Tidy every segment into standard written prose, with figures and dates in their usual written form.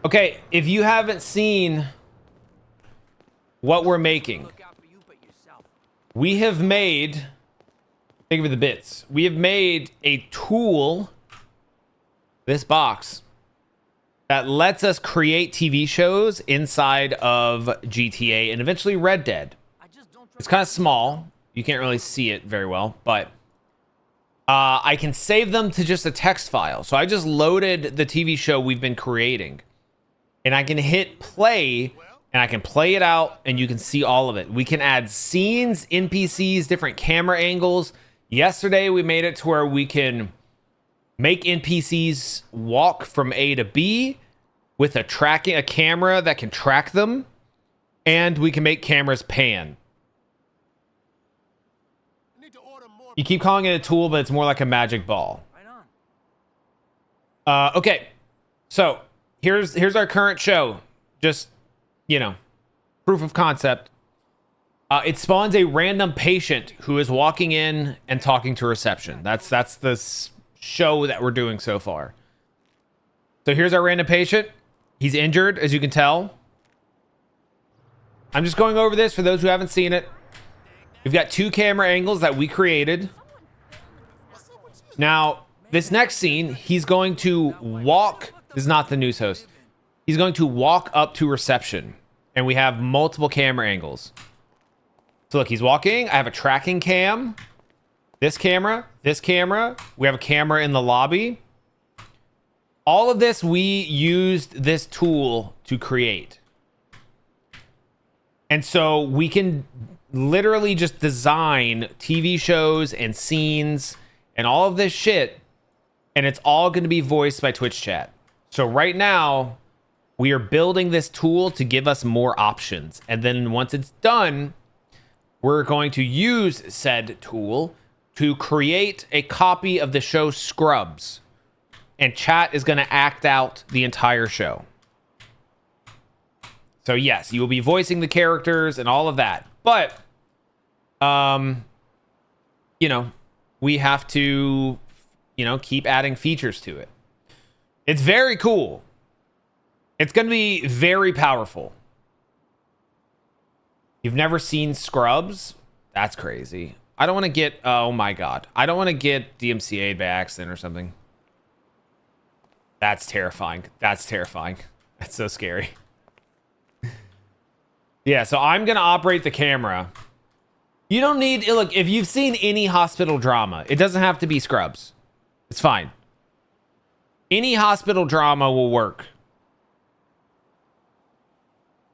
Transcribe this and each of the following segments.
Okay, if you haven't seen what we're making, we have made, think of the bits, we have made a tool, this box, that lets us create TV shows inside of GTA and eventually Red Dead. It's kind of small. You can't really see it very well, but I can save them to just a text file. So I just loaded the TV show we've been creating. And I can hit play, and I can play it out, and you can see all of it. We can add scenes, NPCs, different camera angles. Yesterday, we made it to where we can make NPCs walk from A to B with a camera that can track them, and we can make cameras pan. You keep calling it a tool, but it's more like a magic ball. Okay, so here's our current show. Just, you know, proof of concept. It spawns a random patient who is walking in and talking to reception. That's the show that we're doing so far. So here's our random patient. He's injured, as you can tell. I'm just going over this for those who haven't seen it. We've got 2 camera angles that we created. Now, this next scene, he's going to walk. This is not the news host. He's going to walk up to reception. And we have multiple camera angles. So look, he's walking. I have a tracking cam. This camera. This camera. We have a camera in the lobby. All of this, we used this tool to create. And so we can literally just design TV shows and scenes and all of this shit. And it's all going to be voiced by Twitch chat. So right now, we are building this tool to give us more options. And then once it's done, we're going to use said tool to create a copy of the show Scrubs. And chat is going to act out the entire show. So yes, you will be voicing the characters and all of that. But, you know, we have to, you know, keep adding features to it. It's very cool. It's going to be very powerful. You've never seen Scrubs? That's crazy. I don't want to get, oh my God. I don't want to get DMCA'd by accident or something. That's terrifying. That's terrifying. That's so scary. Yeah, so I'm going to operate the camera. You don't need, look, if you've seen any hospital drama, it doesn't have to be Scrubs. It's fine. Any hospital drama will work.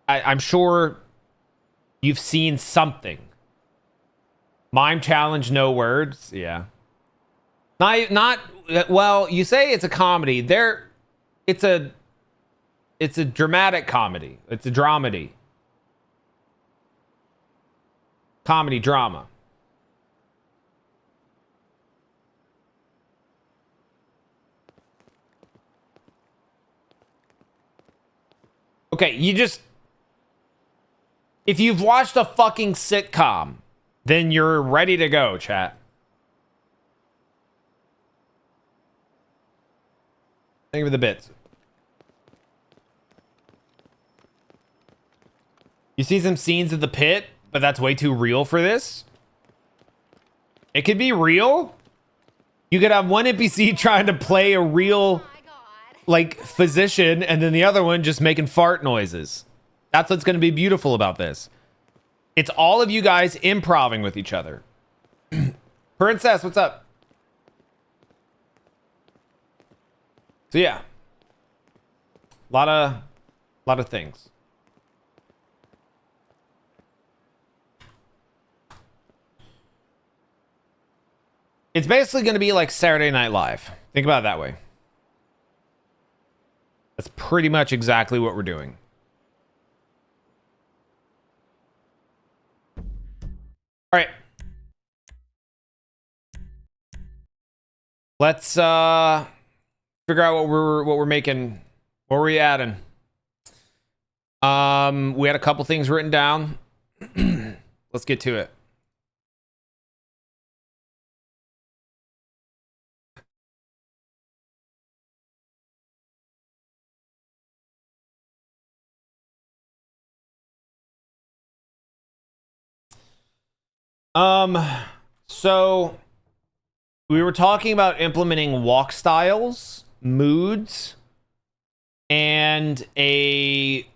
I'm sure you've seen something. Mime challenge, no words. Yeah. Not well, you say it's a comedy. It's a dramatic comedy. It's a dramedy. Comedy drama. Okay, if you've watched a fucking sitcom, then you're ready to go, chat. Think of the bits. You see some scenes of the pit, but that's way too real for this. It could be real. You could have one NPC trying to play a real, like, physician, and then the other one just making fart noises. That's what's going to be beautiful about this. It's all of you guys improvising with each other. Princess, what's up? So yeah, lot of things. It's basically going to be like Saturday Night Live. Think about it that way. That's pretty much exactly what we're doing. All right. Let's figure out what we're making. What were we adding? We had a couple things written down. Let's get to it. So we were talking about implementing walk styles, moods, and a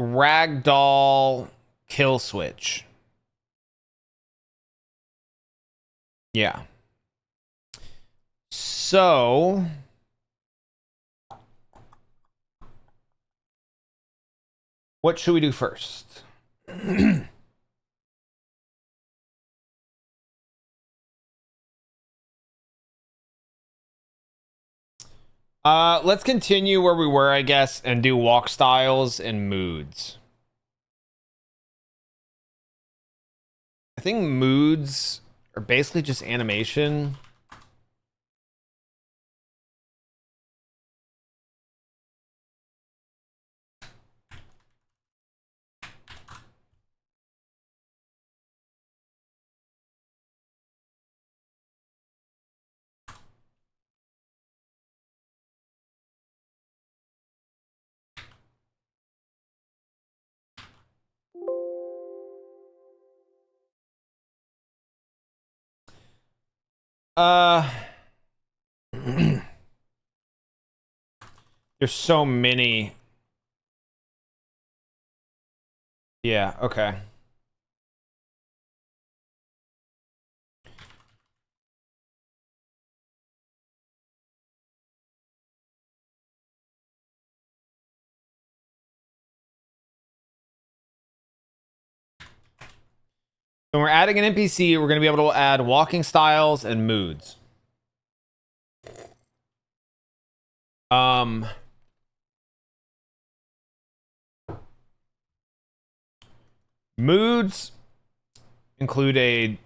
ragdoll kill switch. Yeah. So what should we do first? Let's continue where we were, I guess, and do walk styles and moods. I think moods are basically just animation. There's so many. Yeah, okay. When we're adding an NPC, we're going to be able to add walking styles and moods. Moods include a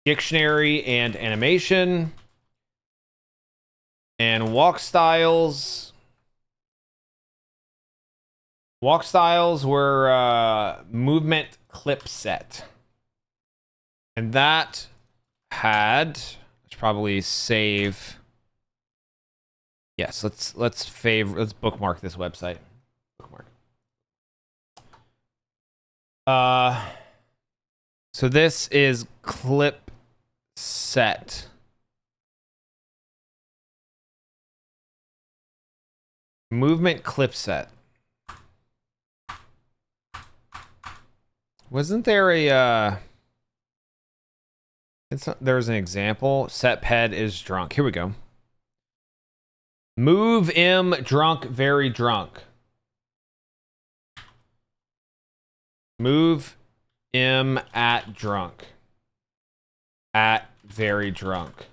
dictionary and animation, and walk styles. Walk styles were movement clip set, and that had, let's probably save. Yes, let's bookmark this website. Bookmark. So this is clip set. Movement clip set. Wasn't there a there's an example. Set ped is drunk. Here we go. Move M drunk, very drunk. Move M at drunk. At very drunk.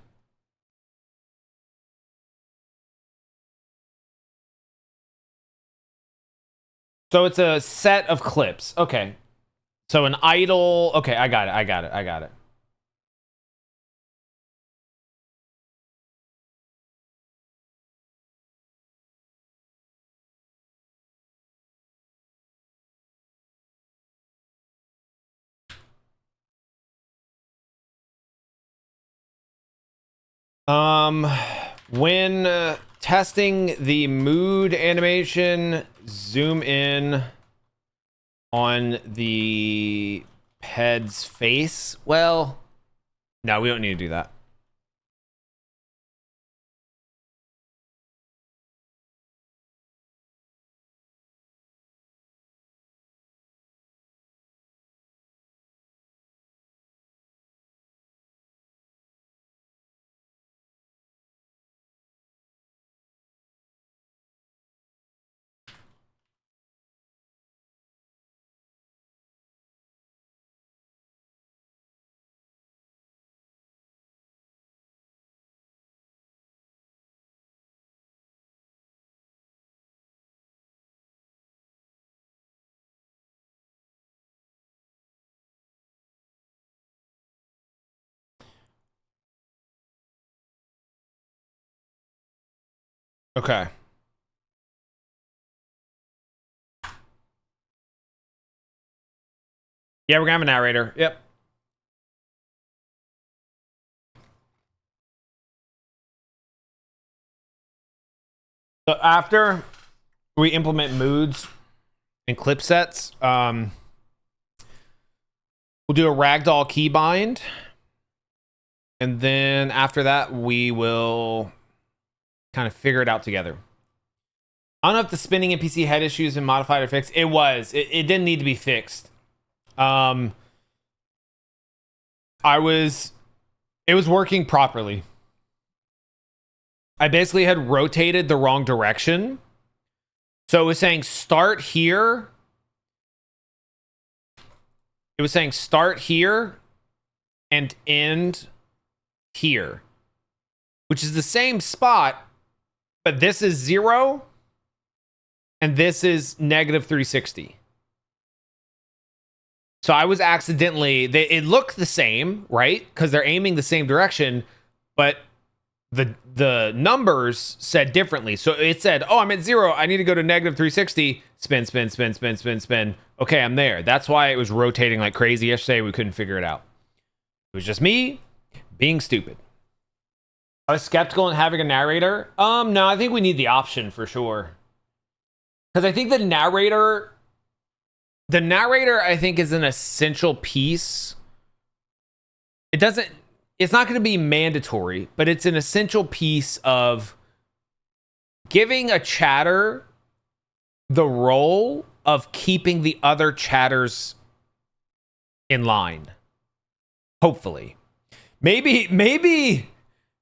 So it's a set of clips. Okay. So an idle. Okay, I got it. When testing the mood animation, zoom in on the ped's face. Well, no, we don't need to do that. Okay. Yeah, we're gonna have a narrator. Yep. So after we implement moods and clip sets. We'll do a ragdoll keybind. And then after that, we will kind of figure it out together. I don't know if the spinning NPC had issues and modified or fixed. It was. It didn't need to be fixed. It was working properly. I basically had rotated the wrong direction. So it was saying start here. It was saying start here and end here, which is the same spot, but this is 0 and this is -360. So I was accidentally, it looked the same, right? Because they're aiming the same direction, but the numbers said differently. So it said, oh, I'm at 0. I need to go to -360. Spin, spin, spin, spin, spin, spin. Okay, I'm there. That's why it was rotating like crazy yesterday. We couldn't figure it out. It was just me being stupid. I was skeptical in having a narrator. No, I think we need the option for sure. Because I think the narrator, I think, is an essential piece. It's not going to be mandatory, but it's an essential piece of giving a chatter the role of keeping the other chatters in line. Hopefully. Maybe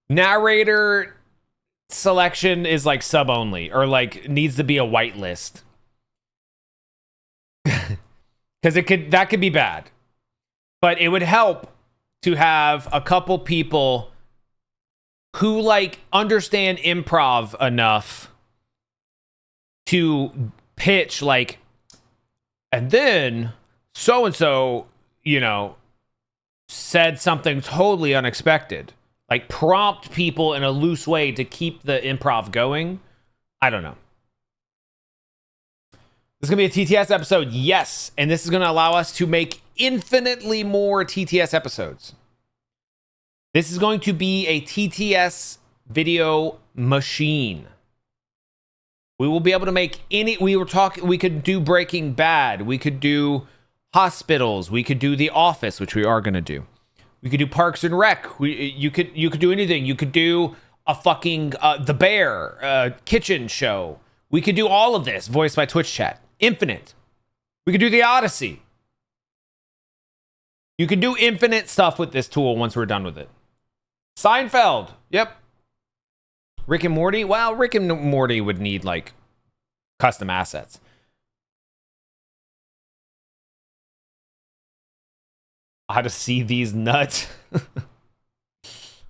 narrator selection is like sub only, or like needs to be a whitelist. Because that could be bad. But it would help to have a couple people who like understand improv enough to pitch like, and then so and so, you know, said something totally unexpected. Like prompt people in a loose way to keep the improv going. I don't know. This is going to be a TTS episode, yes. And this is going to allow us to make infinitely more TTS episodes. This is going to be a TTS video machine. We will be able to make any, we could do Breaking Bad. We could do Hospitals. We could do The Office, which we are going to do. We could do Parks and Rec. You could do anything. You could do a fucking The Bear kitchen show. We could do all of this voiced by Twitch chat. Infinite. We could do The Odyssey. You could do infinite stuff with this tool once we're done with it. Seinfeld. Yep. Rick and Morty. Well, Rick and Morty would need like custom assets. How to see these nuts.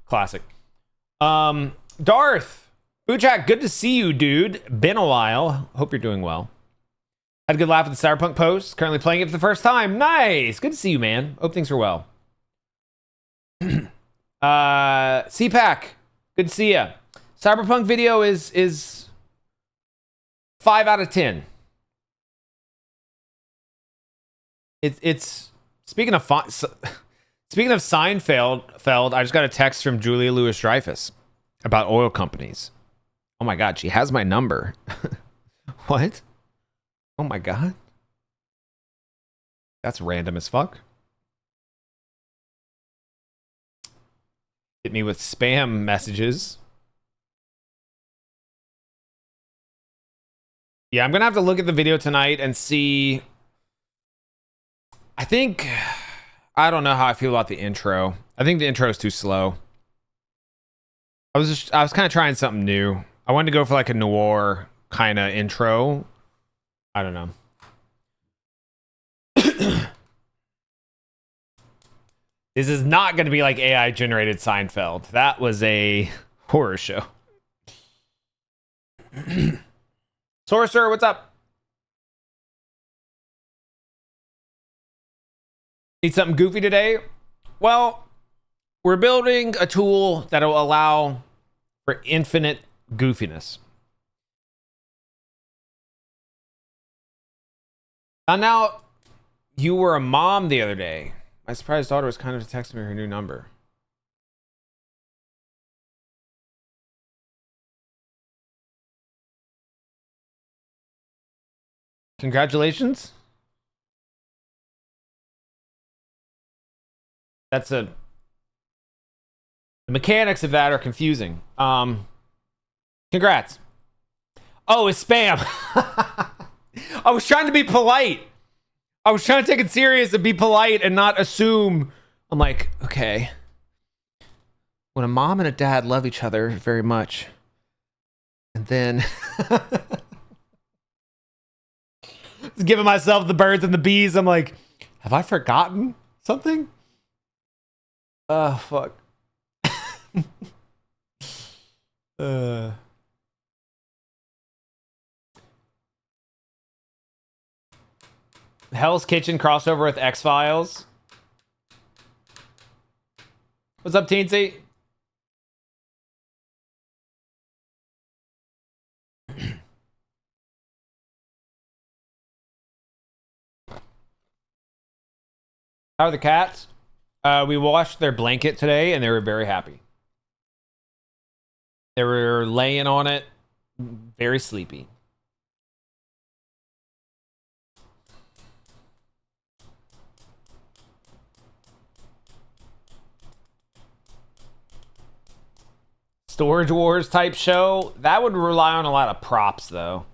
Classic. Darth. Boojak, good to see you, dude. Been a while. Hope you're doing well. Had a good laugh at the Cyberpunk post. Currently playing it for the first time. Nice. Good to see you, man. Hope things are well. CPAC. Good to see ya. Cyberpunk video is 5 out of 10. It's speaking of Seinfeld, I just got a text from Julia Louis-Dreyfus about oil companies. Oh my god, she has my number. What? Oh my god. That's random as fuck. Hit me with spam messages. Yeah, I'm gonna have to look at the video tonight and see. I don't know how I feel about the intro. I think the intro is too slow. I was kind of trying something new. I wanted to go for like a noir kind of intro. I don't know. This is not going to be like AI generated Seinfeld. That was a horror show. Sorcerer, what's up? Need something goofy today? Well, we're building a tool that will allow for infinite goofiness. Found out you were a mom the other day. My surprised daughter was kind of texting me her new number. Congratulations. That's a... The mechanics of that are confusing. Congrats. Oh, it's spam. I was trying to be polite. I was trying to take it serious and be polite and not assume. I'm like, okay. When a mom and a dad love each other very much, and then giving myself the birds and the bees, I'm like, have I forgotten something? Oh, fuck. Hell's Kitchen crossover with X-Files. What's up, Teensy? How are the cats? We washed their blanket today, and they were very happy. They were laying on it, very sleepy. Storage Wars type show. That would rely on a lot of props, though.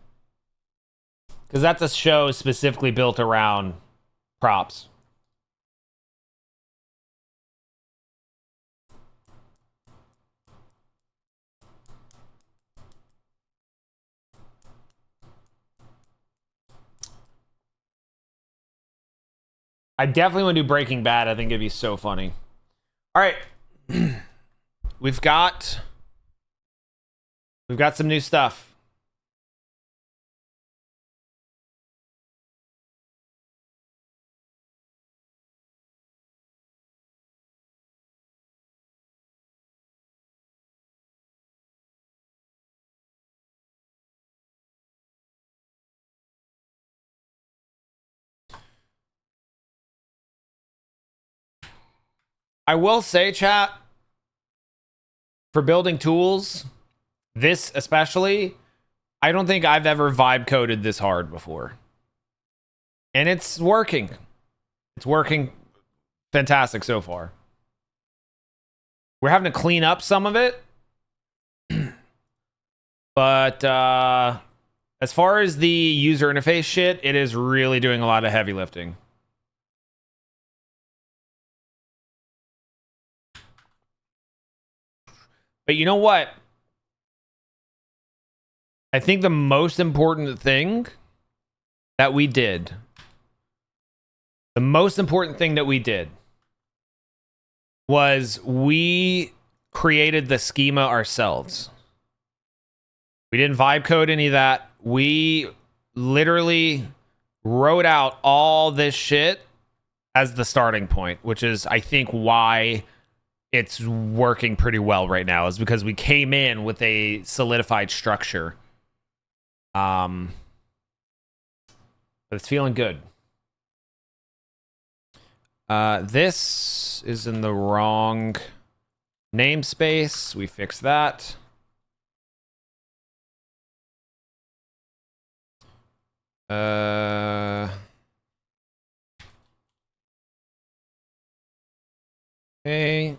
Because that's a show specifically built around props. I definitely want to do Breaking Bad. I think it'd be so funny. All right. We've got some new stuff. I will say, chat, for building tools, this especially, I don't think I've ever vibe coded this hard before. And it's working. It's working fantastic so far. We're having to clean up some of it. But as far as the user interface shit, it is really doing a lot of heavy lifting. But you know what? I think the most important thing that we did, was we created the schema ourselves. We didn't vibe code any of that. We literally wrote out all this shit as the starting point, which is, I think, why it's working pretty well right now, is because we came in with a solidified structure. But it's feeling good. This is in the wrong namespace. We fixed that. Okay.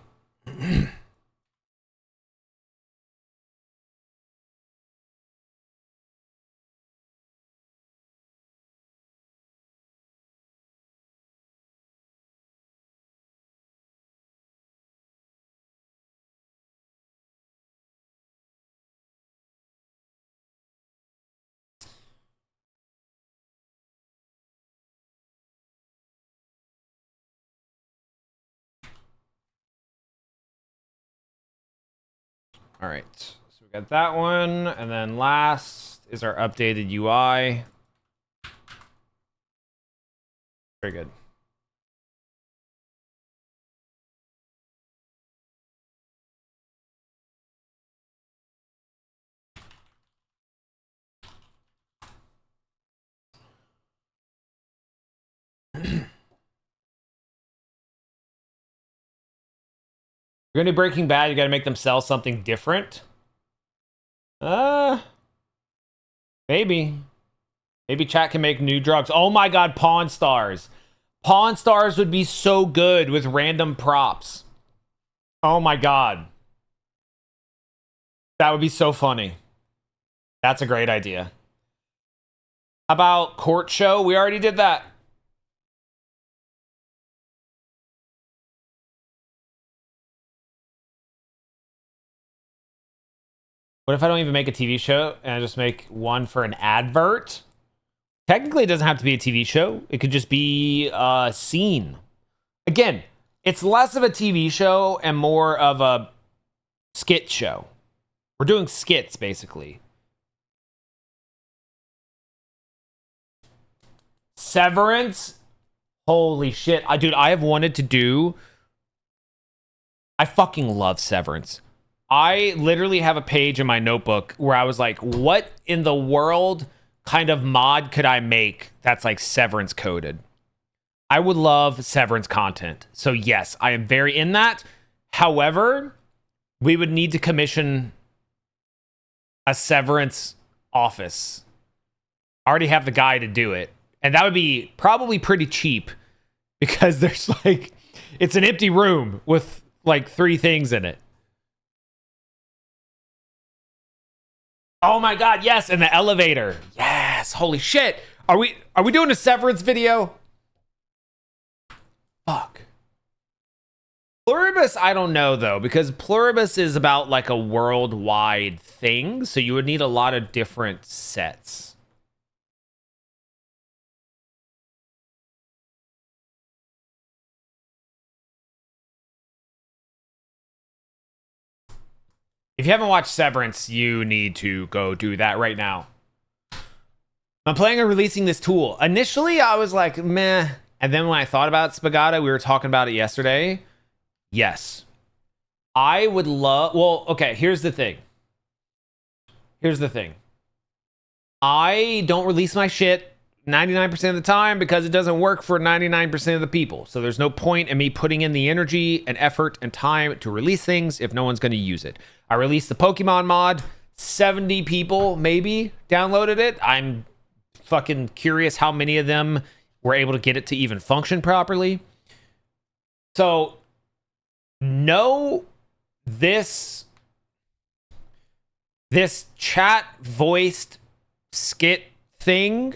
All right, so we got that one, and then last is our updated UI. Very good. You're gonna do Breaking Bad, you gotta make them sell something different. Maybe. Maybe chat can make new drugs. Oh my god, Pawn Stars. Pawn Stars would be so good with random props. Oh my god. That would be so funny. That's a great idea. How about court show? We already did that. What if I don't even make a TV show and I just make one for an advert? Technically, it doesn't have to be a TV show. It could just be a scene. Again, it's less of a TV show and more of a skit show. We're doing skits, basically. Severance? Holy shit. Dude, I have wanted to do... I fucking love Severance. I literally have a page in my notebook where I was like, what in the world kind of mod could I make that's like Severance coded? I would love Severance content. So yes, I am very in that. However, we would need to commission a Severance office. I already have the guy to do it. And that would be probably pretty cheap because there's like, it's an empty room with like 3 things in it. Oh my god, yes, and the elevator. Yes, holy shit. Are we doing a Severance video? Fuck. Blurbs, I don't know though, because Blurbs is about like a worldwide thing, so you would need a lot of different sets. If you haven't watched Severance, you need to go do that right now. I'm planning on releasing this tool. Initially, I was like, meh. And then when I thought about Spagata, we were talking about it yesterday. Yes. I would love... Well, okay, here's the thing. I don't release my shit 99% of the time because it doesn't work for 99% of the people. So there's no point in me putting in the energy and effort and time to release things if no one's going to use it. I released the Pokemon mod. 70 people maybe downloaded it. I'm fucking curious how many of them were able to get it to even function properly. So, no, this chat voiced skit thing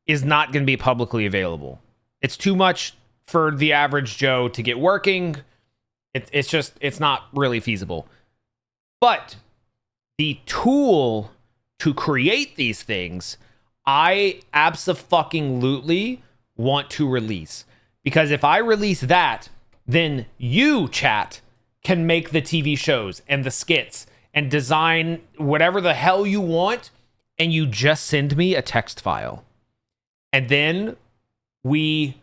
is not going to be publicly available. It's too much for the average Joe to get working. It's not really feasible. But the tool to create these things, I abso-fucking-lutely want to release. Because if I release that, then you, chat, can make the TV shows and the skits and design whatever the hell you want, and you just send me a text file. And then we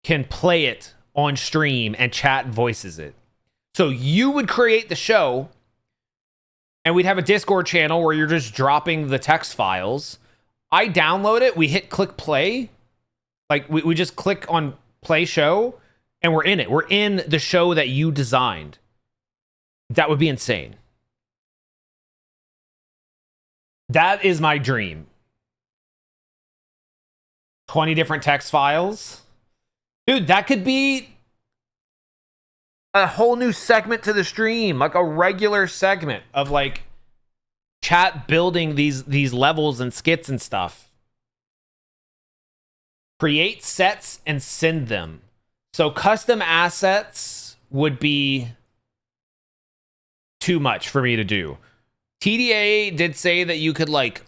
can play it on stream and chat voices it. So you would create the show, and we'd have a Discord channel where you're just dropping the text files. I download it, we hit click play. Like, we just click on play show, and we're in it. We're in the show that you designed. That would be insane. That is my dream. 20 different text files. Dude, that could be a whole new segment to the stream. Like a regular segment of like chat building these levels and skits and stuff. Create sets and send them. So custom assets would be too much for me to do. TDA did say that you could like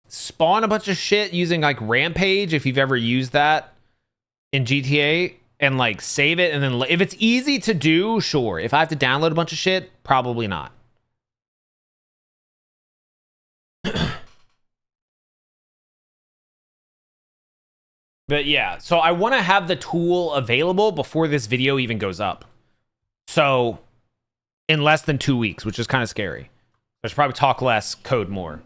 spawn a bunch of shit using like Rampage, if you've ever used that in GTA, and like save it, and then if it's easy to do, sure. If I have to download a bunch of shit, probably not. But yeah, so I want to have the tool available before this video even goes up. So in less than 2 weeks, which is kind of scary. I should probably talk less, code more.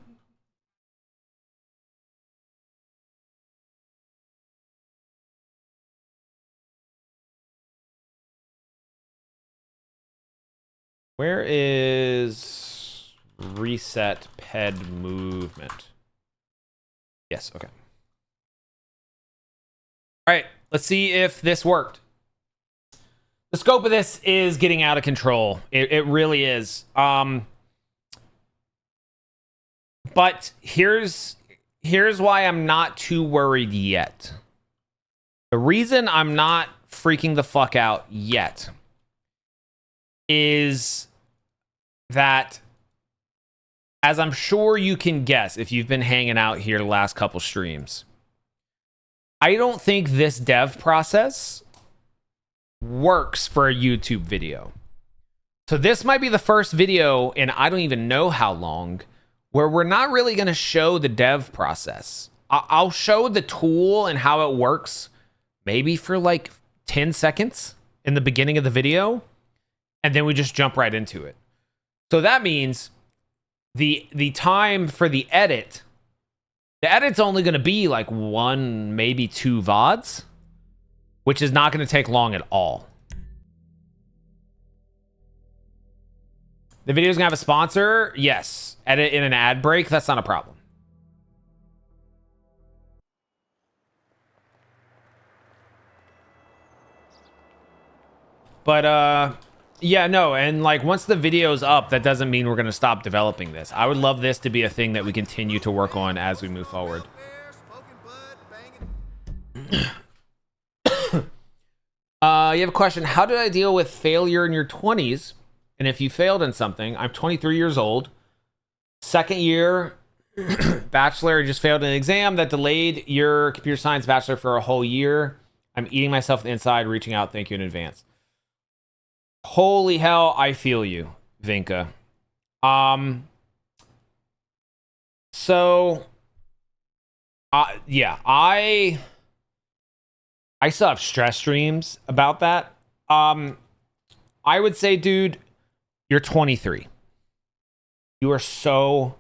Where is reset ped movement? Yes, okay. All right, let's see if this worked. The scope of this is getting out of control. It really is. But here's why I'm not too worried yet. The reason I'm not freaking the fuck out yet is that, as I'm sure you can guess if you've been hanging out here the last couple streams, I don't think this dev process works for a YouTube video. So this might be the first video in I don't even know how long where we're not really going to show the dev process. I'll show the tool and how it works maybe for like 10 seconds in the beginning of the video, and then we just jump right into it. So that means the time for the edit's only going to be like 1, maybe 2 VODs, which is not going to take long at all. The video's going to have a sponsor? Yes. Edit in an ad break? That's not a problem. But, yeah, no, and like once the video's up, that doesn't mean we're going to stop developing this. I would love this to be a thing that we continue to work on as we move forward. You have a question. How did I deal with failure in your 20s? And if you failed in something, I'm 23 years old. Second year, bachelor, just failed an exam that delayed your computer science bachelor for a whole year. I'm eating myself inside, reaching out. Thank you in advance. Holy hell, I feel you, Vinka. So, yeah, I still have stress dreams about that. I would say, dude, you're 23. You are so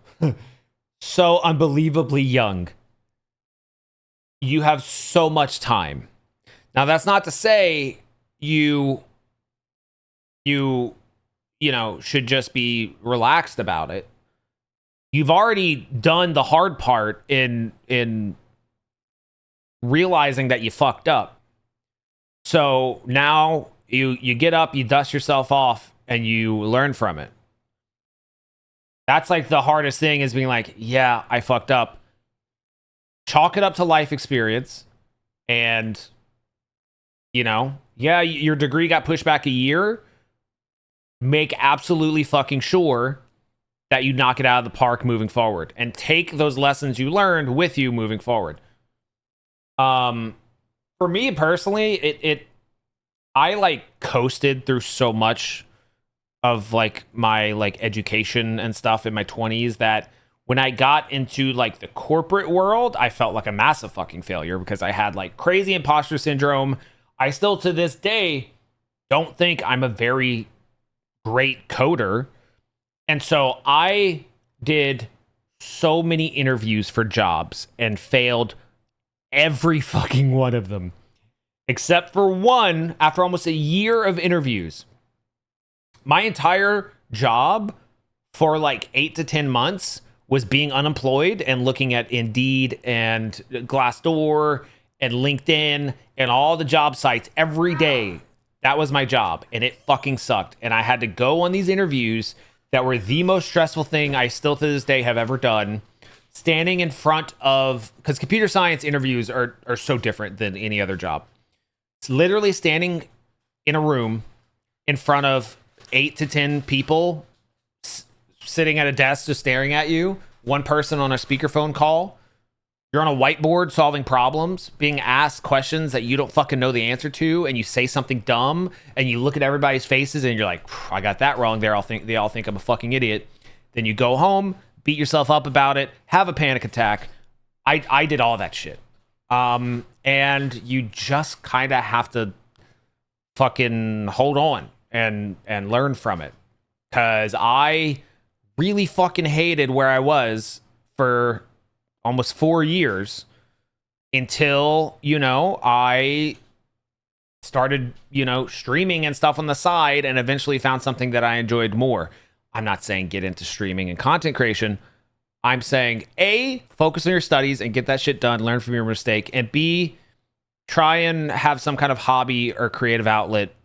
unbelievably young. You have so much time. Now, that's not to say you know, should just be relaxed about it. You've already done the hard part in realizing that you fucked up. So now you get up, you dust yourself off, and you learn from it. That's like the hardest thing, is being like, yeah, I fucked up. Chalk it up to life experience. And, you know, yeah, your degree got pushed back a year. Make absolutely fucking sure that you knock it out of the park moving forward. And take those lessons you learned with you moving forward. For me personally, I like coasted through so much of like my like education and stuff in my 20s that when I got into like the corporate world, I felt like a massive fucking failure because I had like crazy imposter syndrome. I still to this day don't think I'm a very great coder. And so I did so many interviews for jobs and failed every fucking one of them, except for one after almost a year of interviews. My entire job for like 8 to 10 months was being unemployed and looking at Indeed and Glassdoor and LinkedIn and all the job sites every day. That was my job, and it fucking sucked. And I had to go on these interviews that were the most stressful thing I still to this day have ever done. Standing in front of, because computer science interviews are so different than any other job. It's literally standing in a room in front of 8 to 10 people sitting at a desk just staring at you. One person on a speakerphone call. You're on a whiteboard solving problems, being asked questions that you don't fucking know the answer to, and you say something dumb, and you look at everybody's faces, and you're like, I got that wrong. They all think I'm a fucking idiot. Then you go home, beat yourself up about it, have a panic attack. I did all that shit. And you just kind of have to fucking hold on and learn from it. Because I really fucking hated where I was for almost 4 years until, you know, I started, you know, streaming and stuff on the side and eventually found something that I enjoyed more. I'm not saying get into streaming and content creation, I'm saying A, focus on your studies and get that shit done, learn from your mistake, and B, try and have some kind of hobby or creative outlet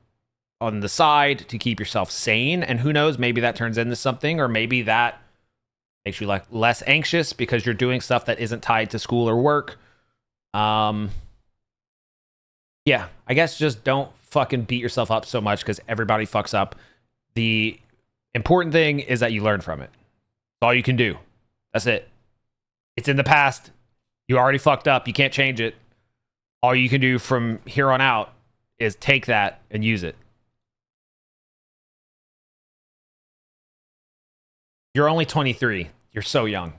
on the side to keep yourself sane. And who knows, maybe that turns into something, or maybe that makes you like less anxious because you're doing stuff that isn't tied to school or work. Yeah, I guess just don't fucking beat yourself up so much because everybody fucks up. The important thing is that you learn from it. That's all you can do. That's it. It's in the past. You already fucked up. You can't change it. All you can do from here on out is take that and use it. You're only 23. You're so young.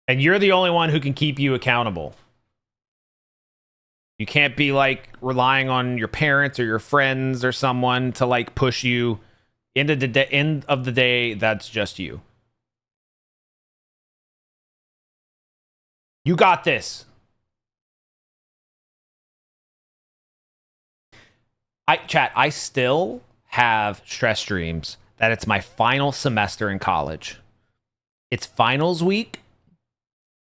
And you're the only one who can keep you accountable. You can't be like relying on your parents or your friends or someone to like push you into the end of the day. That's just you. You got this. I still have stress dreams that it's my final semester in college. It's finals week.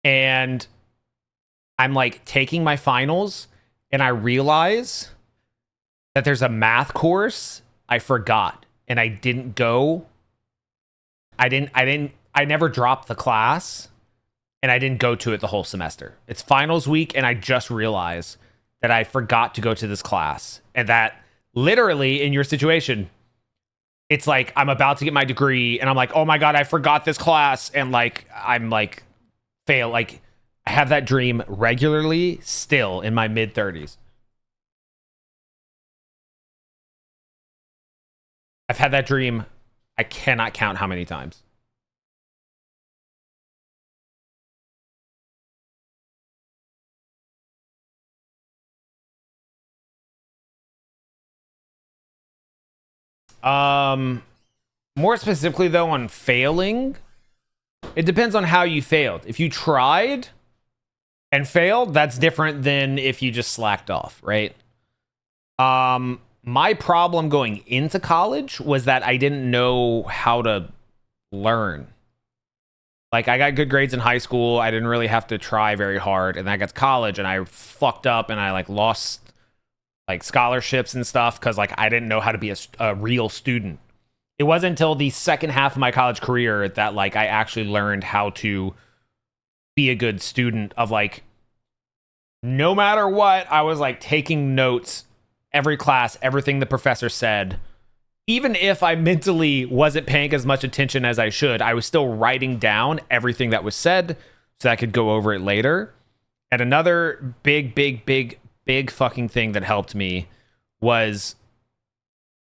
And I'm like taking my finals and I realize that there's a math course I forgot and I didn't go. I never dropped the class and I didn't go to it the whole semester. It's finals week and I just realized that I forgot to go to this class. And that literally in your situation, it's like I'm about to get my degree and I'm like, oh my God, I forgot this class. And like, I'm like, fail. Like, I have that dream regularly still in my mid-30s. I've had that dream, I cannot count how many times. More specifically though on failing, it depends on how you failed. If you tried and failed, that's different than if you just slacked off, right? My problem going into college was that I didn't know how to learn. Like, I got good grades in high school. I didn't really have to try very hard. And then I got to college and I fucked up and I like lost like scholarships and stuff because like I didn't know how to be a real student. It wasn't until the second half of my college career that like I actually learned how to be a good student of like, no matter what, I was like taking notes every class, everything the professor said. Even if I mentally wasn't paying as much attention as I should, I was still writing down everything that was said so I could go over it later. And another big fucking thing that helped me was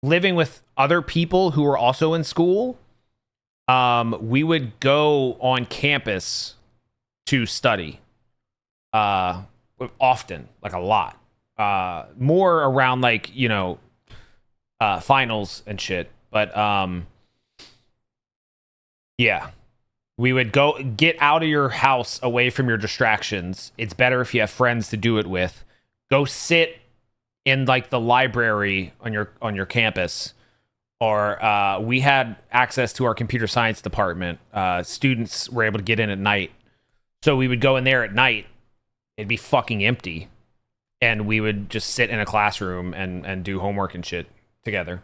living with other people who were also in school. We would go on campus to study often, like a lot. More around like, you know, finals and shit. But yeah, we would go get out of your house away from your distractions. It's better if you have friends to do it with. Go sit in like the library on your campus, or we had access to our computer science department. Students were able to get in at night, so we would go in there at night. It'd be fucking empty, and we would just sit in a classroom and do homework and shit together.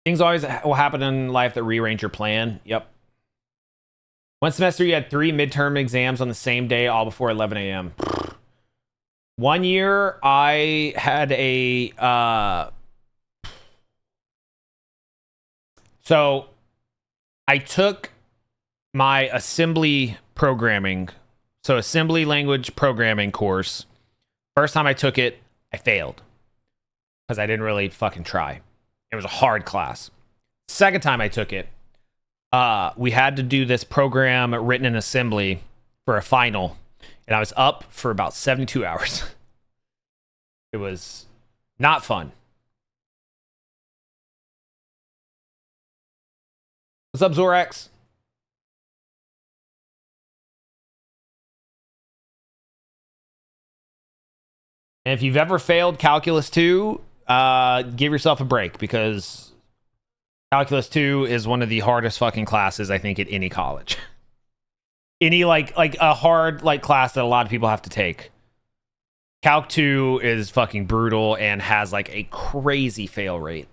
Things always will happen in life that rearrange your plan. Yep. One semester you had 3 midterm exams on the same day, all before 11 a.m. One year I had so I took my assembly programming, so assembly language programming course. First time I took it, I failed because I didn't really fucking try. It was a hard class. Second time I took it, we had to do this program written in assembly for a final, and I was up for about 72 hours. It was not fun. What's up, Zorax? And if you've ever failed Calculus 2, give yourself a break, because Calculus 2 is one of the hardest fucking classes, I think, at any college. Any, like a hard, like, class that a lot of people have to take. Calc 2 is fucking brutal and has, like, a crazy fail rate.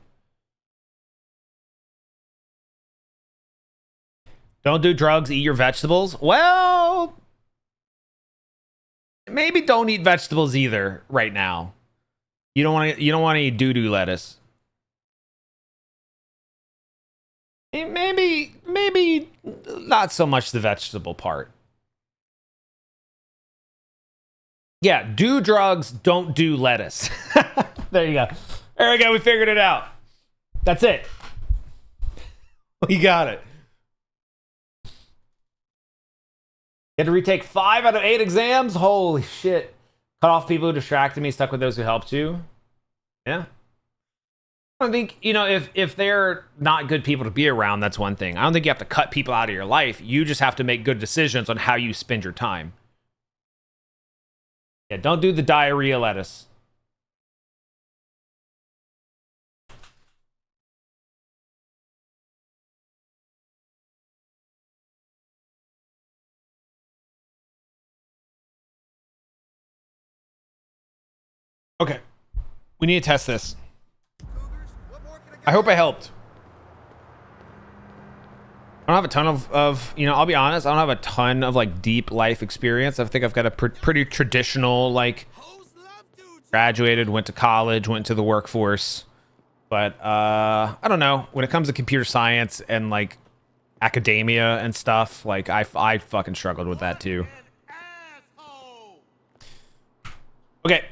Don't do drugs, eat your vegetables. Well, maybe don't eat vegetables either right now. You don't want to eat doo-doo lettuce. Maybe not so much the vegetable part. Yeah, do drugs, don't do lettuce. There you go. There we go. We figured it out. That's it. We got it. You had to retake 5 out of 8 exams? Holy shit. Cut off people who distracted me, stuck with those who helped you. Yeah. I don't think, you know, if they're not good people to be around, that's one thing. I don't think you have to cut people out of your life. You just have to make good decisions on how you spend your time. Yeah, don't do the diarrhea lettuce. Okay. We need to test this. I hope I helped. I don't have a ton of, you know, I'll be honest, I don't have a ton of, like, deep life experience. I think I've got a pretty traditional, like, graduated, went to college, went to the workforce. But, I don't know. When it comes to computer science and, like, academia and stuff, like, I fucking struggled with that, too. Okay.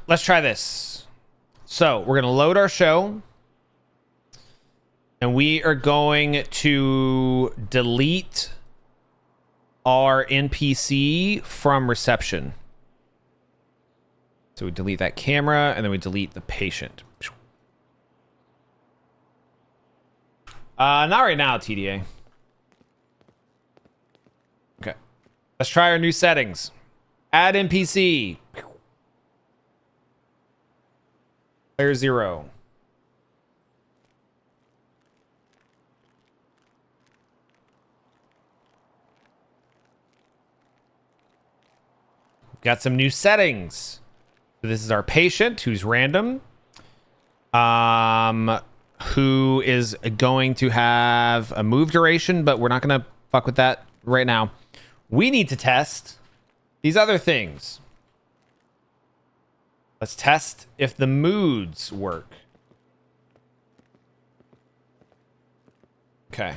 Let's try this. So, we're going to load our show. And we are going to delete our NPC from reception. So we delete that camera, and then we delete the patient. Not right now, TDA. Okay. Let's try our new settings. Add NPC. Player 0. Got some new settings. So this is our patient, who's random. Who is going to have a move duration, but we're not going to fuck with that right now. We need to test these other things. Let's test if the moods work. Okay.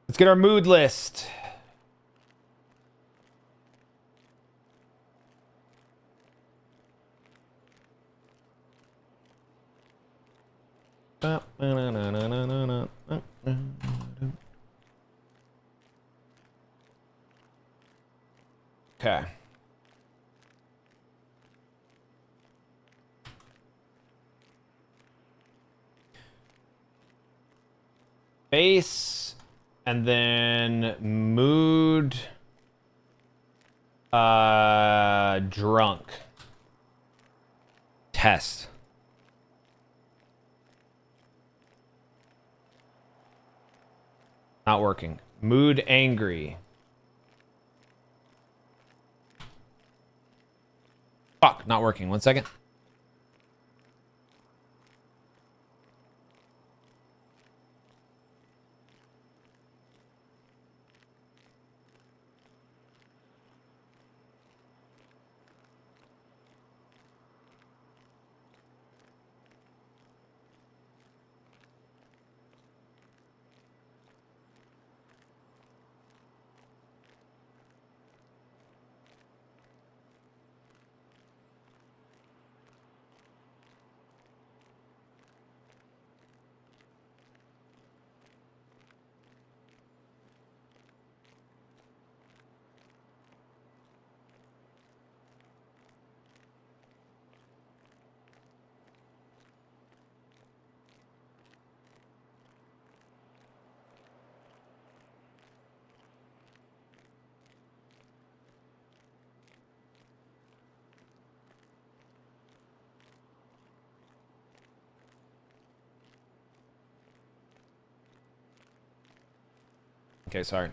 Let's get our mood list. Okay. Base, and then mood, drunk. Test. Not working. Mood angry. Fuck, not working. 1 second. Okay, sorry.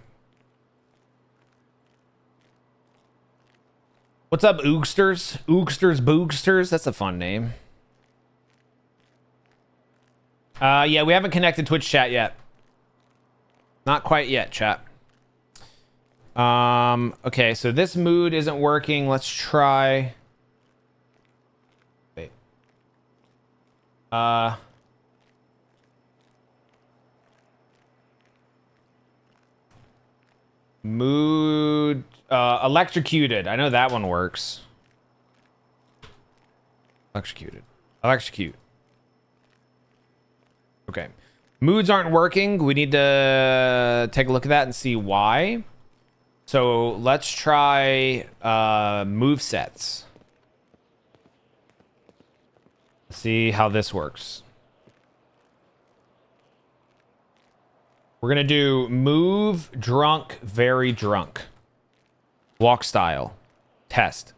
What's up, Oogsters? Oogsters, Boogsters. That's a fun name. Yeah, we haven't connected Twitch chat yet. Not quite yet, chat. Okay, so this mood isn't working. Let's try. Wait. Mood, electrocuted. I know that one works. Electrocuted. Electrocute. Okay. Moods aren't working. We need to take a look at that and see why. So let's try move sets. See how this works. We're gonna do move, drunk, very drunk. Walk style. Test.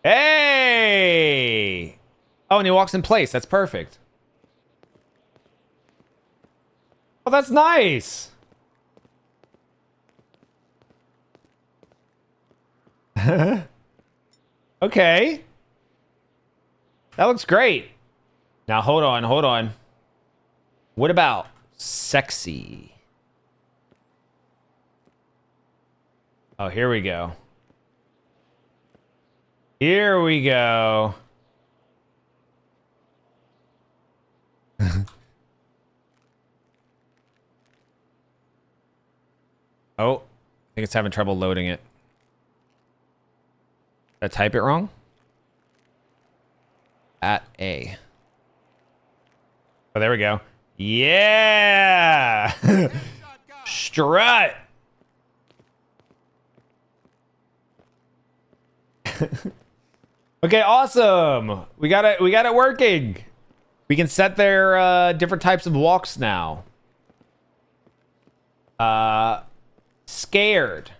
Hey! Oh, and he walks in place. That's perfect. Oh, that's nice. Okay. That looks great. Now, hold on, hold on. What about sexy? Oh, here we go. Here we go. Oh, I think it's having trouble loading it. Did I type it wrong? At A. Oh, there we go. Yeah! Strut! Okay, awesome. We got it working. We can set their different types of walks now. Scared.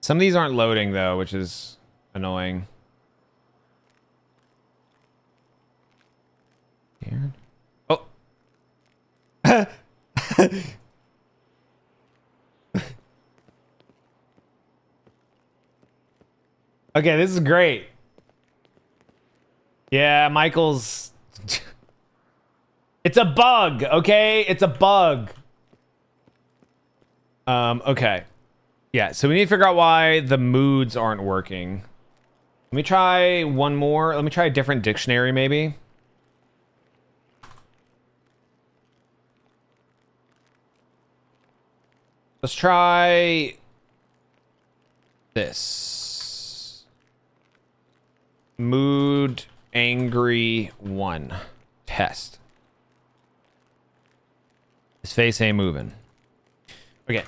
Some of these aren't loading though, which is annoying. Scared. Oh. Okay, this is great. Yeah, Michael's... It's a bug, okay? It's a bug. Okay. Yeah, so we need to figure out why the moods aren't working. Let me try one more. Let me try a different dictionary, maybe. Let's try this. Mood angry 1. Test. His face ain't moving. Okay.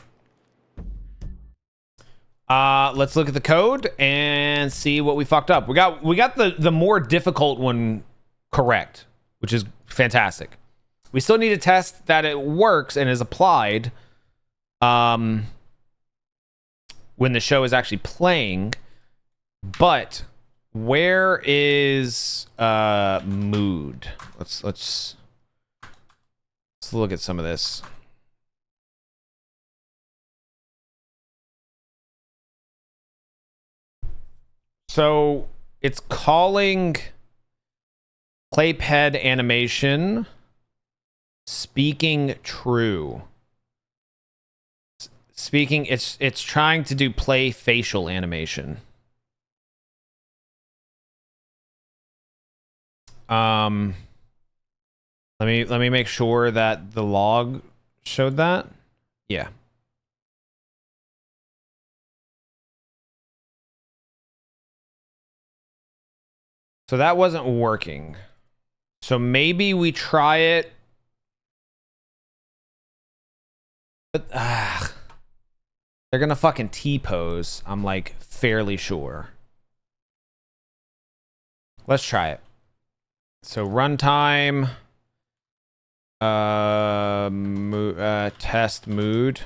Let's look at the code and see what we fucked up. We got the more difficult one correct, which is fantastic. We still need to test that it works and is applied when the show is actually playing. But where is mood? Let's look at some of this. So it's calling playpad animation speaking true. Speaking, it's trying to do play facial animation. Let me make sure that the log showed that. Yeah. So that wasn't working. So maybe we try it. But they're gonna fucking T-pose. I'm like fairly sure. Let's try it. So runtime. Test mood.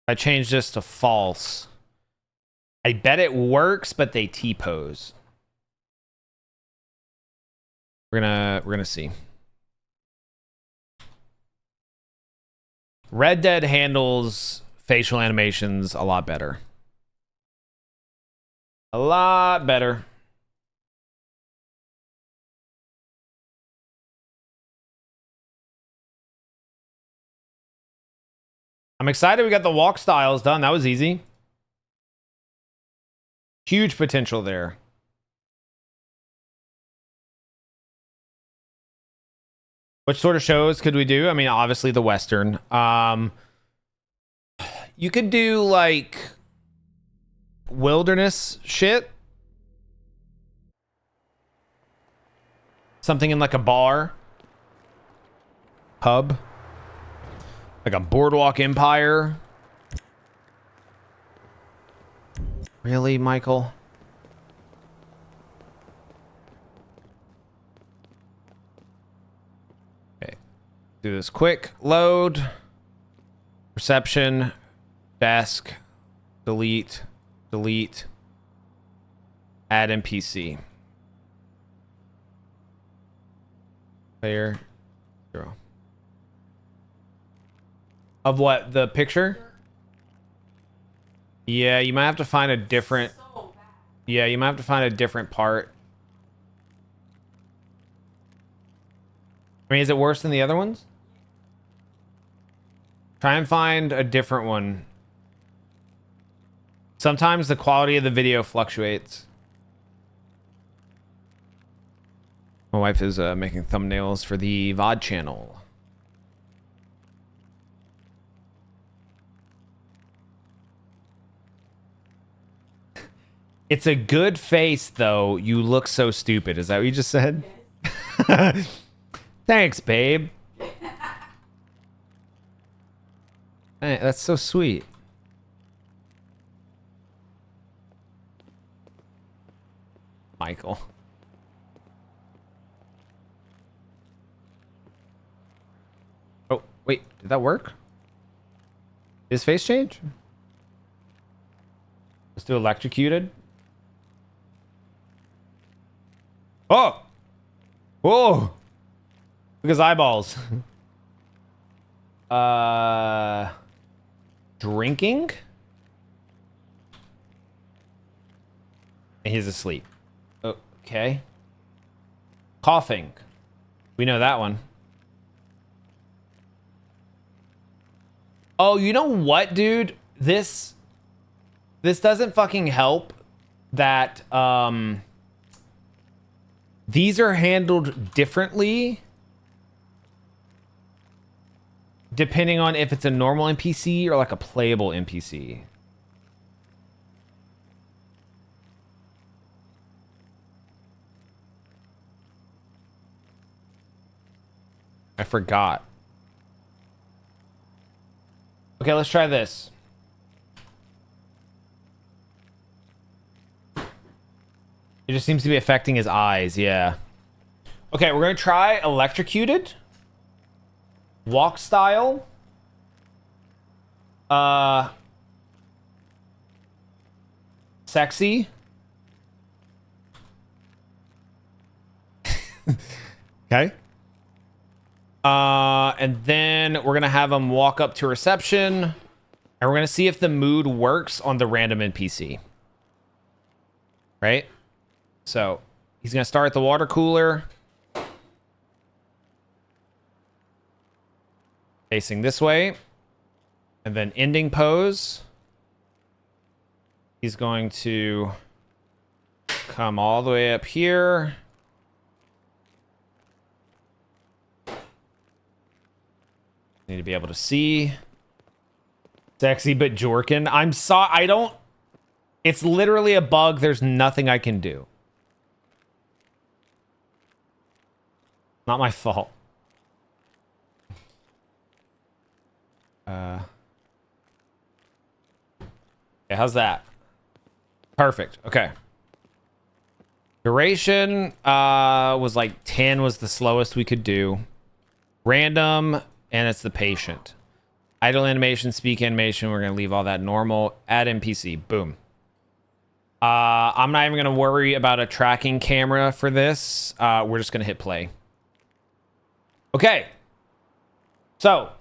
I changed this to false. I bet it works, but they T-pose. We're gonna see. Red Dead handles facial animations a lot better. A lot better. I'm excited we got the walk styles done. That was easy. Huge potential there. Which sort of shows could we do? I mean, obviously the Western. You could do like wilderness shit. Something in like a bar. Pub. Like a boardwalk empire. Really, Michael? Okay. Do this quick. Load. Reception. Desk. Delete. Delete. Add NPC. Player. 0. Of what? The picture? Yeah, you might have to find a different... Yeah, you might have to find a different part. I mean, is it worse than the other ones? Try and find a different one. Sometimes the quality of the video fluctuates. My wife is making thumbnails for the VOD channel. It's a good face, though. You look so stupid. Is that what you just said? Yes. Thanks, babe. Hey, that's so sweet. Michael. Oh, wait. Did that work? Did his face change? Let's do electrocuted. Oh! Whoa! Look at his eyeballs. Drinking? He's asleep. Okay. Coughing. We know that one. Oh, you know what, dude? This doesn't fucking help that, these are handled differently depending on if it's a normal NPC or like a playable NPC. I forgot. Okay, let's try this. It just seems to be affecting his eyes, yeah. Okay, we're gonna try electrocuted. Walk style. Sexy. Okay. And then we're gonna have him walk up to reception, and we're gonna see if the mood works on the random NPC. Right? So he's gonna start at the water cooler, facing this way, and then ending pose. He's going to come all the way up here. Need to be able to see. Sexy but Jorkin. I'm sorry. I don't. It's literally a bug. There's nothing I can do. Not my fault. Yeah, how's that? Perfect. Okay. Duration was like 10 was the slowest we could do. Random, and it's the patient. Idle animation, speak animation, we're going to leave all that normal. Add NPC. Boom. I'm not even gonna worry about a tracking camera for this. We're just gonna hit play. Okay. So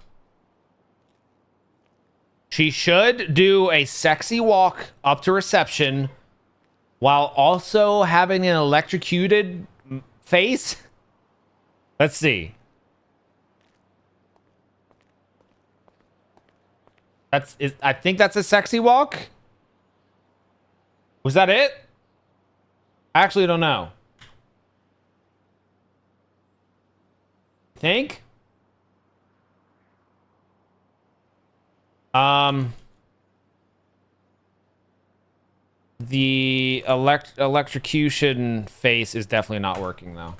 she should do a sexy walk up to reception while also having an electrocuted face. Let's see. I think that's a sexy walk. Was that it? I actually don't know. Think? The electrocution face is definitely not working though.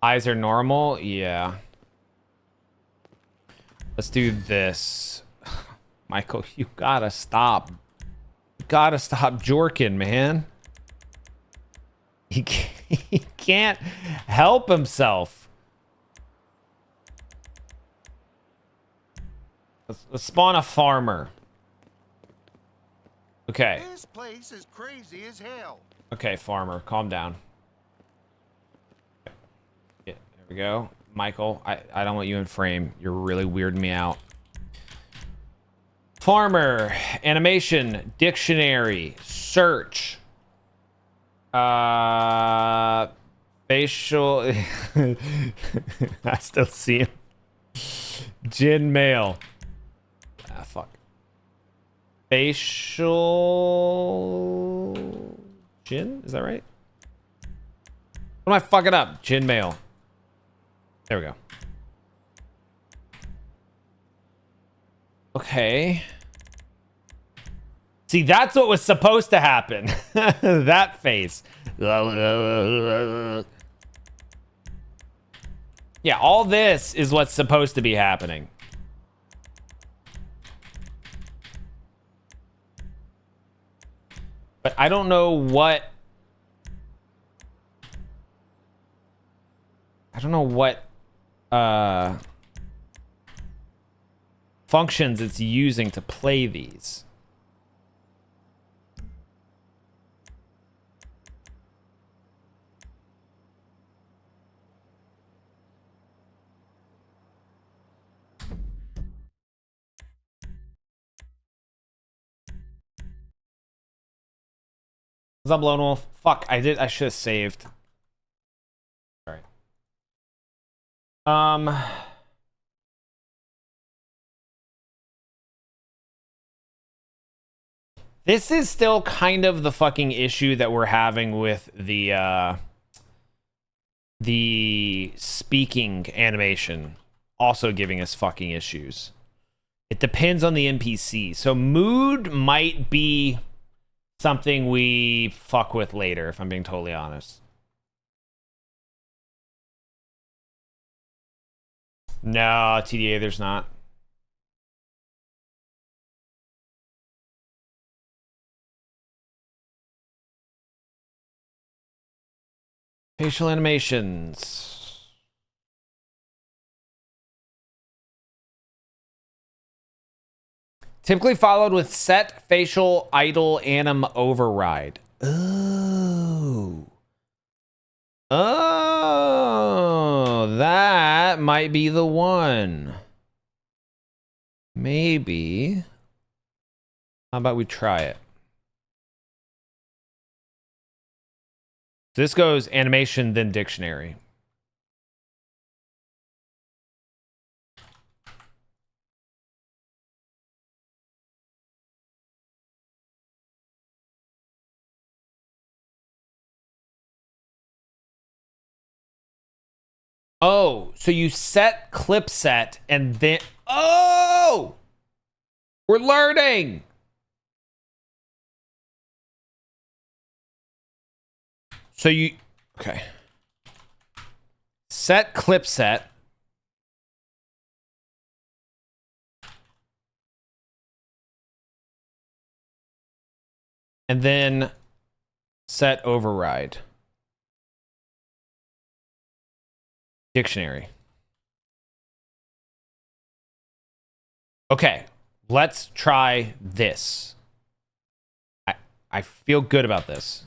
Eyes are normal. Yeah. Let's do this. Michael, you gotta stop. You gotta stop jorking, man. He can't help himself. Let's spawn a farmer. Okay. This place is crazy as hell. Okay, farmer, calm down. Yeah, there we go. Michael, I don't want you in frame. You're really weirding me out. Farmer, animation, dictionary, search. Facial. I still see him. Gin mail. Ah, fuck. Facial. Gin? Is that right? What am I fucking up? Gin mail. There we go. Okay. See, that's what was supposed to happen. That face. Yeah, all this is what's supposed to be happening. But I don't know what... functions it's using to play these. What's up, Lone Wolf? Fuck, I should have saved. Sorry. This is still kind of the fucking issue that we're having with the speaking animation also giving us fucking issues. It depends on the NPC. So mood might be something we fuck with later, if I'm being totally honest. No, TDA, there's not. Facial animations. Typically followed with set facial idle anim override. Oh. Oh, that might be the one. Maybe. How about we try it? This goes animation, then dictionary. Oh, so you set clip set and then... Oh! We're learning! So you... Okay. Set clip set. And then set override. Dictionary. Okay, let's try this. I feel good about this.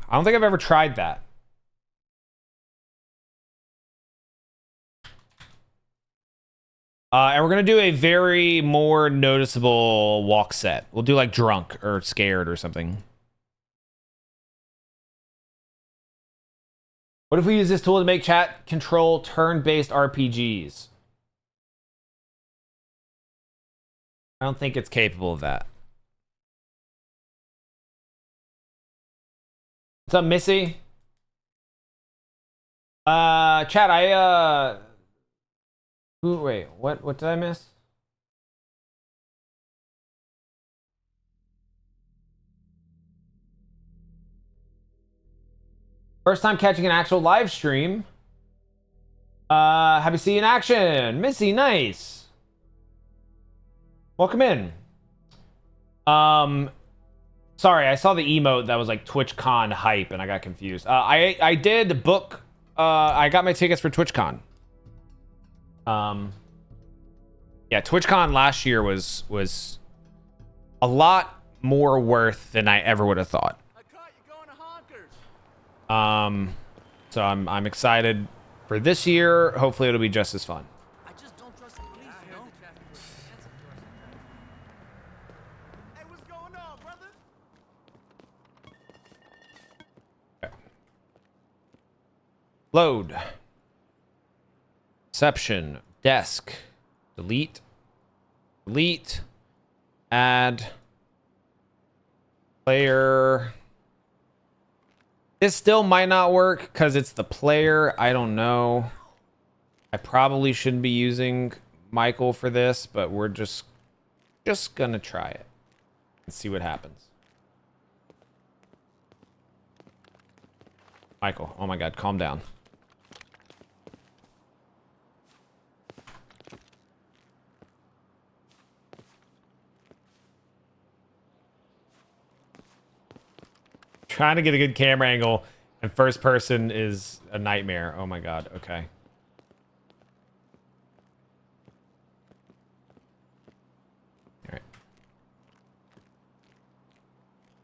I don't think I've ever tried that. And we're going to do a very more noticeable walk set. We'll do like drunk or scared or something. What if we use this tool to make chat control turn-based RPGs? I don't think it's capable of that. What's up, Missy? Chat, wait, what did I miss? First time catching an actual live stream. Happy to see you in action. Missy, nice. Welcome in. Sorry, I saw the emote that was like TwitchCon hype and I got confused. I did book, I got my tickets for TwitchCon. Yeah, TwitchCon last year was a lot more worth than I ever would have thought. I caught you going to honkers. So I'm excited for this year. Hopefully it'll be just as fun. I just don't trust the police, you know? Hey, what's going on, brother? Okay. Load. Exception. Desk. Delete. Delete. Add. Player. This still might not work because it's the player. I don't know. I probably shouldn't be using Michael for this, but we're just gonna try it and see what happens. Michael, oh my God, calm down. Trying to get a good camera angle and first person is a nightmare. Oh my God. Okay. All right.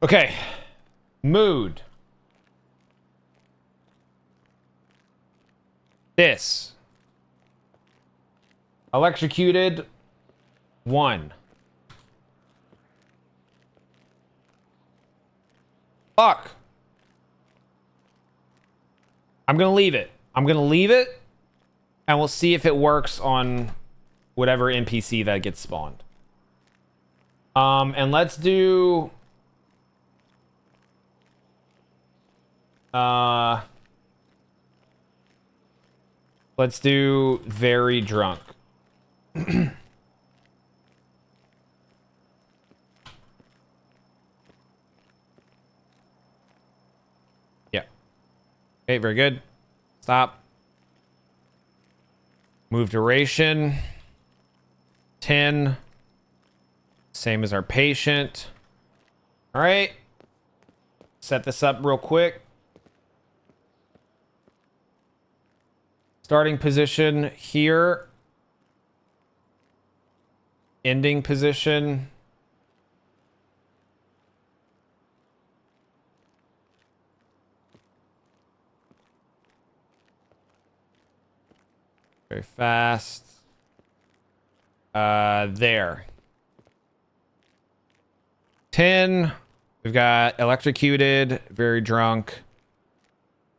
Okay. Mood. This. Electrocuted. 1. Fuck. I'm gonna leave it. I'm gonna leave it, and we'll see if it works on whatever NPC that gets spawned. And let's do... let's do very drunk. Okay, very good. Stop. Move duration. 10. Same as our patient. All right. Set this up real quick. Starting position here. Ending position. Very fast. There. 10. We've got electrocuted, very drunk.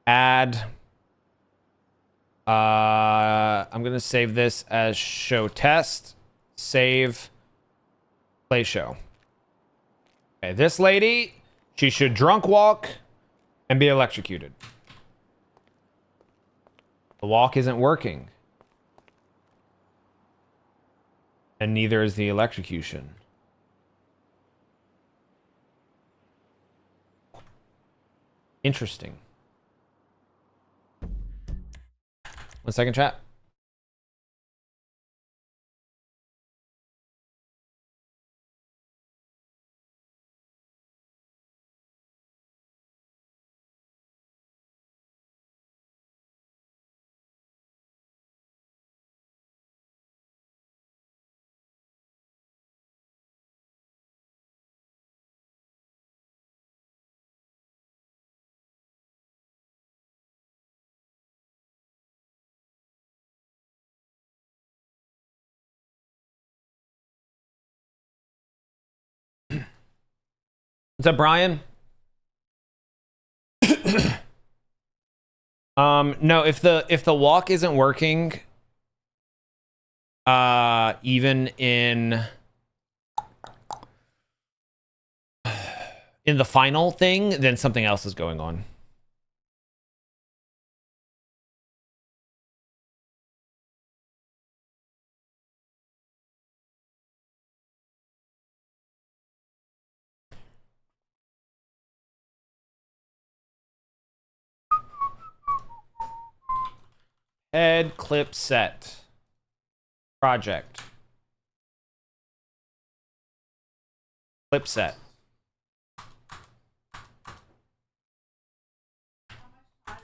Add. I'm going to save this as show test. Save. Play show. Okay, this lady, she should drunk walk and be electrocuted. The walk isn't working. And neither is the electrocution. Interesting. 1 second, chat. What's up, Brian? No, if the walk isn't working, even in the final thing, then something else is going on. Head clip set. Project. Clip set. Here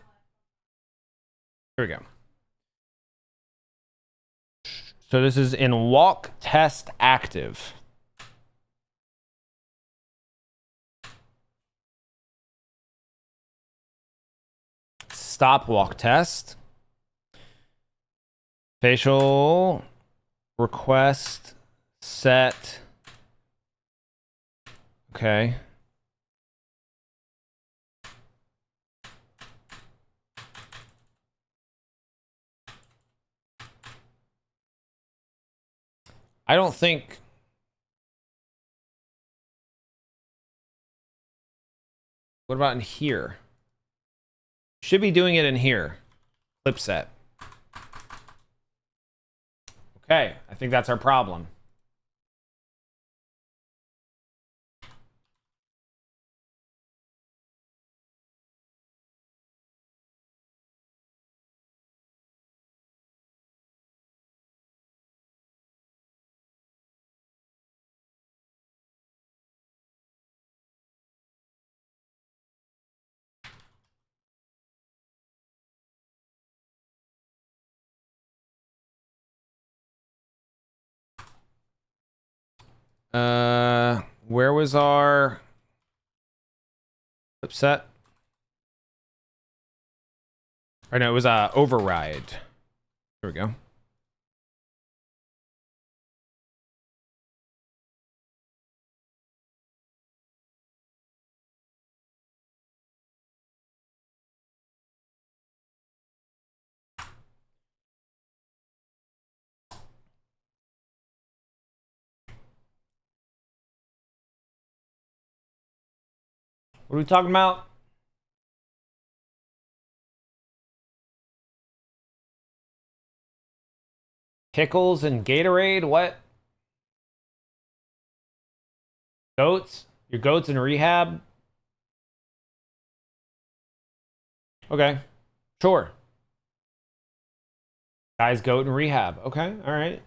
we go. So this is in walk test active. Stop walk test. Facial request set. Okay. I don't think. What about in here? Should be doing it in here. Clip set. Okay, I think that's our problem. Where was our clip set? Or no, it was override. There we go. What are we talking about? Pickles and Gatorade? What? Goats? Your goats in rehab? Okay. Sure. Guy's goat in rehab. Okay. All right.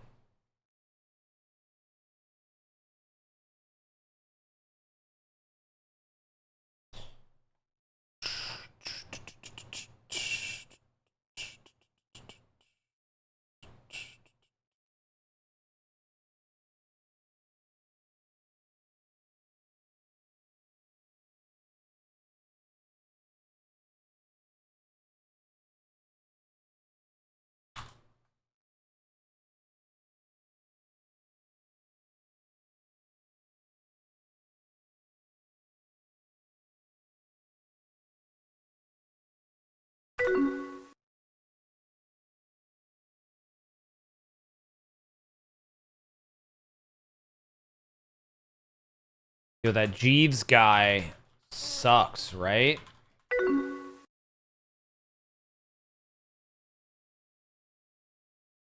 Yo, that Jeeves guy sucks, right?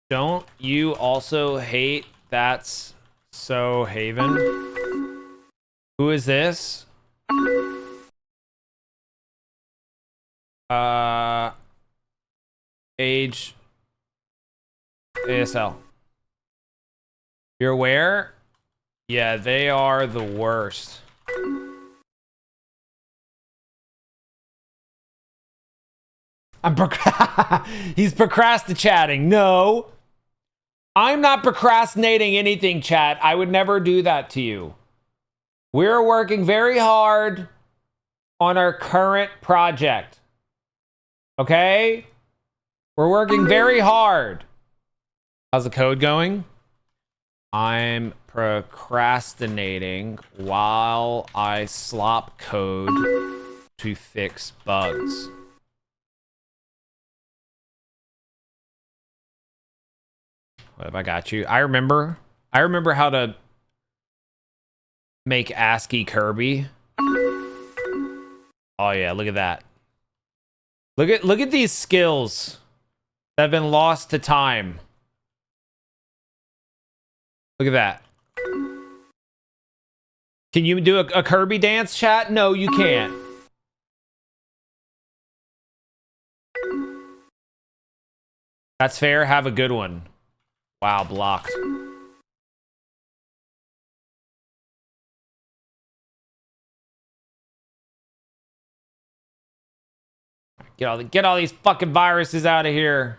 Don't you also hate That's So Haven? Who is this? Age ASL. You're aware? Yeah, they are the worst. He's procrastinating. No. I'm not procrastinating anything, chat. I would never do that to you. We're working very hard on our current project. Okay? We're working very hard. How's the code going? I'm procrastinating while I slop code to fix bugs. What have I got you? I remember how to make ASCII Kirby. Oh yeah, look at that. Look at these skills that have been lost to time. Look at that. Can you do a Kirby dance, chat? No, you can't. That's fair. Have a good one. Wow, blocked. Get all these fucking viruses out of here.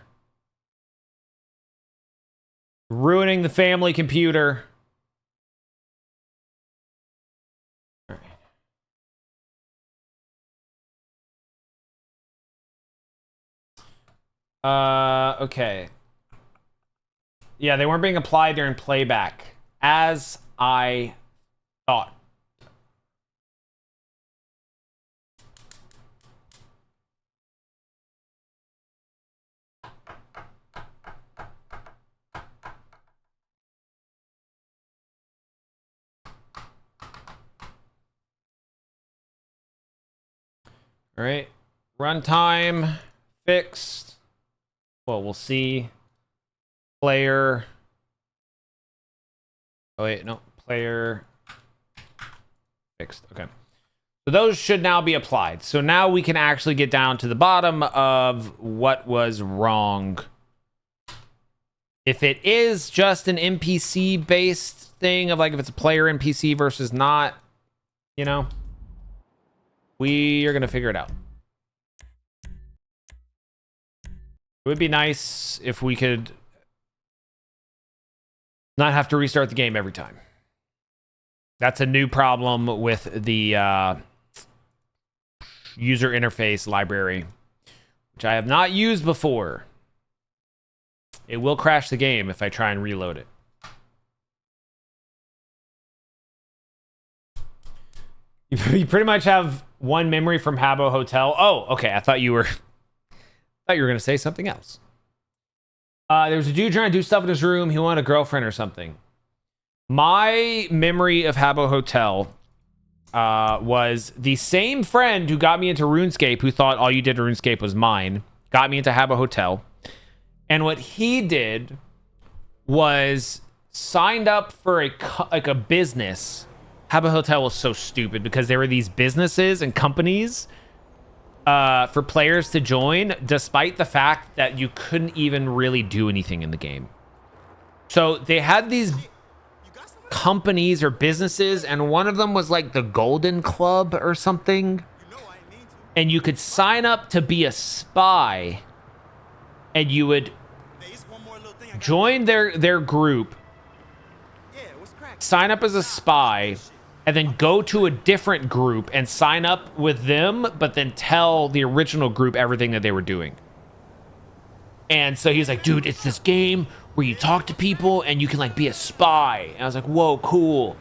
Ruining the family computer. Okay. Yeah, they weren't being applied during playback, as I thought. All right, runtime fixed. Well, we'll see. Player. Oh wait, no, player fixed. Okay, so those should now be applied. So now we can actually get down to the bottom of what was wrong. If it is just an NPC based thing of like if it's a player NPC versus not, you know, we are gonna figure it out. It would be nice if we could not have to restart the game every time. That's a new problem with the user interface library, which I have not used before. It will crash the game if I try and reload it. You pretty much have one memory from Habbo Hotel. Oh, okay. I thought you were going to say something else. There was a dude trying to do stuff in his room. He wanted a girlfriend or something. My memory of Habbo Hotel was the same friend who got me into RuneScape, who thought all you did in RuneScape was mine, got me into Habbo Hotel. And what he did was signed up for a business. Habbo Hotel was so stupid because there were these businesses and companies for players to join, despite the fact that you couldn't even really do anything in the game. So they had these companies or businesses, and one of them was like the Golden Club or something. And you could sign up to be a spy, and you would join their group, sign up as a spy, and then go to a different group and sign up with them, but then tell the original group everything that they were doing. And so he's like, dude, it's this game where you talk to people and you can like be a spy. And I was like, whoa, cool.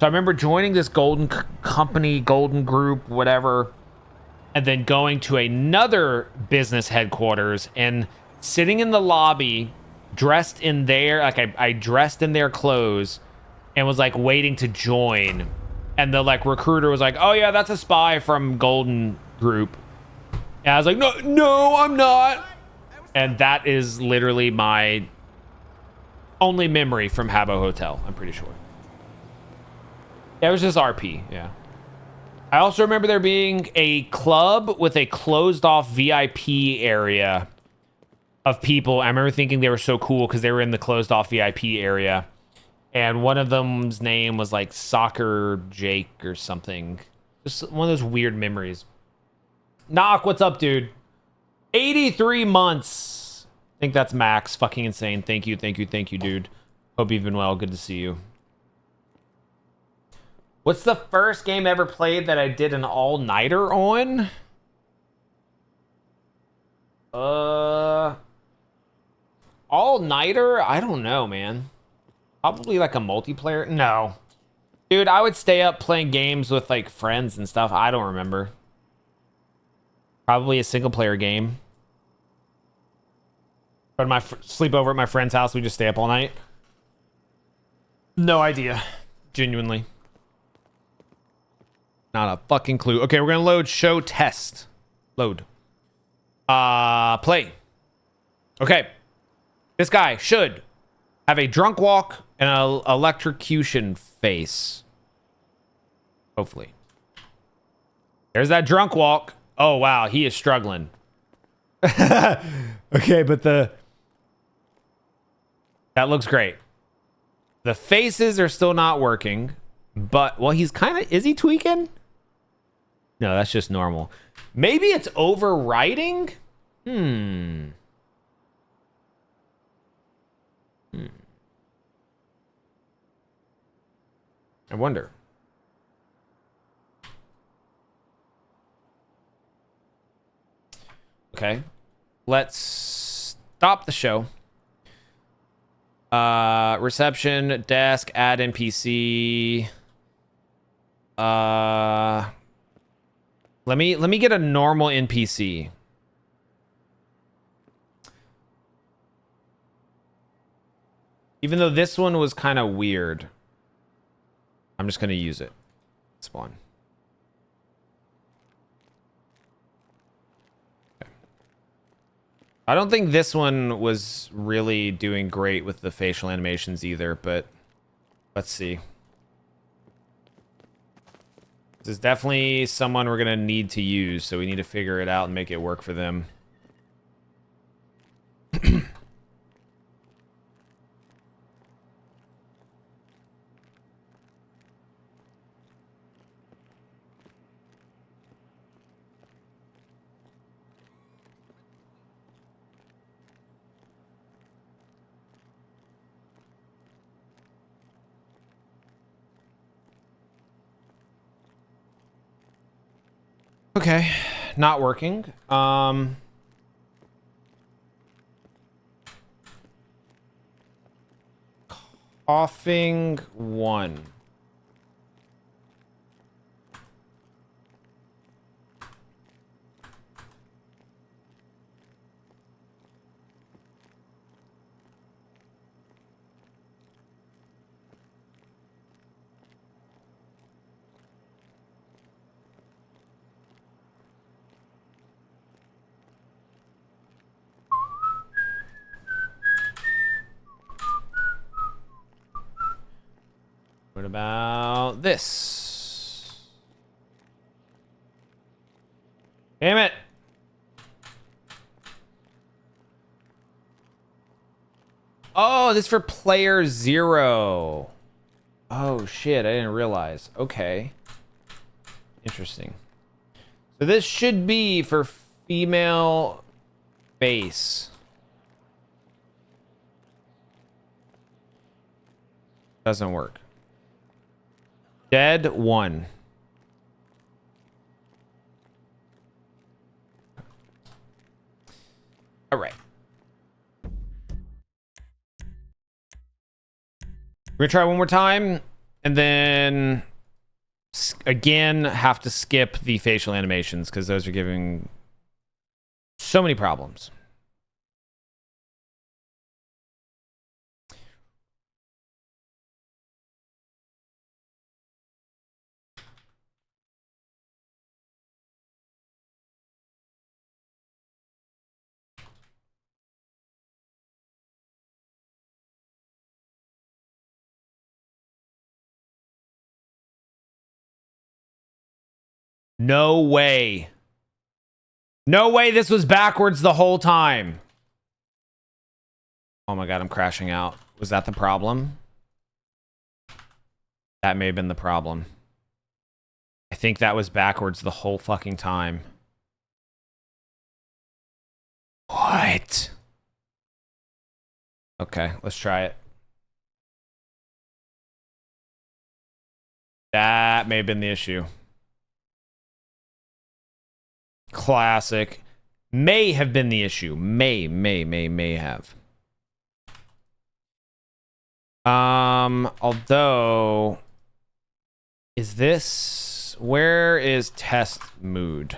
So I remember joining this golden company, golden group, whatever, and then going to another business headquarters and sitting in the lobby dressed in their, like I dressed in their clothes and was like waiting to join. And the like recruiter was like, oh yeah, that's a spy from Golden Group. And I was like, no, I'm not. And that is literally my only memory from Habbo Hotel, I'm pretty sure. Yeah, it was just RP, yeah. I also remember there being a club with a closed off VIP area of people. I remember thinking they were so cool because they were in the closed off VIP area. And one of them's name was like Soccer Jake or something. Just one of those weird memories. Knock, what's up, dude? 83 months. I think that's max. Fucking insane. Thank you, dude. Hope you've been well. Good to see you. What's the first game ever played that I did an all-nighter on? All-nighter? I don't know, man. Probably like a multiplayer. No. Dude, I would stay up playing games with like friends and stuff. I don't remember. Probably a single player game. Go to sleep over at my friend's house. We just stay up all night. No idea. Genuinely. Not a fucking clue. Okay, we're gonna load show test. Load. Play. Okay. This guy should have a drunk walk and an electrocution face. Hopefully. There's that drunk walk. Oh, wow. He is struggling. Okay, but that looks great. The faces are still not working. But, well, he's kind of... Is he tweaking? No, that's just normal. Maybe it's overwriting? I wonder. Okay. Let's stop the show. Reception, desk, add NPC. Let me get a normal NPC. Even though this one was kind of weird. I'm just going to use it. Spawn. Okay. I don't think this one was really doing great with the facial animations either, but let's see. This is definitely someone we're going to need to use, so we need to figure it out and make it work for them. Okay, not working. Coughing 1. What about this? Damn it. Oh, this is for player 0. Oh, shit. I didn't realize. Okay. Interesting. So this should be for female face. Doesn't work. Dead 1. All right. We're gonna try one more time, and then again have to skip the facial animations because those are giving so many problems. No way. No way this was backwards the whole time. Oh my god, I'm crashing out. Was that the problem? That may have been the problem. I think that was backwards the whole fucking time. What? Okay, let's try it. That may have been the issue. Classic. May have been the issue. May have. Although, where is test mood?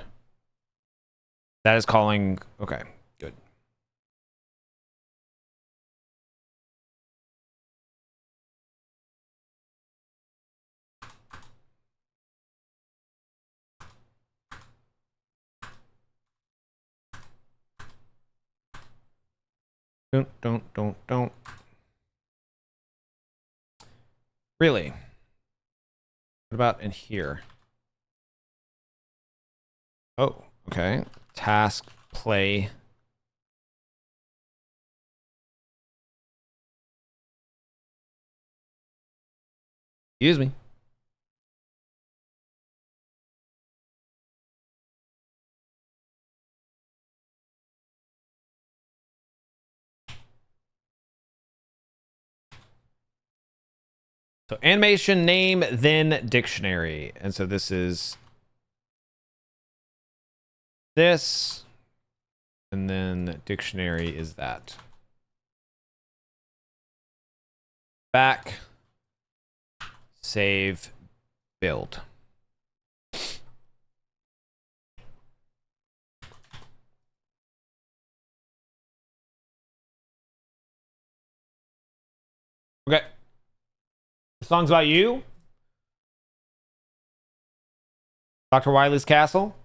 That is calling, okay, good. Don't. Really? What about in here? Oh, okay. Task, play. Excuse me. So animation, name, then dictionary. And so this is this. And then dictionary is that. Back. Save. Build. Okay. The song's about you. Dr. Wiley's Castle.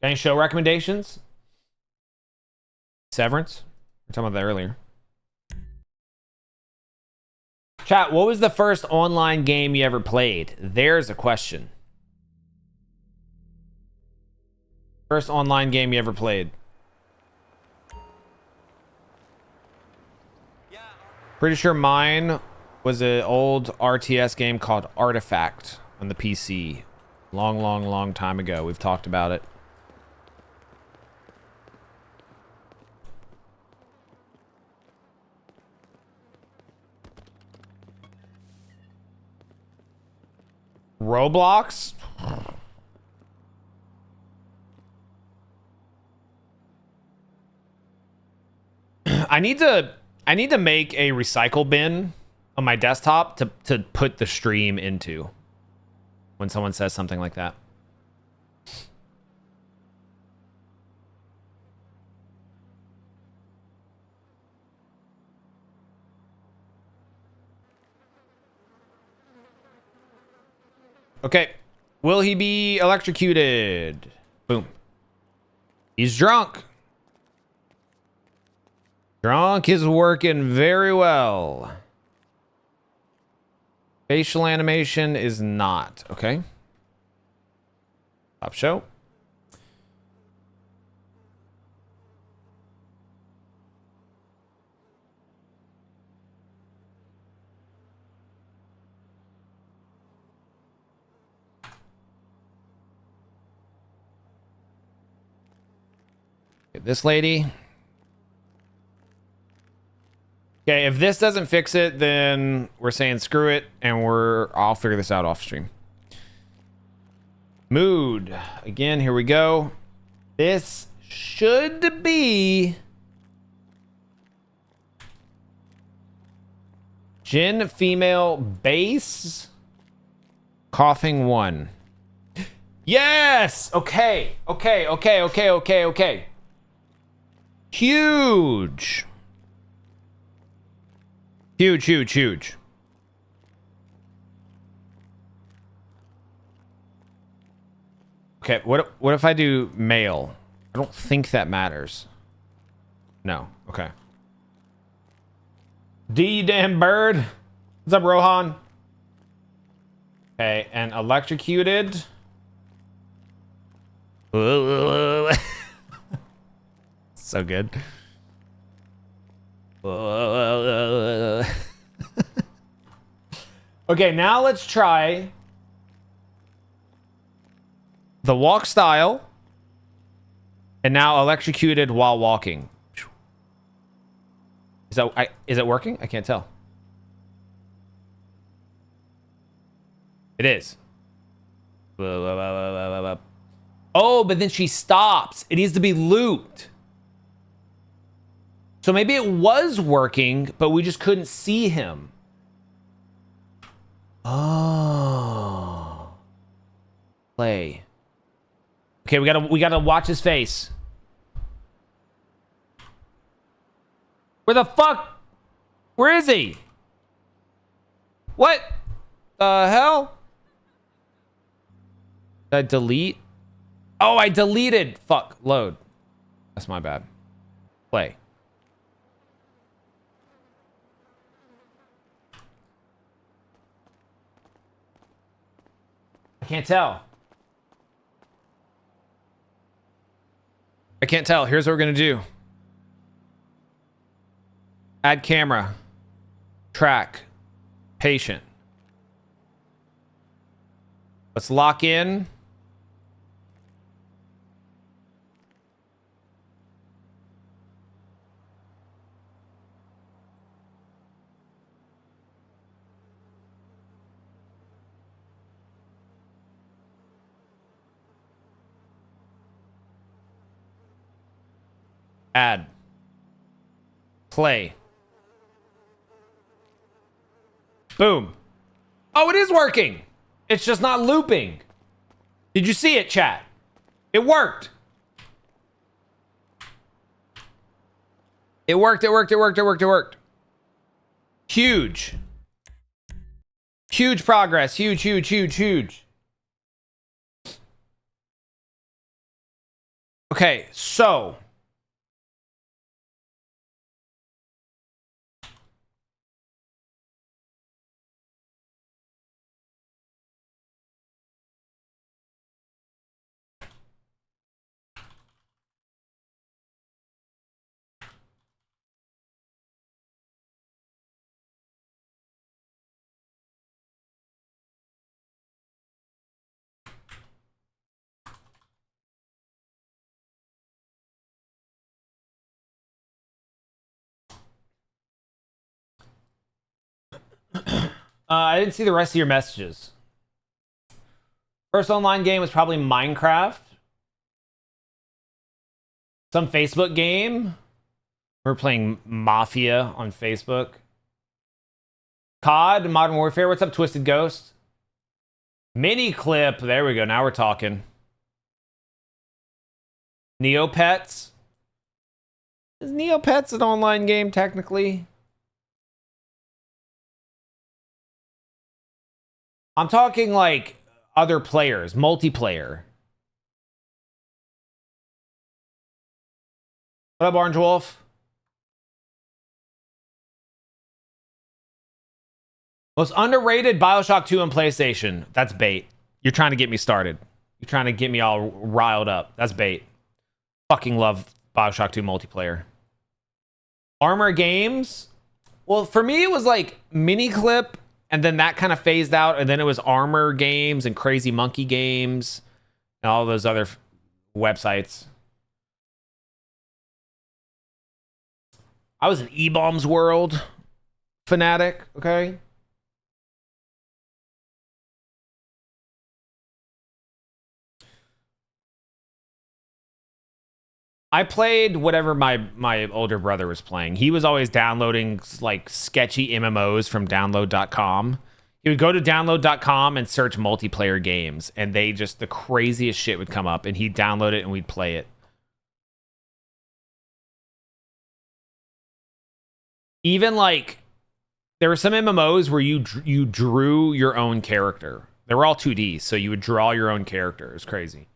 Any show recommendations? Severance? We were talking about that earlier. Chat, what was the first online game you ever played? There's a question. First online game you ever played? Pretty sure mine was an old RTS game called Artifact on the PC. Long time ago. We've talked about it. Roblox? I need to make a recycle bin on my desktop to put the stream into when someone says something like that. Okay. Will he be electrocuted? Boom. He's drunk. Drunk is working very well. Facial animation is not. Okay. Stop show. Get this lady. Okay, if this doesn't fix it, then we're saying screw it, and I'll figure this out off stream. Mood. Again, here we go. This should be Jin female bass coughing 1. Yes! Okay. Huge. Huge. Okay, what if I do male? I don't think that matters. No. Okay. D, you damn bird. What's up, Rohan? Okay, and electrocuted. So good. Okay, now let's try the walk style, and now electrocuted while walking. Is it working? I can't tell. It is. Oh, Oh, but then she stops. It needs to be looped. So maybe it was working, but we just couldn't see him. Oh. Play. Okay, we gotta watch his face. Where the fuck? Where is he? What the hell? Did I delete? Oh, I deleted. Fuck. Load. That's my bad. Play. I can't tell. I can't tell. Here's what we're going to do. Add camera. Track. Patient. Let's lock in. Add. Play. Boom. Oh, it is working. It's just not looping. Did you see it, chat? It worked. It worked, it worked, it worked, it worked, it worked. Huge. Huge progress. Huge, huge, huge, huge. Okay, so... I didn't see the rest of your messages. First online game was probably Minecraft. Some Facebook game. We're playing Mafia on Facebook. COD, Modern Warfare. What's up, Twisted Ghost? Mini clip. There we go. Now we're talking. Neopets. Is Neopets an online game technically? I'm talking like other players, multiplayer. What up, Orange Wolf? Most underrated BioShock 2 on PlayStation. That's bait. You're trying to get me started. You're trying to get me all riled up. That's bait. Fucking love BioShock 2 multiplayer. Armor games. Well, for me, it was like Miniclip, and then that kind of phased out, and then it was Armor games and Crazy Monkey games and all those other websites. I was an E-Bombs World fanatic, okay? I played whatever my older brother was playing. He was always downloading like sketchy MMOs from download.com. He would go to download.com and search multiplayer games, and they just, the craziest shit would come up, and he'd download it and we'd play it. Even like, there were some MMOs where you drew your own character. They were all 2D, so you would draw your own character. It was crazy.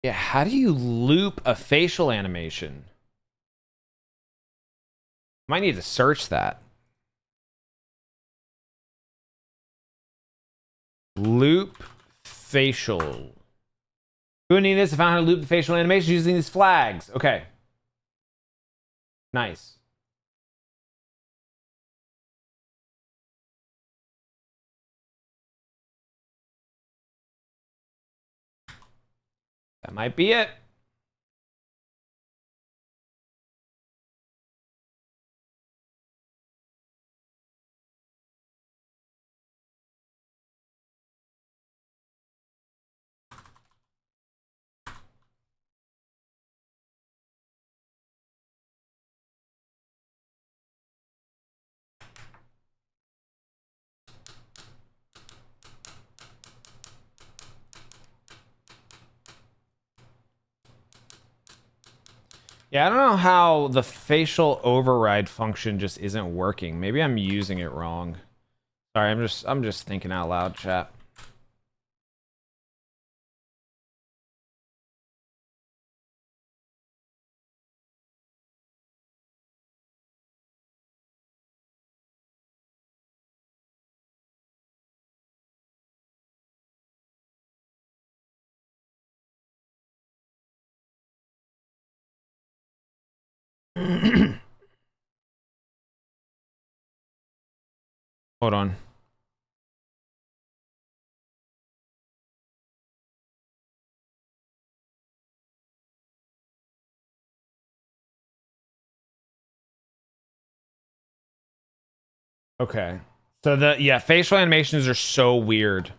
Yeah, how do you loop a facial animation? Might need to search that. Loop facial. Who need this? I found how to loop the facial animation using these flags. Okay. Nice. That might be it. Yeah, I don't know how the facial override function just isn't working. Maybe I'm using it wrong. Sorry, I'm just thinking out loud, chat. Hold on. Okay. So yeah, facial animations are so weird.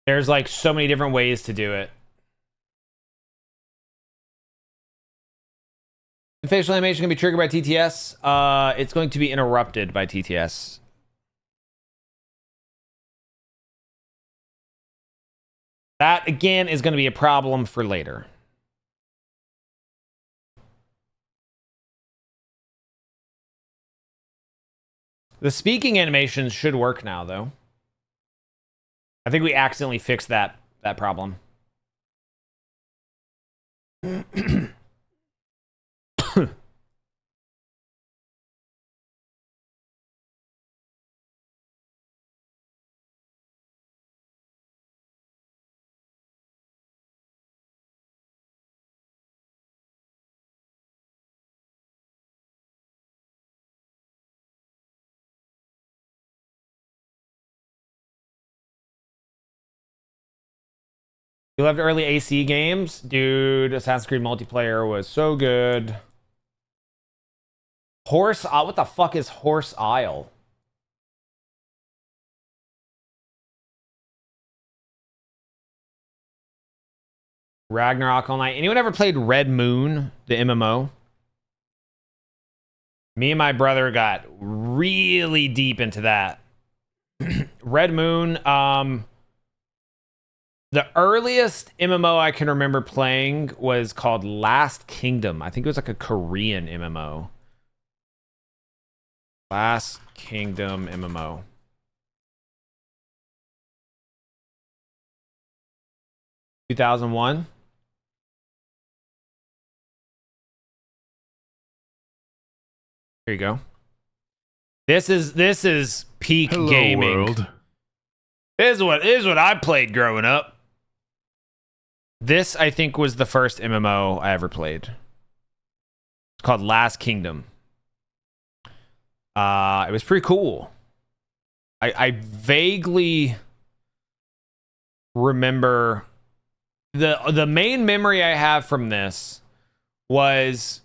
There's like so many different ways to do it. The facial animation can be triggered by TTS. It's going to be interrupted by TTS. That again is going to be a problem for later. The speaking animations should work now, though. I think we accidentally fixed that problem. You loved early AC games? Dude, Assassin's Creed multiplayer was so good. Horse, what the fuck is Horse Isle? Ragnarok Online. Anyone ever played Red Moon, the MMO? Me and my brother got really deep into that. Red Moon, the earliest MMO I can remember playing was called Last Kingdom. I think it was like a Korean MMO. Last Kingdom MMO. Two 2001. Here you go. This is peak Hello, gaming. world. This is what I played growing up. This I think was the first MMO I ever played. It's called Last Kingdom. It was pretty cool. I vaguely remember the main memory I have from this was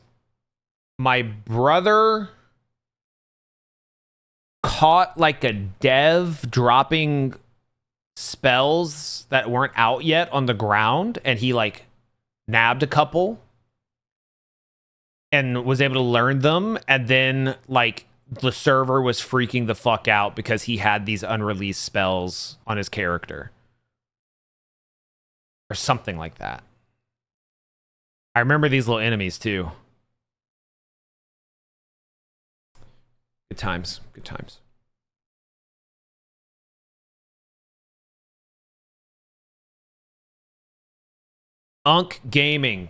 my brother caught like a dev dropping spells that weren't out yet on the ground, and he like nabbed a couple and was able to learn them, and then like the server was freaking the fuck out because he had these unreleased spells on his character or something like that. I remember these little enemies too. Good times. Good times. Unk Gaming.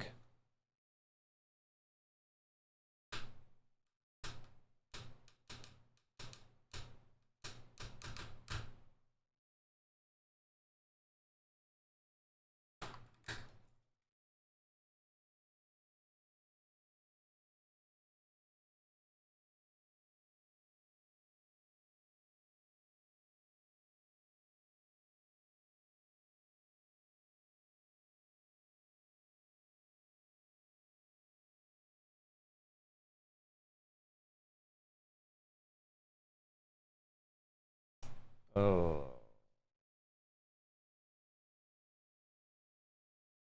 Oh.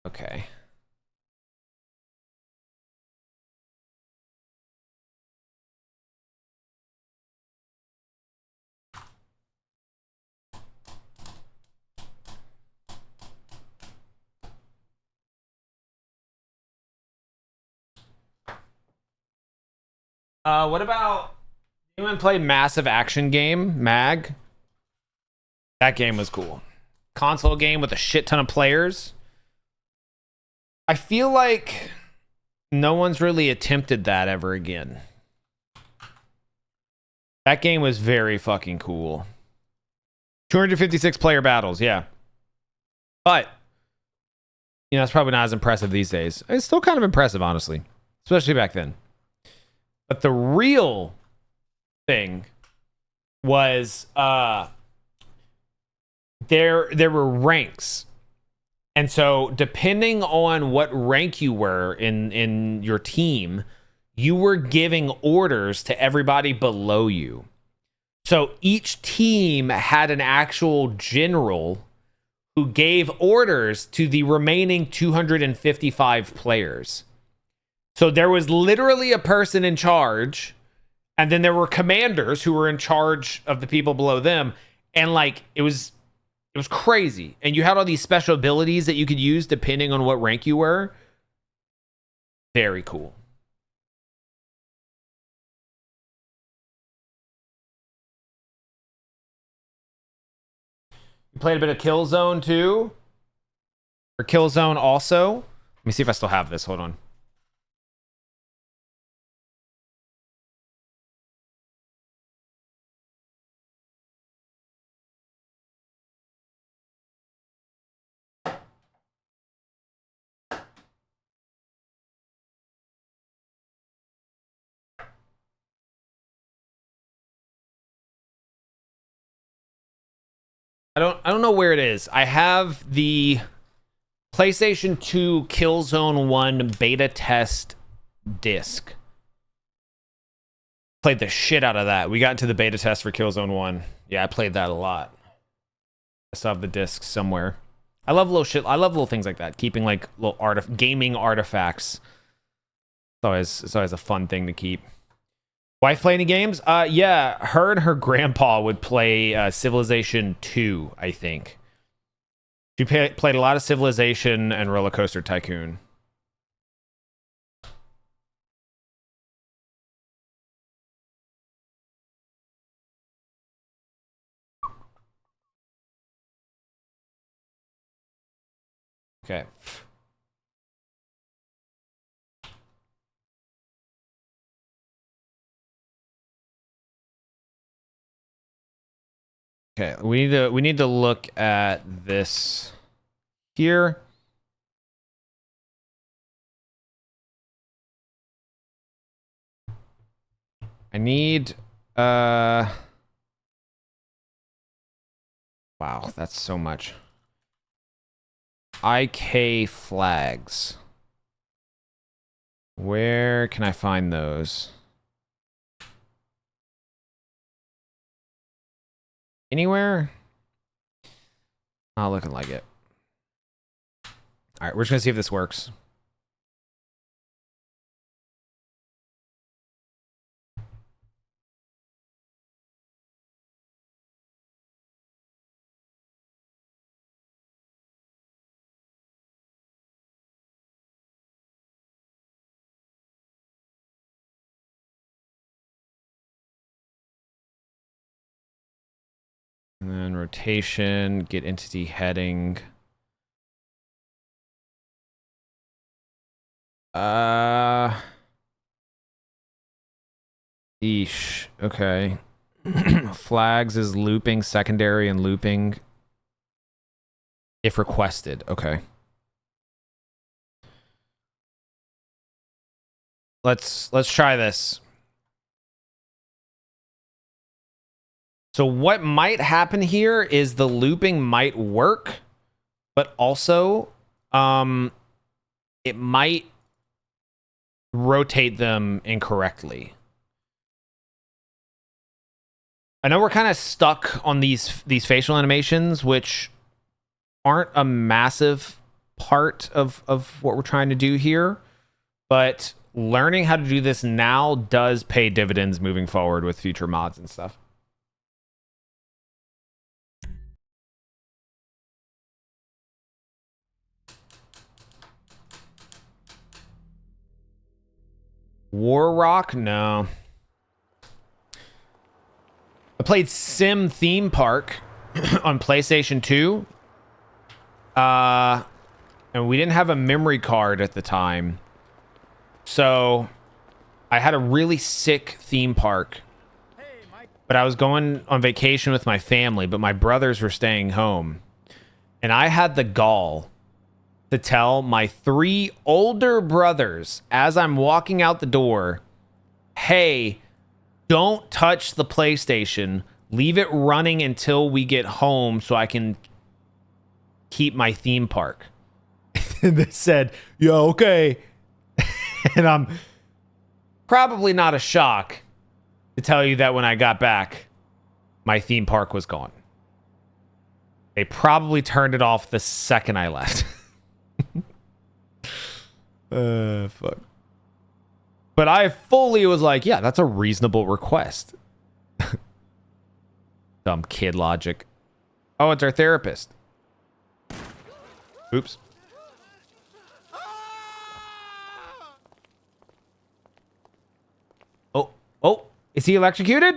Okay. What about anyone play Massive Action Game, MAG? That game was cool. Console game with a shit ton of players. I feel like no one's really attempted that ever again. That game was very fucking cool. 256 player battles, yeah. But, you know, it's probably not as impressive these days. It's still kind of impressive, honestly. Especially back then. But the real thing was there were ranks. And so depending on what rank you were in your team, you were giving orders to everybody below you. So each team had an actual general who gave orders to the remaining 255 players. So there was literally a person in charge, and then there were commanders who were in charge of the people below them. And like it was crazy. And you had all these special abilities that you could use depending on what rank you were. Very cool. You played a bit of Killzone too? Or Killzone also? Let me see if I still have this. Hold on. I don't know where it is. I have the PlayStation 2 Killzone 1 beta test disc. Played the shit out of that. We got into the beta test for Killzone 1. Yeah, I played that a lot. I still have the disc somewhere. I love little shit. I love little things like that. Keeping like little gaming artifacts. It's always a fun thing to keep. Wife play any games? Yeah, her and her grandpa would play Civilization 2, I think. She played a lot of Civilization and Roller Coaster Tycoon. Okay. Okay, we need to look at this here. I need wow, that's so much. IK flags. Where can I find those? Anywhere? Not looking like it. All right, we're just gonna see if this works. And then rotation, get entity heading. Eesh. Okay. Flags is looping, secondary, and looping if requested. Okay. Let's try this. So what might happen here is the looping might work, but also it might rotate them incorrectly. I know we're kind of stuck on these facial animations, which aren't a massive part of what we're trying to do here, but learning how to do this now does pay dividends moving forward with future mods and stuff. War Rock? No. I played Sim Theme Park on PlayStation 2. And we didn't have a memory card at the time. So I had a really sick theme park. But I was going on vacation with my family, but my brothers were staying home. And I had the gall to tell my 3 older brothers as I'm walking out the door, hey, don't touch the PlayStation. Leave it running until we get home so I can keep my theme park. And they said, yeah, okay. And I'm probably not a shock to tell you that when I got back, my theme park was gone. They probably turned it off the second I left. Fuck. But I fully was like, yeah, that's a reasonable request. Dumb kid logic. Oh, it's our therapist. Oops. Oh, is he electrocuted?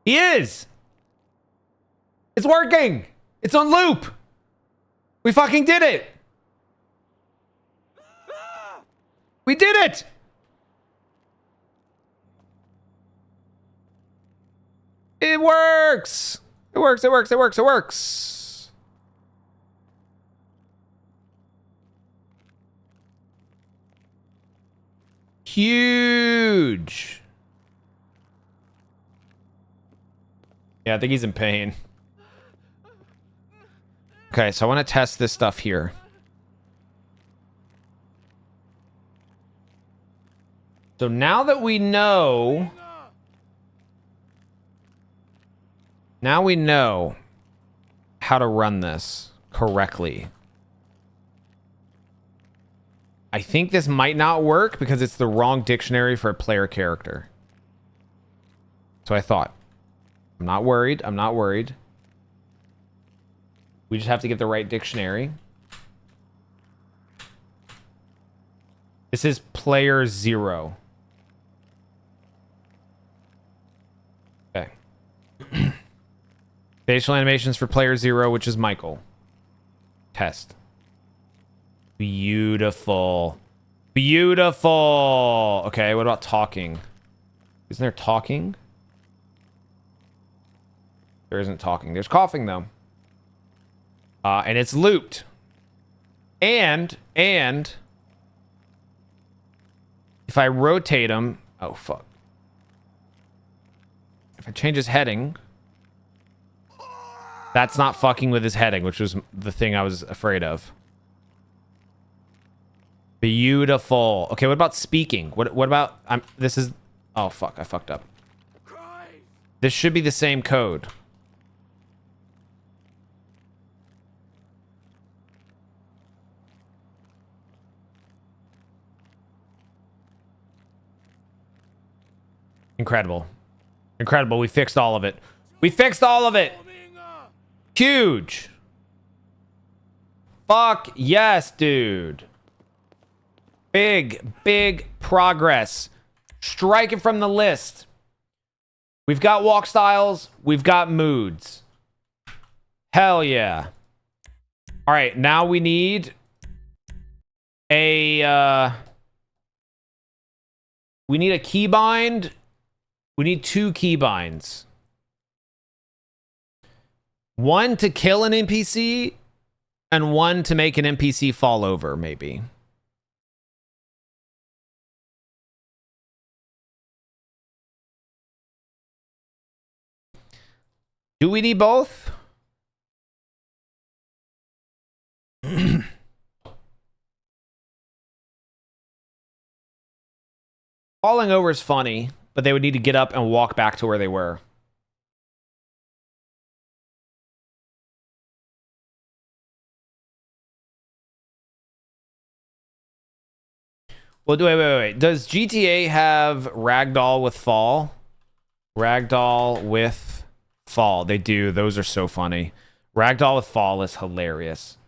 He is. It's working. It's on loop. We fucking did it. We did it. It works. It works. It works. It works. It works. Huge. Yeah, I think he's in pain. Okay, so I want to test this stuff here. So now that we know... Now we know how to run this correctly. I think this might not work because it's the wrong dictionary for a player character. So I thought. I'm not worried. I'm not worried. We just have to get the right dictionary. This is player 0. Okay. Facial animations for player 0, which is Michael. Test. Beautiful. Beautiful. Okay, what about talking? Isn't there talking? There isn't talking. There's coughing, though. And it's looped. And if I rotate him... Oh, fuck. If I change his heading... That's not fucking with his heading, which was the thing I was afraid of. Beautiful. Okay, what about speaking? What about... this is... Oh, fuck. I fucked up. This should be the same code. Incredible. Incredible. We fixed all of it. We fixed all of it. Huge. Fuck yes, dude. Big progress. Strike it from the list. We've got walk styles. We've got moods. Hell yeah. All right, now we need a... we need a keybind. We need 2 keybinds. One to kill an NPC, and one to make an NPC fall over, maybe. Do we need both? Falling over is funny. but they would need to get up and walk back to where they were. Well, wait. Does GTA have ragdoll with fall? Ragdoll with fall. They do. Those are so funny. Ragdoll with fall is hilarious.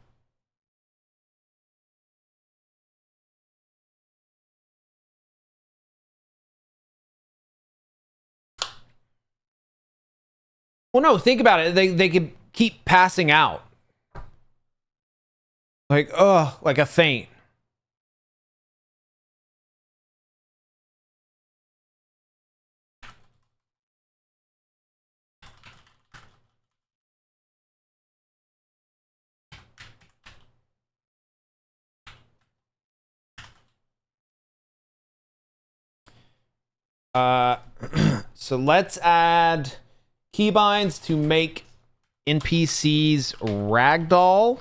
Well, no, think about it. They could keep passing out. Like, oh, like a faint. So let's add keybinds to make NPCs ragdoll.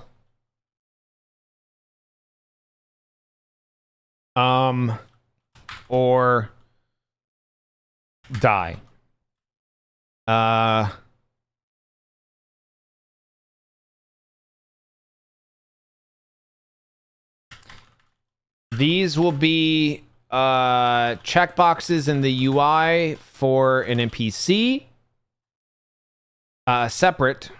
Or die. These will be checkboxes in the UI for an NPC. Separate.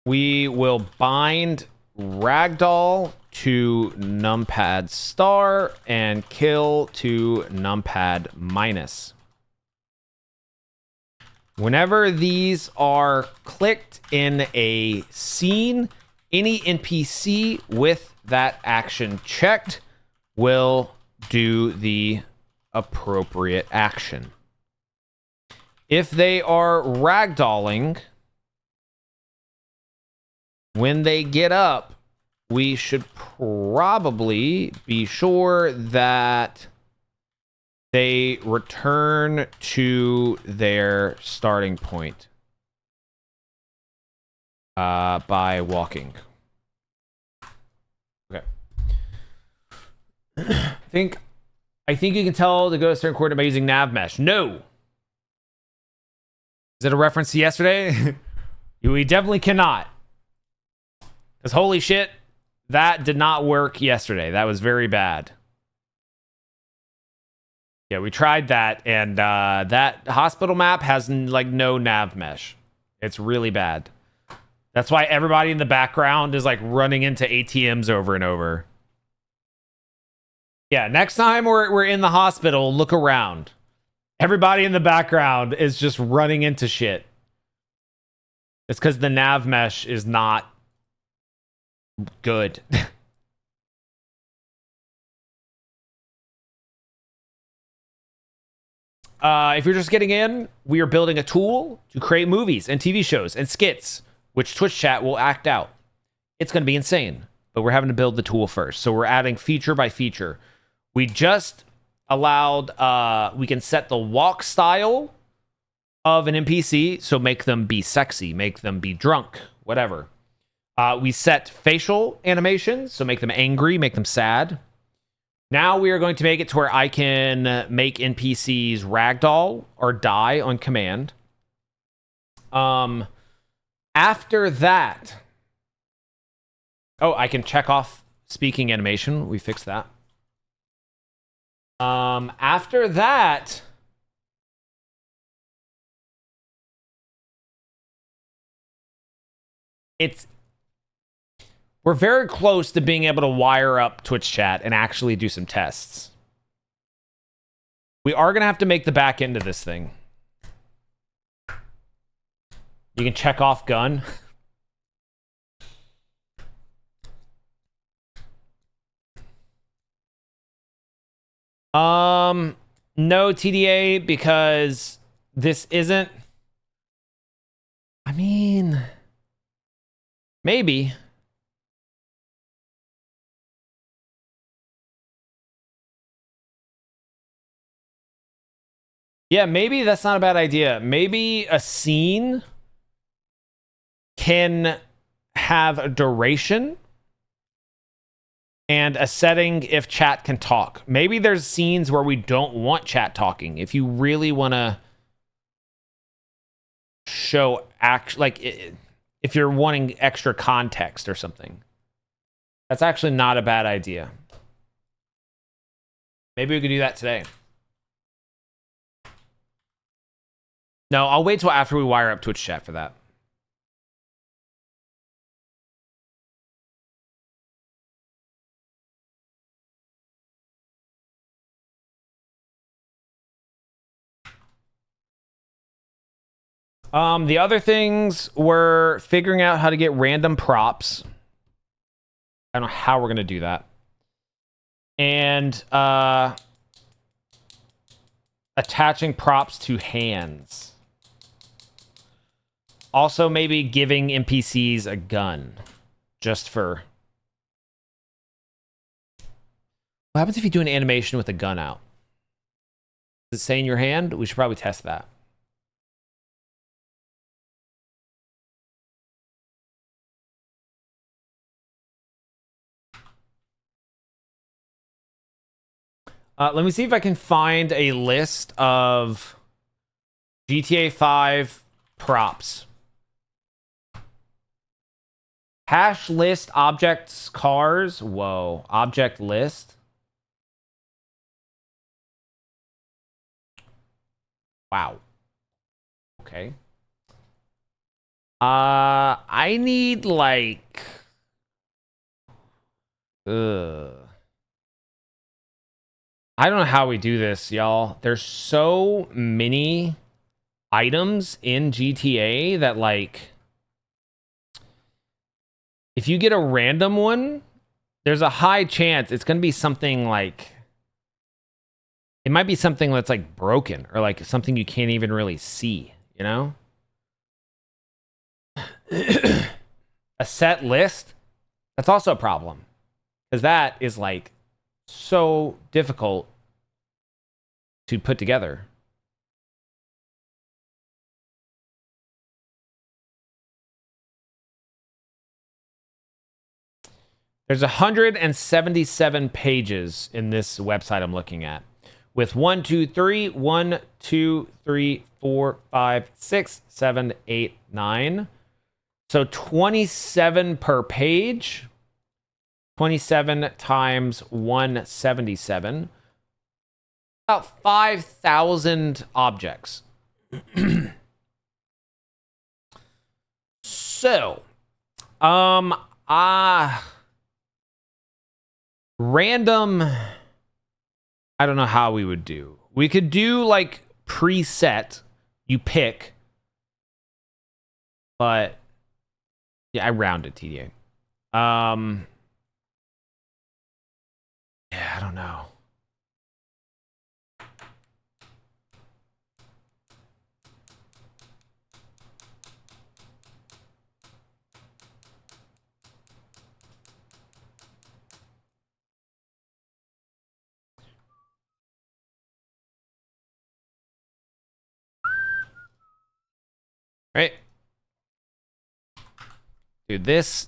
We will bind ragdoll to numpad star and kill to numpad minus. Whenever these are clicked in a scene, any NPC with that action checked will do the appropriate action. If they are ragdolling, when they get up, we should probably be sure that they return to their starting point by walking. Okay. I think you can tell to go to a certain coordinate by using nav mesh. No. Is it a reference to yesterday? We definitely cannot. Because holy shit, that did not work yesterday. That was very bad. Yeah, we tried that, and that hospital map has like no nav mesh. It's really bad. That's why everybody in the background is like running into ATMs over and over. Yeah, next time we're in the hospital, look around. Everybody in the background is just running into shit. It's because the nav mesh is not good. If you're just getting in, we are building a tool to create movies and TV shows and skits, which Twitch chat will act out. It's going to be insane, but we're having to build the tool first. So we're adding feature by feature. We just allowed, we can set the walk style of an NPC. So make them be sexy, make them be drunk, whatever. We set facial animations. So make them angry, make them sad. Now we are going to make it to where I can make NPCs ragdoll or die on command. After that... Oh, I can check off speaking animation. We fixed that. After that... We're very close to being able to wire up Twitch chat and actually do some tests. We are going to have to make the back end of this thing. You can check off gun. No TDA because this isn't... I mean... Maybe... Yeah, maybe that's not a bad idea. Maybe a scene can have a duration And a setting if chat can talk. Maybe there's scenes where we don't want chat talking. If you really want to show if you're wanting extra context or something. That's actually not a bad idea. Maybe we could do that today. No, I'll wait till after we wire up Twitch chat for that. The other things were figuring out how to get random props. I don't know how we're going to do that. And attaching props to hands. Also, maybe giving NPCs a gun. Just for... What happens if you do an animation with a gun out? Does it say in your hand? We should probably test that. Let me see if I can find a list of GTA 5 props. Hash list objects cars. Whoa. Object list. Wow. Okay. I need like... I don't know how we do this, y'all. There's so many items in GTA that, like, if you get a random one, there's a high chance it's going to be something like, it might be something that's like broken or like something you can't even really see, you know? A set list, that's also a problem because that is like so difficult to put together. There's 177 pages in this website I'm looking at, with 1, 2, 3, 4, 5, 6, 7, 8, 9. So 27 per page. 27 times 177. About 5,000 objects. So, random, I don't know how we would do. We could do like preset, you pick, but yeah, I rounded TDA. Yeah, I don't know. Right? Dude, this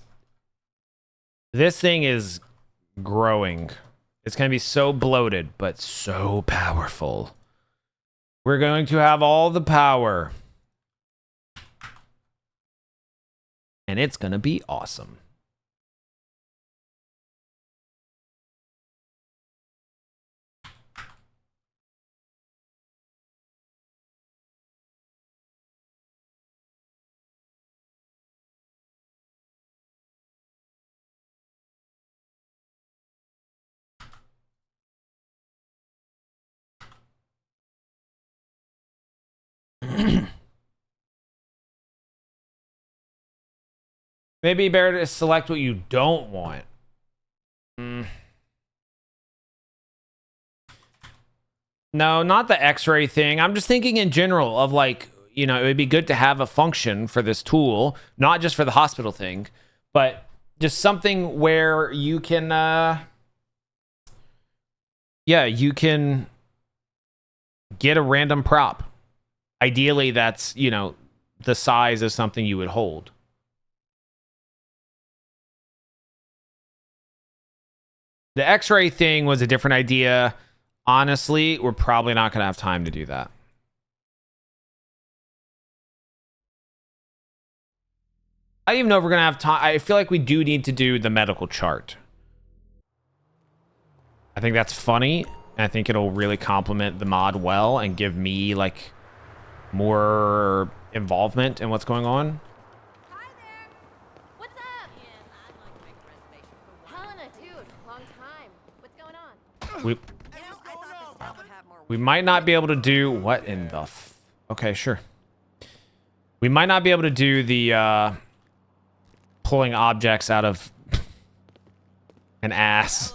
thing is growing. It's going to be so bloated, but so powerful. We're going to have all the power. And it's going to be awesome. Maybe better to select what you don't want. No, not the X-ray thing. I'm just thinking in general of like, you know, it would be good to have a function for this tool, not just for the hospital thing, but just something where you can, yeah, you can get a random prop. Ideally, that's, you know, the size of something you would hold. The X-ray thing was a different idea. Honestly, we're probably not going to have time to do that. I don't even know if we're going to have time. I feel like we do need to do the medical chart. I think that's funny. And I think it'll really complement the mod well and give me, like, more involvement in what's going on. Hi there. What's up? Yes, I'd like to make a reservation for one. Helena, dude, long time. What's going on? We, You know, I thought this town would have more. we might not be able to do... What in the... Okay, sure. We might not be able to do the, pulling objects out of an ass.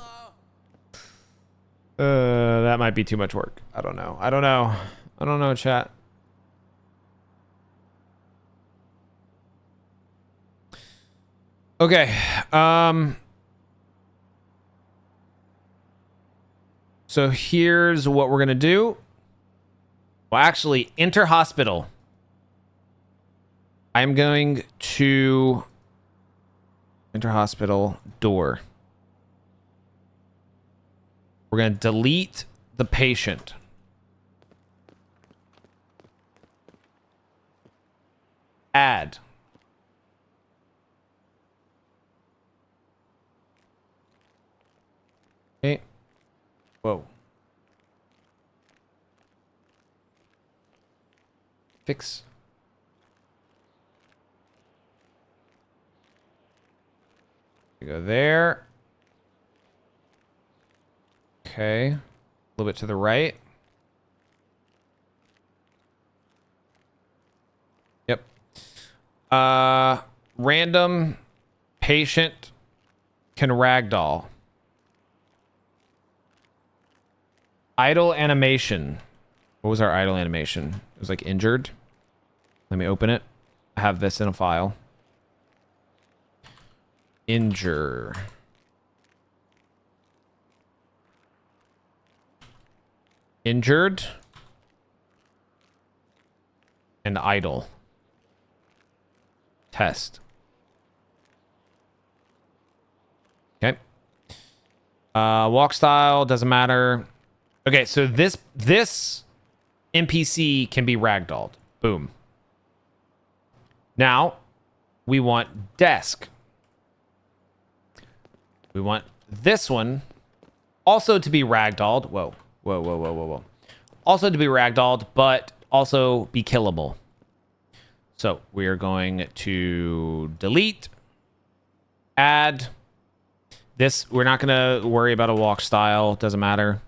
That might be too much work. I don't know. I don't know, chat. Okay. So here's what we're going to do. Well, actually, enter hospital. I'm going to enter hospital door. We're going to delete the patient. Add. Okay. Whoa. Fix. We go there. Okay. A little bit to the right. Yep. Random patient can ragdoll. Idle animation. What was our idle animation? It was like injured. Let me open it. I have this in a file. Injure. Injured. And idle. Test. Okay. Walk style doesn't matter. Okay, so this NPC can be ragdolled. Boom. Now, we want desk. We want this one also to be ragdolled. Whoa. Whoa, whoa, whoa, whoa, whoa. Also to be ragdolled, but also be killable. So we are going to delete, add. This, we're not going to worry about a walk style. Doesn't matter.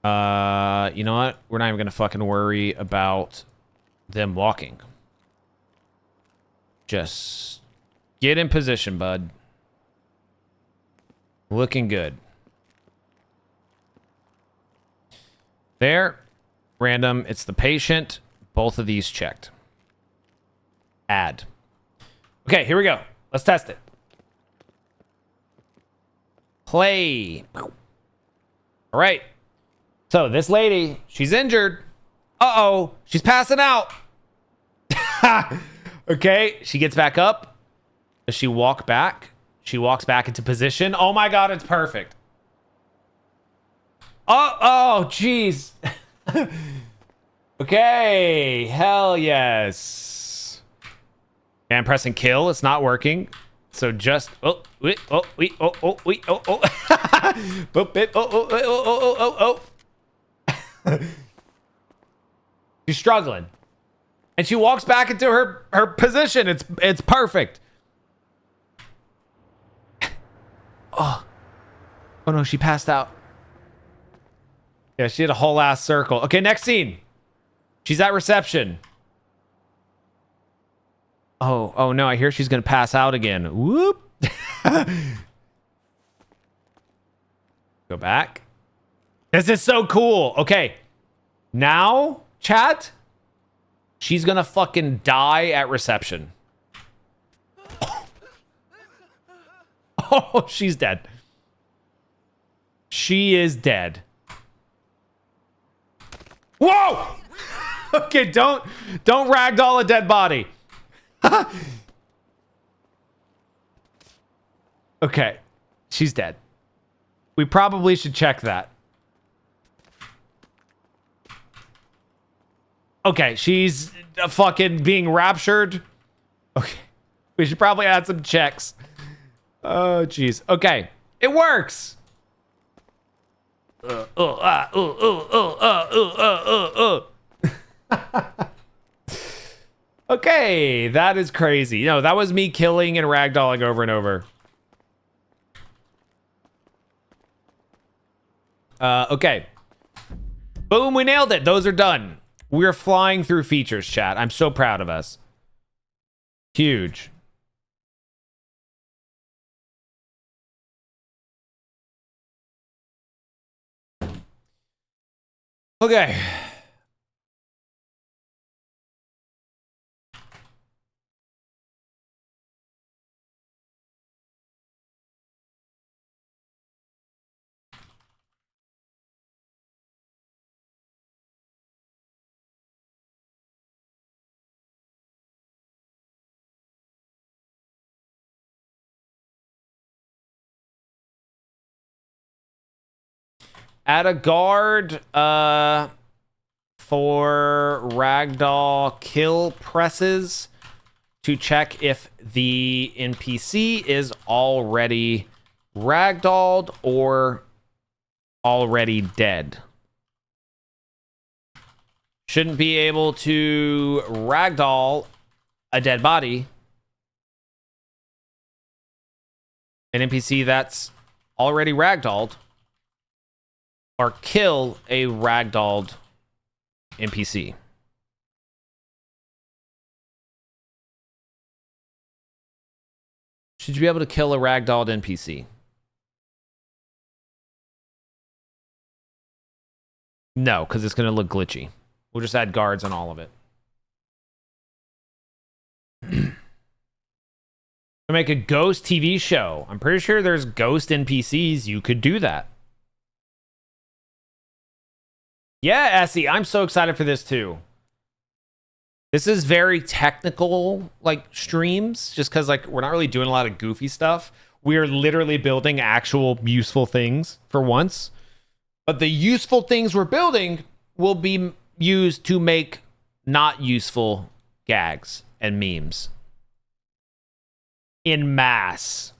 You know what? We're not even going to fucking worry about them walking. Just get in position, bud. Looking good. There. Random. It's the patient. Both of these checked. Add. Okay, here we go. Let's test it. Play. All right. So this lady, she's injured. Uh-oh. She's passing out. Okay. She gets back up. Does she walk back? She walks back into position. Oh my God, it's perfect. Oh, jeez. Okay. Hell yes. Okay, I'm pressing kill. It's not working. So just She's struggling. And she walks back into her position. It's perfect. Oh no, she passed out. Yeah, she did a whole ass circle. Okay, next scene. She's at reception. Oh no, I hear she's gonna pass out again. Whoop. Go back. This is so cool. Okay. Now, chat, she's gonna fucking die at reception. Oh, she's dead. She is dead. Whoa! Okay, don't ragdoll a dead body. Okay. She's dead. We probably should check that. Okay, she's fucking being raptured. Okay. We should probably add some checks. Oh, jeez. Okay. It works. Okay, that is crazy. No, that was me killing and ragdolling over and over. Okay. Boom, we nailed it. Those are done. We're flying through features, chat. I'm so proud of us. Huge. Okay. Add a guard for ragdoll kill presses to check if the NPC is already ragdolled or already dead. Shouldn't be able to ragdoll a dead body. An NPC that's already ragdolled. Or kill a ragdolled NPC. Should you be able to kill a ragdolled NPC? No, because it's going to look glitchy. We'll just add guards on all of it. To make a ghost TV show. I'm pretty sure there's ghost NPCs. You could do that. Yeah, Essie, I'm so excited for this too. This is very technical, like, streams, just because, like, we're not really doing a lot of goofy stuff. We're literally building actual useful things for once. But the useful things we're building will be used to make not useful gags and memes. In mass.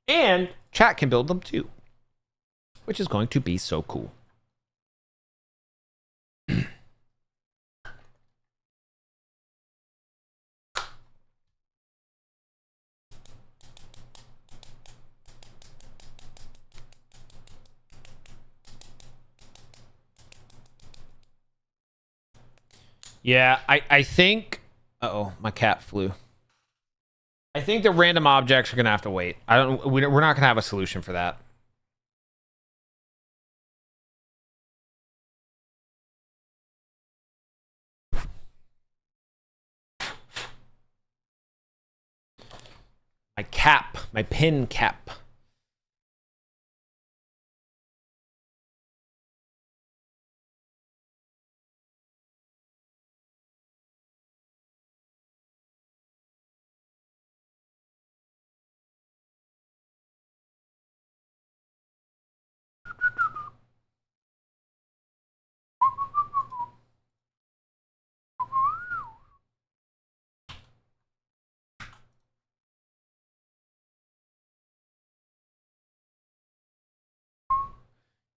And chat can build them too. Which is going to be so cool. Yeah, I think... Uh-oh, my cat flew. I think the random objects are going to have to wait. We're not going to have a solution for that. My cap, my pin cap.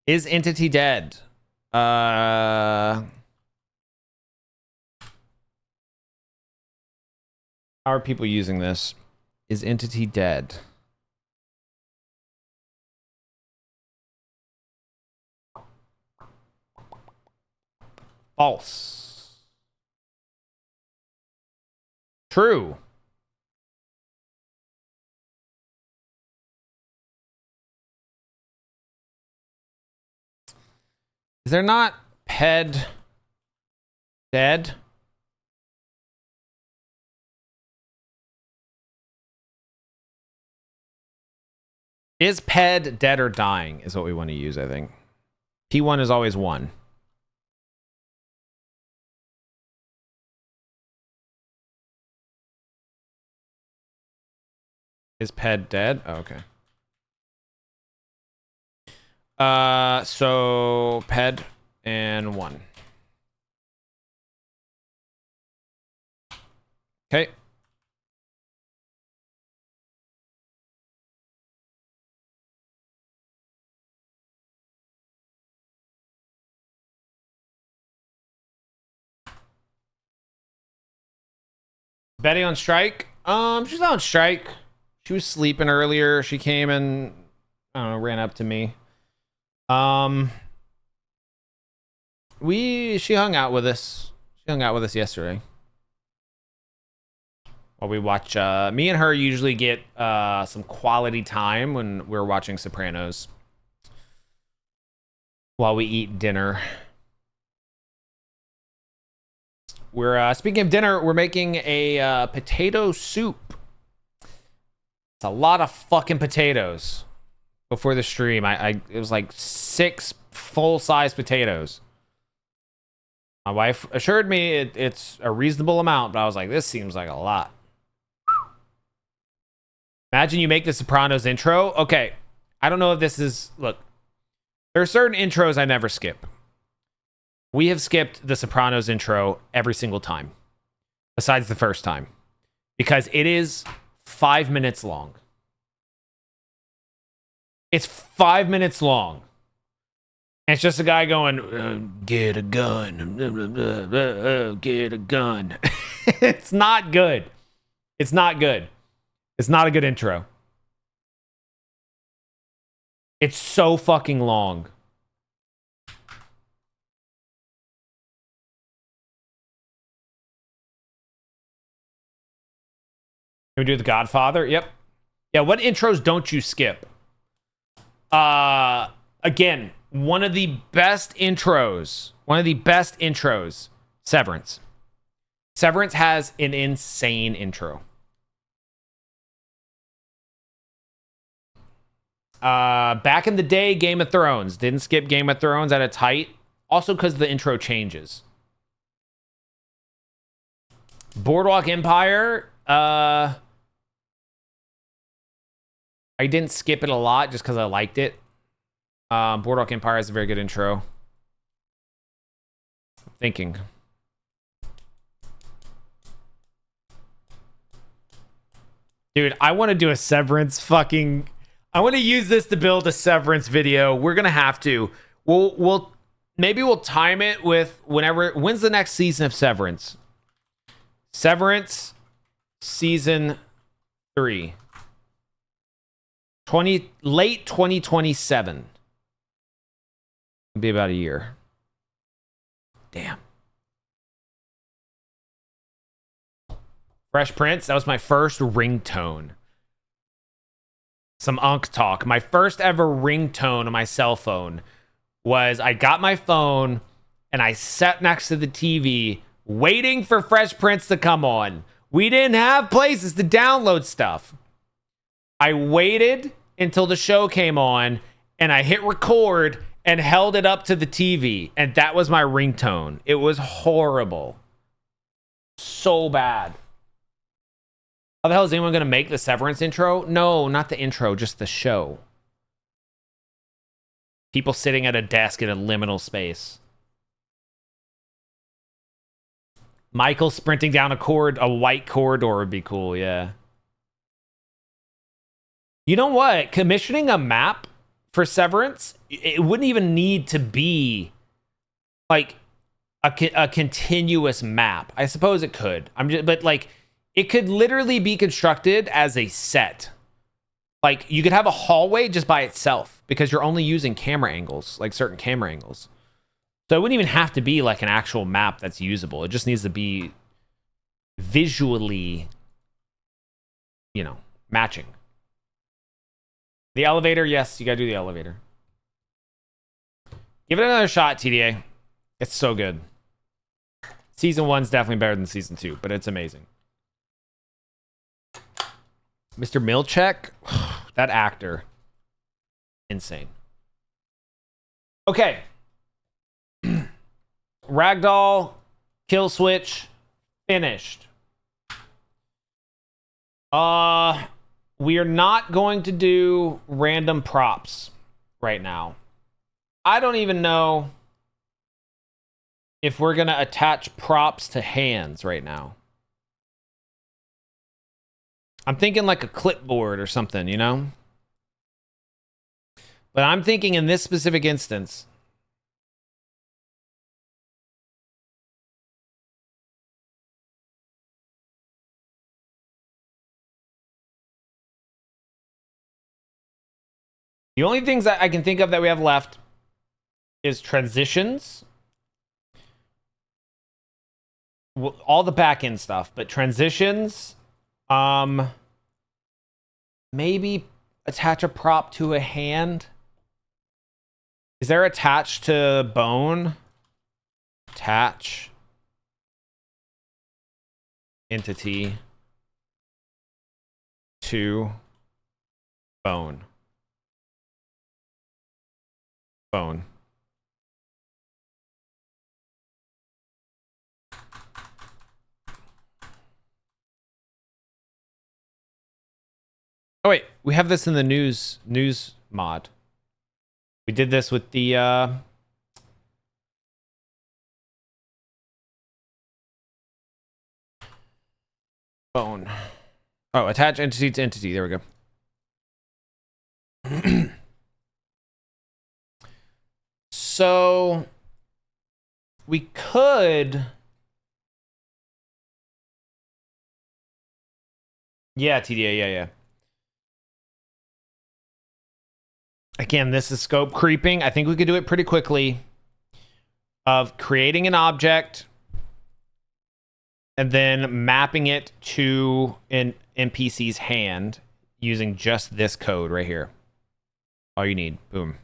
Is entity dead? How are people using this? Is entity dead? False. True. Is there not ped dead? Is ped dead or dying is what we want to use, I think. P1 is always 1. Is ped dead? Oh, okay. So ped and 1. Okay. Betty on strike? She's not on strike. She was sleeping earlier. She came and I don't know, ran up to me. She hung out with us. She hung out with us yesterday. While we watch, me and her usually get some quality time when we're watching Sopranos. While we eat dinner. We're speaking of dinner, we're making a potato soup. It's a lot of fucking potatoes. Before the stream, it was like 6 full-size potatoes. My wife assured me it's a reasonable amount, but I was like, this seems like a lot. Imagine you make the Sopranos intro. Okay, I don't know if this is... Look, there are certain intros I never skip. We have skipped the Sopranos intro every single time. Besides the first time. Because it is 5 minutes long. It's 5 minutes long. And it's just a guy going, get a gun. Get a gun. It's not good. It's not good. It's not a good intro. It's so fucking long. Can we do The Godfather? Yep. Yeah, what intros don't you skip? Again, one of the best intros. Severance. Severance has an insane intro. Back in the day, Game of Thrones. Didn't skip Game of Thrones at its height. Also because the intro changes. Boardwalk Empire. I didn't skip it a lot just because I liked it. Boardwalk Empire is a very good intro. I'm thinking. Dude, I want to do a Severance fucking... I want to use this to build a Severance video. We're going to have to. Maybe we'll time it with whenever... When's the next season of Severance? Severance season 3. Late 2027. It'll be about a year. Damn. Fresh Prince, that was my first ringtone. Some Unk talk. My first ever ringtone on my cell phone was I got my phone and I sat next to the TV waiting for Fresh Prince to come on. We didn't have places to download stuff. I waited until the show came on and I hit record and held it up to the TV. And that was my ringtone. It was horrible. So bad. How the hell is anyone going to make the Severance intro? No, not the intro, just the show. People sitting at a desk in a liminal space. Michael sprinting down a white corridor would be cool, yeah. You know what? Commissioning a map for Severance, it wouldn't even need to be like a continuous map. I suppose it could. But like, it could literally be constructed as a set. Like, you could have a hallway just by itself because you're only using camera angles, like certain camera angles. So it wouldn't even have to be like an actual map that's usable. It just needs to be visually, you know, matching. The elevator, yes, you gotta do the elevator. Give it another shot, TDA. It's so good. Season 1's definitely better than Season 2, but it's amazing. Mr. Milchek, that actor, insane. Okay. Ragdoll, kill switch, finished. We are not going to do random props right now. I don't even know if we're going to attach props to hands right now. I'm thinking like a clipboard or something, you know? But I'm thinking in this specific instance, the only things that I can think of that we have left is transitions. All the back end stuff, but transitions, maybe attach a prop to a hand. Is there attached to bone? Attach entity to bone. Bone. Oh wait, we have this in the news mod. We did this with the bone. Oh, attach entity to entity. There we go. So we could, yeah, TDA, yeah. Again, this is scope creeping. I think we could do it pretty quickly. Of creating an object and then mapping it to an NPC's hand using just this code right here. All you need. Boom.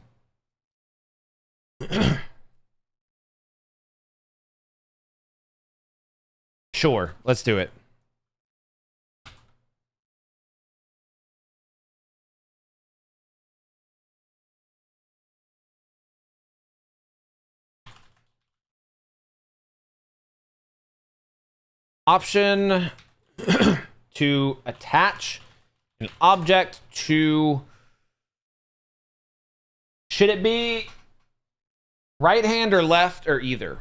Sure, let's do it. Option to attach an object to, should it be right hand or left or either?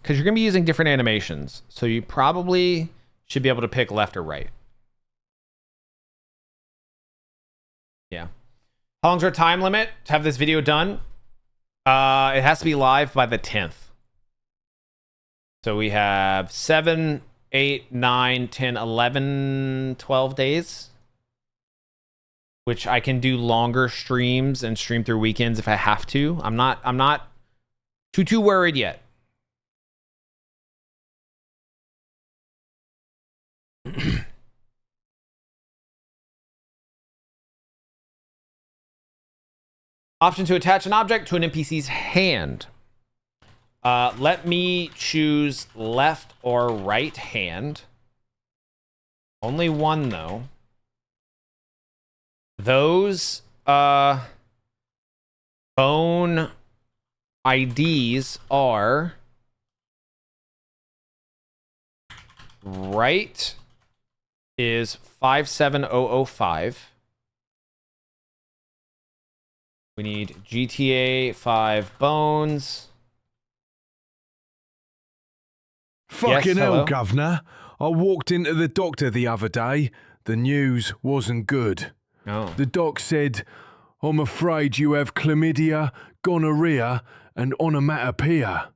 Because you're going to be using different animations, so you probably should be able to pick left or right. Yeah. How long's our time limit to have this video done? It has to be live by the 10th. So we have 7, 8, 9, 10, 11, 12 days. Which I can do longer streams and stream through weekends if I have to. I'm not too worried yet. Option to attach an object to an NPC's hand. Let me choose left or right hand. Only one, though. Those bone IDs are right is 57005. We need GTA 5 bones. Fucking Yes, hell, hello? governor. I walked into the doctor the other day. The news wasn't good. Oh. The doc said, I'm afraid you have chlamydia, gonorrhea, and onomatopoeia.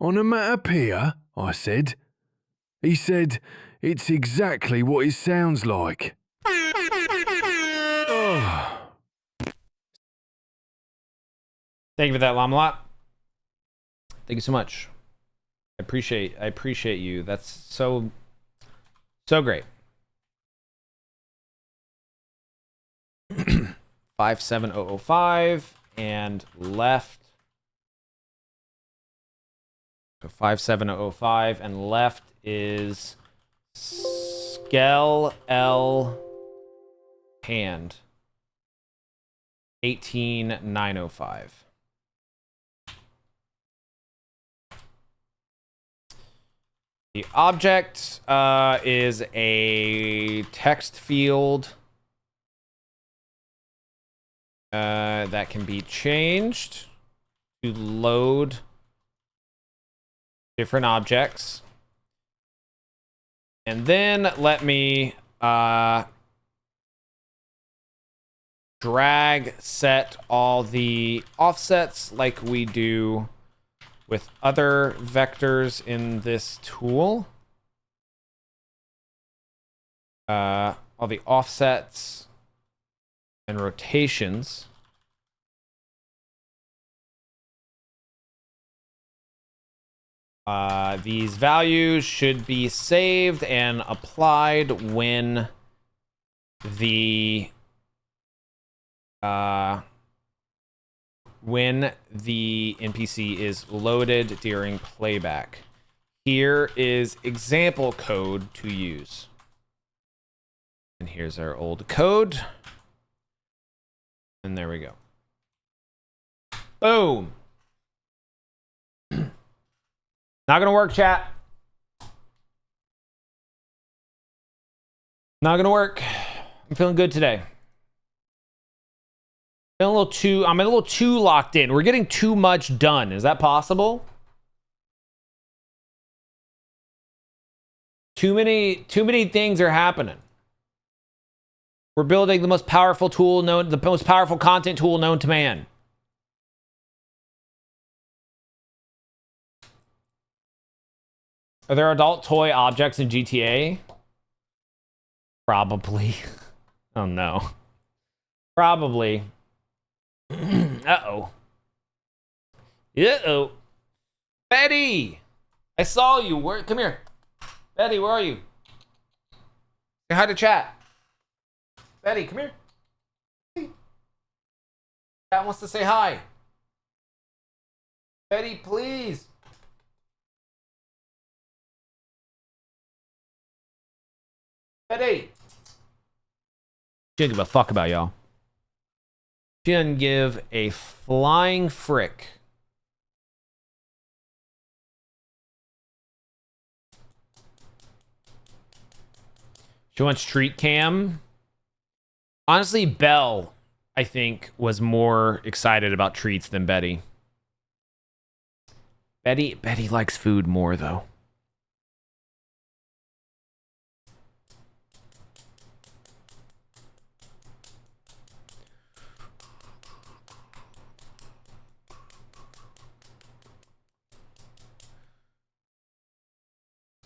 Onomatopoeia? I said. He said, it's exactly what it sounds like. Oh. Thank you for that, Lamlot. Thank you so much. I appreciate you. That's so great. 57005 and left. So 57005 and left is Skell L hand. 18905. The object is a text field. That can be changed to load different objects. And then let me drag set all the offsets like we do with other vectors in this tool. All the offsets and rotations. These values should be saved and applied when the NPC is loaded during playback. Here is example code to use. And here's our old code. And there we go. Boom. Not gonna work, chat. Not gonna work. I'm feeling good today. I'm a little too locked in. We're getting too much done. Is that possible? Too many things are happening. We're building the most powerful tool known, the most powerful content tool known to man. Are there adult toy objects in GTA? Probably. Oh no. Probably. Uh-oh. Uh-oh. Betty! I saw you. Come here. Betty, where are you? Say hi to chat. Betty, come here. Chat wants to say hi. Betty, please. Betty. She didn't give a fuck about y'all. She didn't give a flying frick. She wants treat cam. Honestly, Belle, I think, was more excited about treats than Betty. Betty likes food more, though.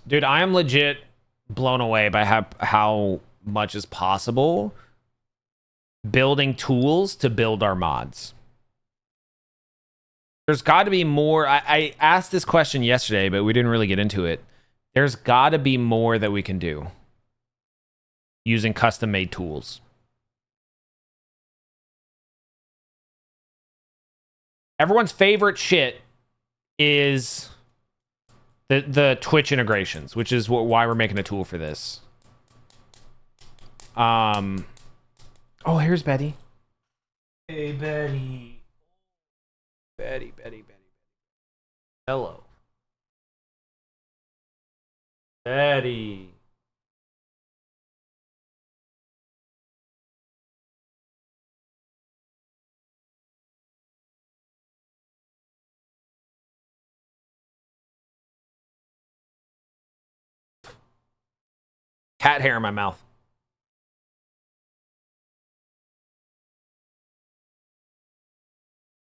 Dude, I am legit blown away by how much is possible building tools to build our mods. There's got to be more. I asked this question yesterday, but we didn't really get into it. There's got to be more that we can do using custom-made tools. Everyone's favorite shit is the Twitch integrations, which is why we're making a tool for this. Oh, here's Betty. Hey, Betty. Betty. Hello. Betty. Cat hair in my mouth.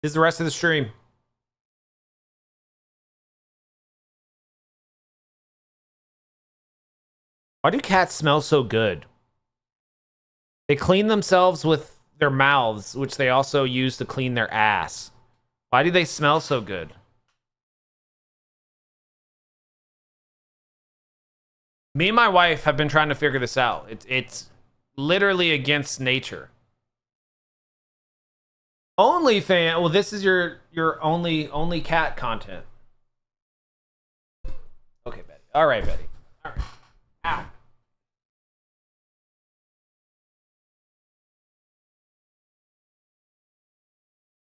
This is the rest of the stream. Why do cats smell so good? They clean themselves with their mouths, which they also use to clean their ass. Why do they smell so good? Me and my wife have been trying to figure this out. It's literally against nature. Only fan. Well, this is your only cat content. Okay, Betty. All right, Betty. All right. Ow.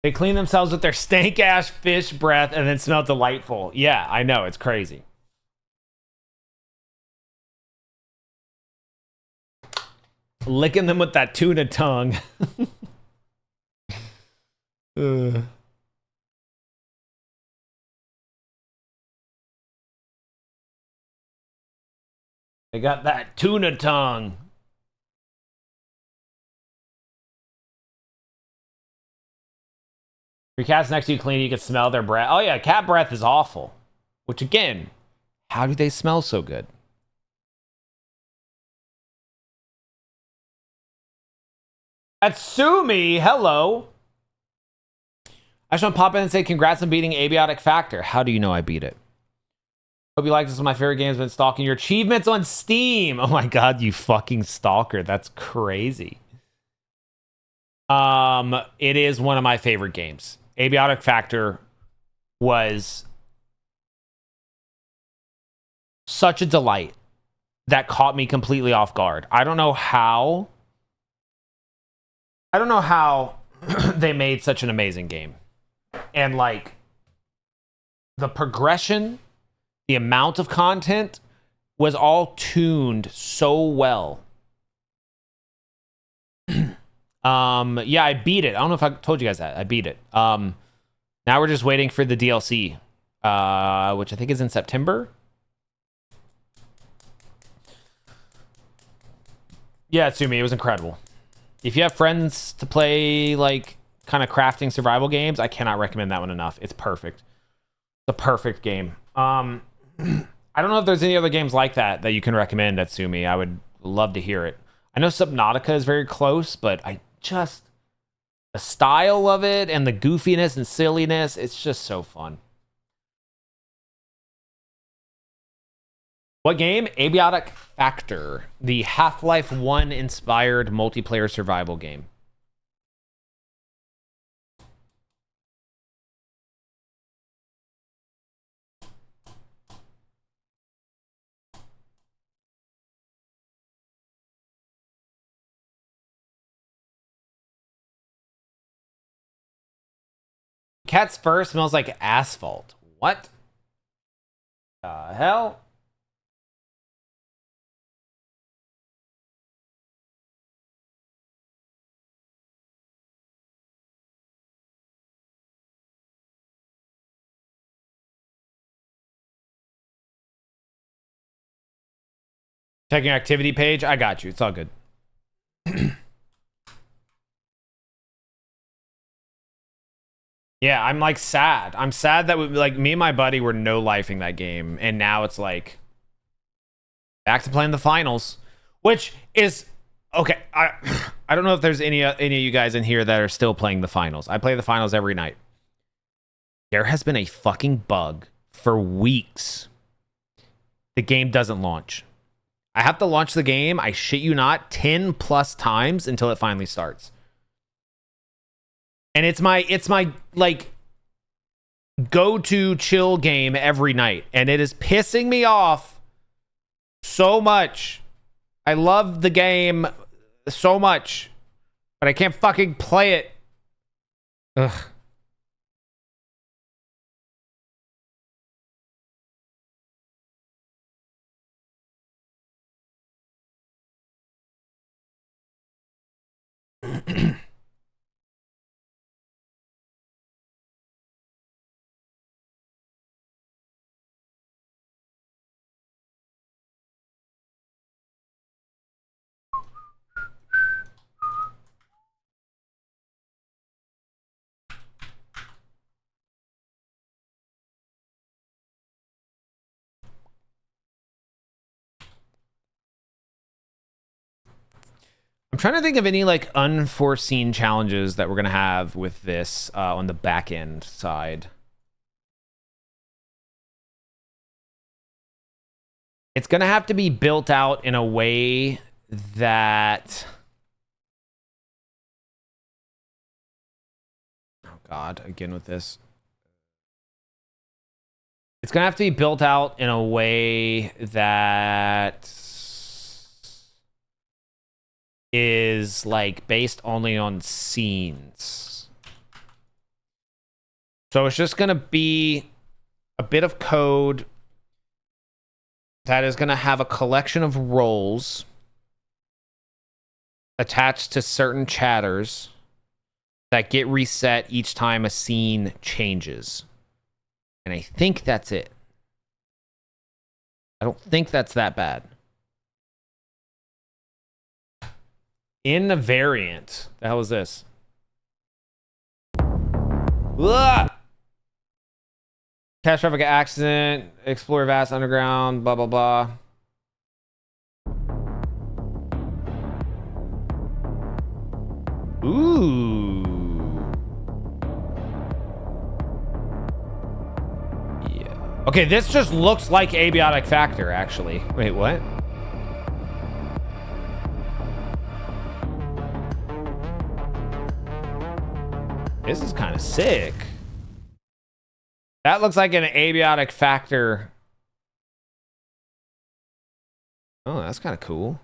They clean themselves with their stank ass fish breath and then smell delightful. Yeah, I know, it's crazy. Licking them with that tuna tongue. They got that tuna tongue. Your cat's next to you clean, you can smell their breath. Oh yeah, cat breath is awful. Which again, how do they smell so good? Atsumi, hello. I just want to pop in and say congrats on beating Abiotic Factor. How do you know I beat it? Hope you like this. One of my favorite games. Been stalking your achievements on Steam. Oh my god, you fucking stalker. That's crazy. It is one of my favorite games. Abiotic Factor was such a delight that caught me completely off guard. I don't know how they made such an amazing game. And like the progression, the amount of content was all tuned so well. Yeah, I beat it. I don't know if I told you guys that. I beat it. Now we're just waiting for the DLC, which I think is in September. Yeah, Tsumi, it was incredible. If you have friends to play like kind of crafting survival games, I cannot recommend that one enough. It's perfect. The perfect game. I don't know if there's any other games like that that you can recommend, Atsumi. I would love to hear it. I know Subnautica is very close, but the style of it and the goofiness and silliness, it's just so fun. What game? Abiotic Factor, the Half-Life 1 inspired multiplayer survival game. Cat's fur smells like asphalt. What the hell? Checking your activity page. I got you. It's all good. Yeah, I'm like sad. I'm sad that like me and my buddy were no lifing that game, and now it's like back to playing the finals, which is okay. I don't know if there's any of you guys in here that are still playing the finals. I play the finals every night. There has been a fucking bug for weeks. The game doesn't launch. I have to launch the game, I shit you not, 10 plus times until it finally starts. And it's my like go-to chill game every night, and it is pissing me off so much. I love the game so much, but I can't fucking play it. Ugh. I'm trying to think of any like unforeseen challenges that we're gonna have with this on the back end side. It's gonna have to be built out in a way that, oh god, again with this. It's gonna have to be built out in a way that is like based only on scenes. So it's just gonna be a bit of code that is gonna have a collection of roles attached to certain chatters that get reset each time a scene changes. And I think that's it. I don't think that's that bad. In the variant. The hell is this? Ugh! Catastrophic accident. Explore vast underground. Blah, blah, blah. Ooh. Yeah. Okay, this just looks like Abiotic Factor, actually. Wait, what? This is kind of sick. That looks like an Abiotic Factor. Oh, that's kind of cool.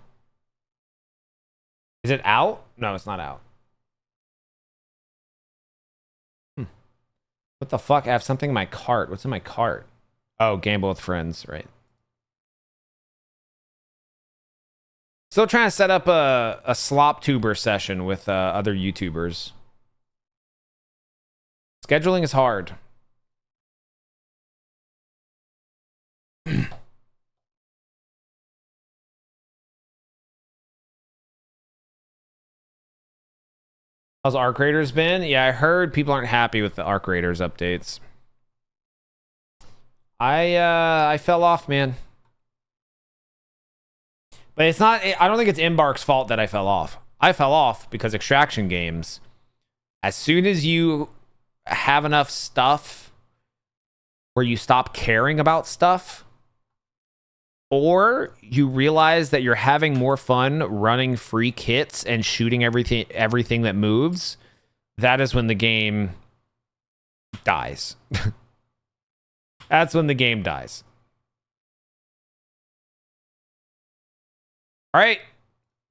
Is it out? No, it's not out. What the fuck? I have something in my cart. What's in my cart? Oh, gamble with friends, right? Still trying to set up a slop tuber session with other YouTubers. Scheduling is hard. How's Arc Raiders been? Yeah, I heard people aren't happy with the Arc Raiders updates. I fell off, man. But it's not, I don't think it's Embark's fault that I fell off. I fell off because extraction games, as soon as you have enough stuff where you stop caring about stuff, or you realize that you're having more fun running free kits and shooting everything that moves, that is when the game dies. That's when the game dies. All right,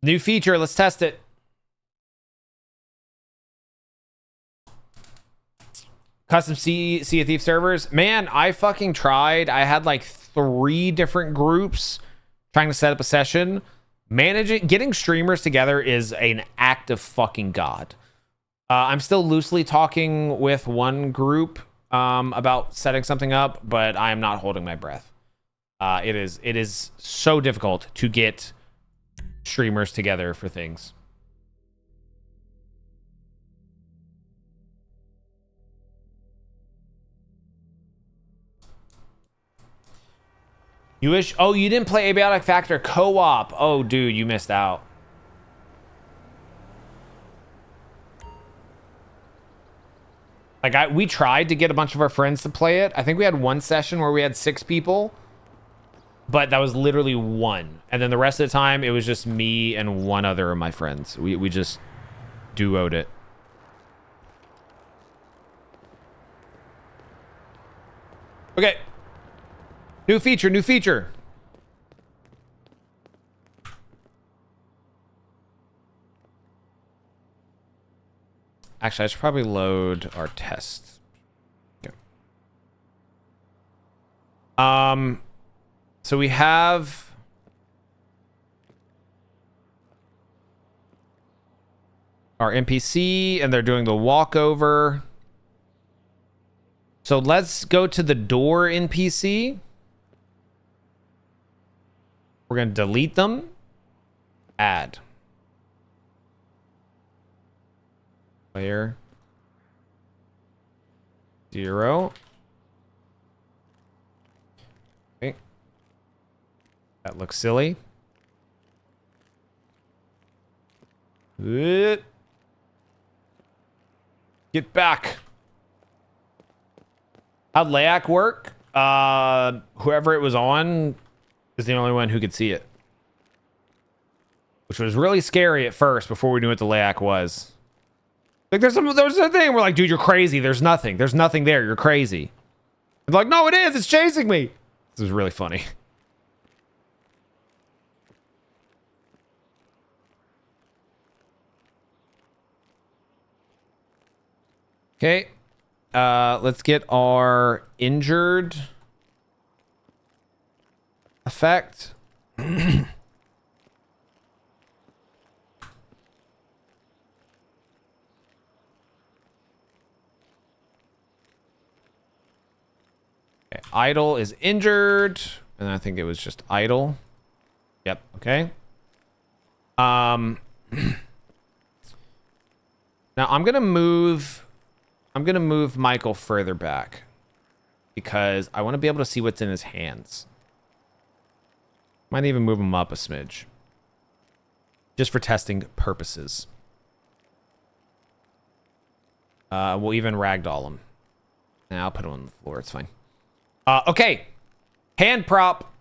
new feature. Let's test it. Custom Sea of Thieves servers. Man, I fucking tried. I had like 3 different groups trying to set up a session. Getting streamers together is an act of fucking God. I'm still loosely talking with one group about setting something up, but I am not holding my breath. It is so difficult to get streamers together for things. You wish? Oh, you didn't play Abiotic Factor co-op. Oh, dude, you missed out. Like, we tried to get a bunch of our friends to play it. I think we had one session where we had 6 people, but that was literally one. And then the rest of the time, it was just me and one other of my friends. We just duoed it. Okay. New feature, new feature. Actually, I should probably load our test. Okay. So we have our NPC, and they're doing the walkover. So let's go to the door NPC. We're going to delete them. Add. Player 0. Okay. That looks silly. Good. Get back. How'd Layak work? Whoever it was on is the only one who could see it. Which was really scary at first before we knew what the Layak was. Like, there's a thing. We're like, dude, you're crazy. There's nothing. There's nothing there. You're crazy. They're like, no, it is. It's chasing me. This is really funny. Okay. Let's get our injured effect. idle is injured. And I think it was just idle. Yep. Okay. Now I'm gonna move Michael further back because I want to be able to see what's in his hands. Might even move him up a smidge, just for testing purposes. We'll even ragdoll him. Now I'll put him on the floor. It's fine. Okay, hand prop.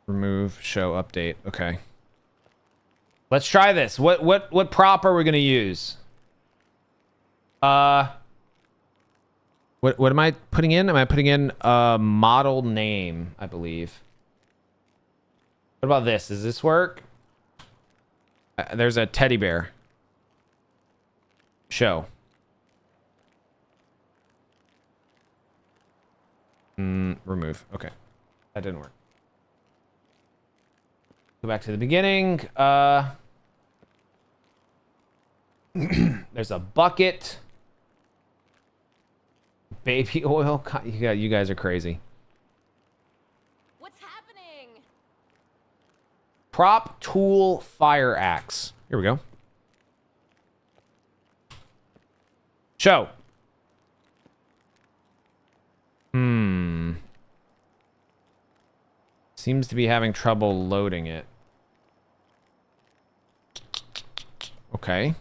Remove, show, update. Okay. Let's try this. What prop are we gonna use? What am I putting in? Am I putting in a model name, I believe? What about this? Does this work? There's a teddy bear. Show. Remove. Okay. That didn't work. Go back to the beginning. There's a bucket. Baby oil. You guys are crazy. What's happening? Prop tool fire axe. Here we go. Show. Seems to be having trouble loading it. Okay.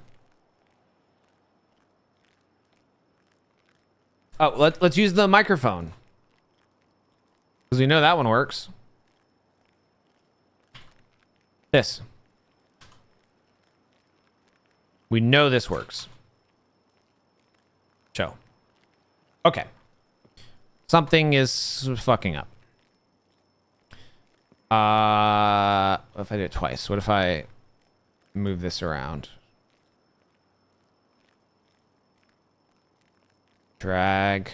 Oh, let's use the microphone. Because we know that one works. This. We know this works. Show. Okay. Something is fucking up. What if I do it twice? What if I move this around? Drag.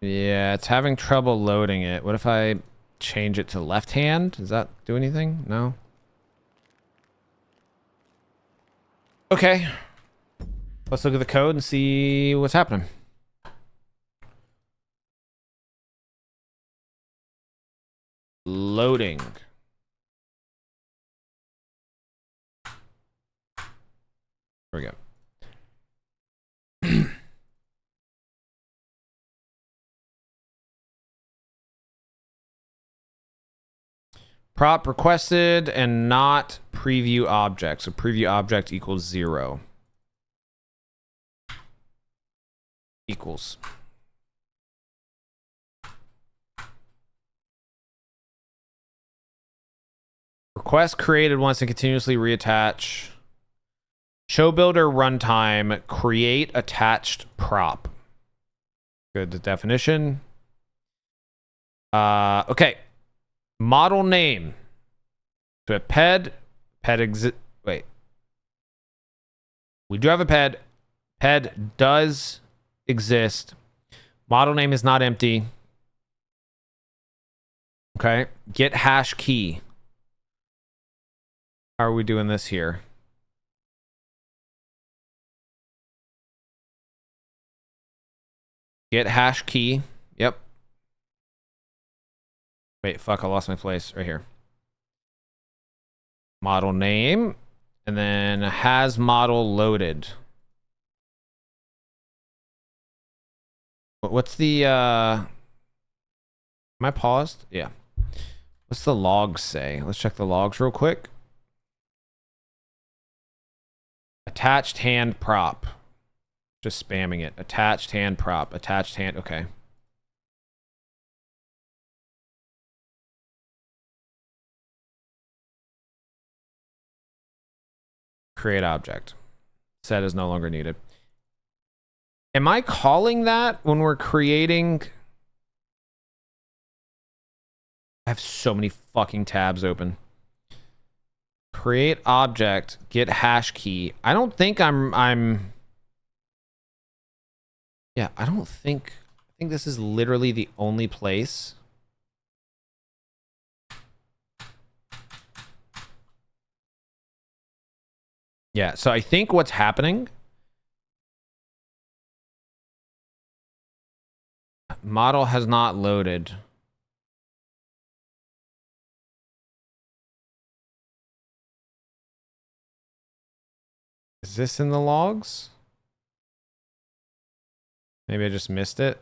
Yeah, it's having trouble loading it. What if I change it to left hand? Does that do anything? No. Okay. Let's look at the code and see what's happening. Loading. There we go. Prop requested and not preview object. So preview object equals 0. Equals. Request created once and continuously reattach. Show builder runtime. Create attached prop. Good definition. Okay. Model name. So a ped exist. Wait. We do have a ped. Ped does exist. Model name is not empty. Okay. Get hash key. How are we doing this here? Get hash key. Yep. Wait, fuck, I lost my place. Right here. Model name. And then has model loaded. What's the, am I paused? Yeah. What's the logs say? Let's check the logs real quick. Attached hand prop. Just spamming it. Attached hand prop. Attached hand. Okay. Create object. Set is no longer needed. Am I calling that when we're creating? I have so many fucking tabs open. Create object, get hash key. I don't think yeah, I think this is literally the only place. Yeah, so I think what's happening, model has not loaded. Is this in the logs? Maybe I just missed it.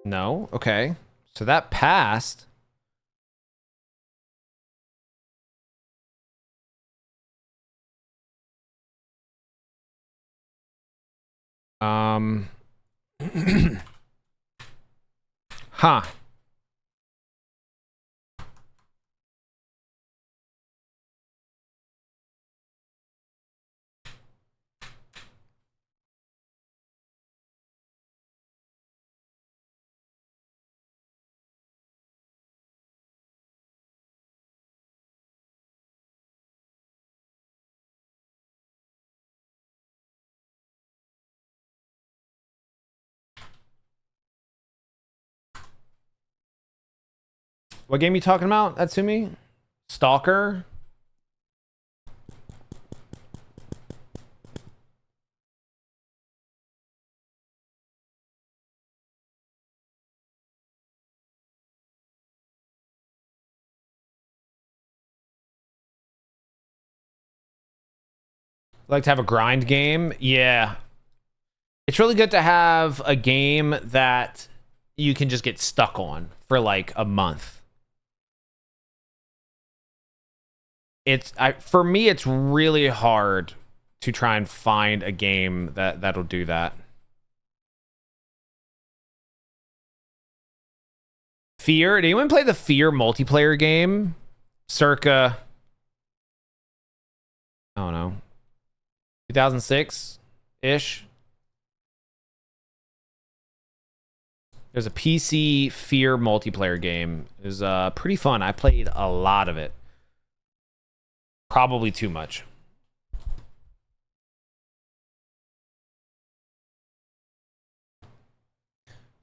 No, okay. So that passed. Huh. What game you talking about, Atsumi? Stalker? Like to have a grind game? Yeah. It's really good to have a game that you can just get stuck on for like a month. For me, it's really hard to try and find a game that'll do that. Fear? Did anyone play the Fear multiplayer game? Circa, I don't know, 2006-ish? There's a PC Fear multiplayer game. It was pretty fun. I played a lot of it. Probably too much.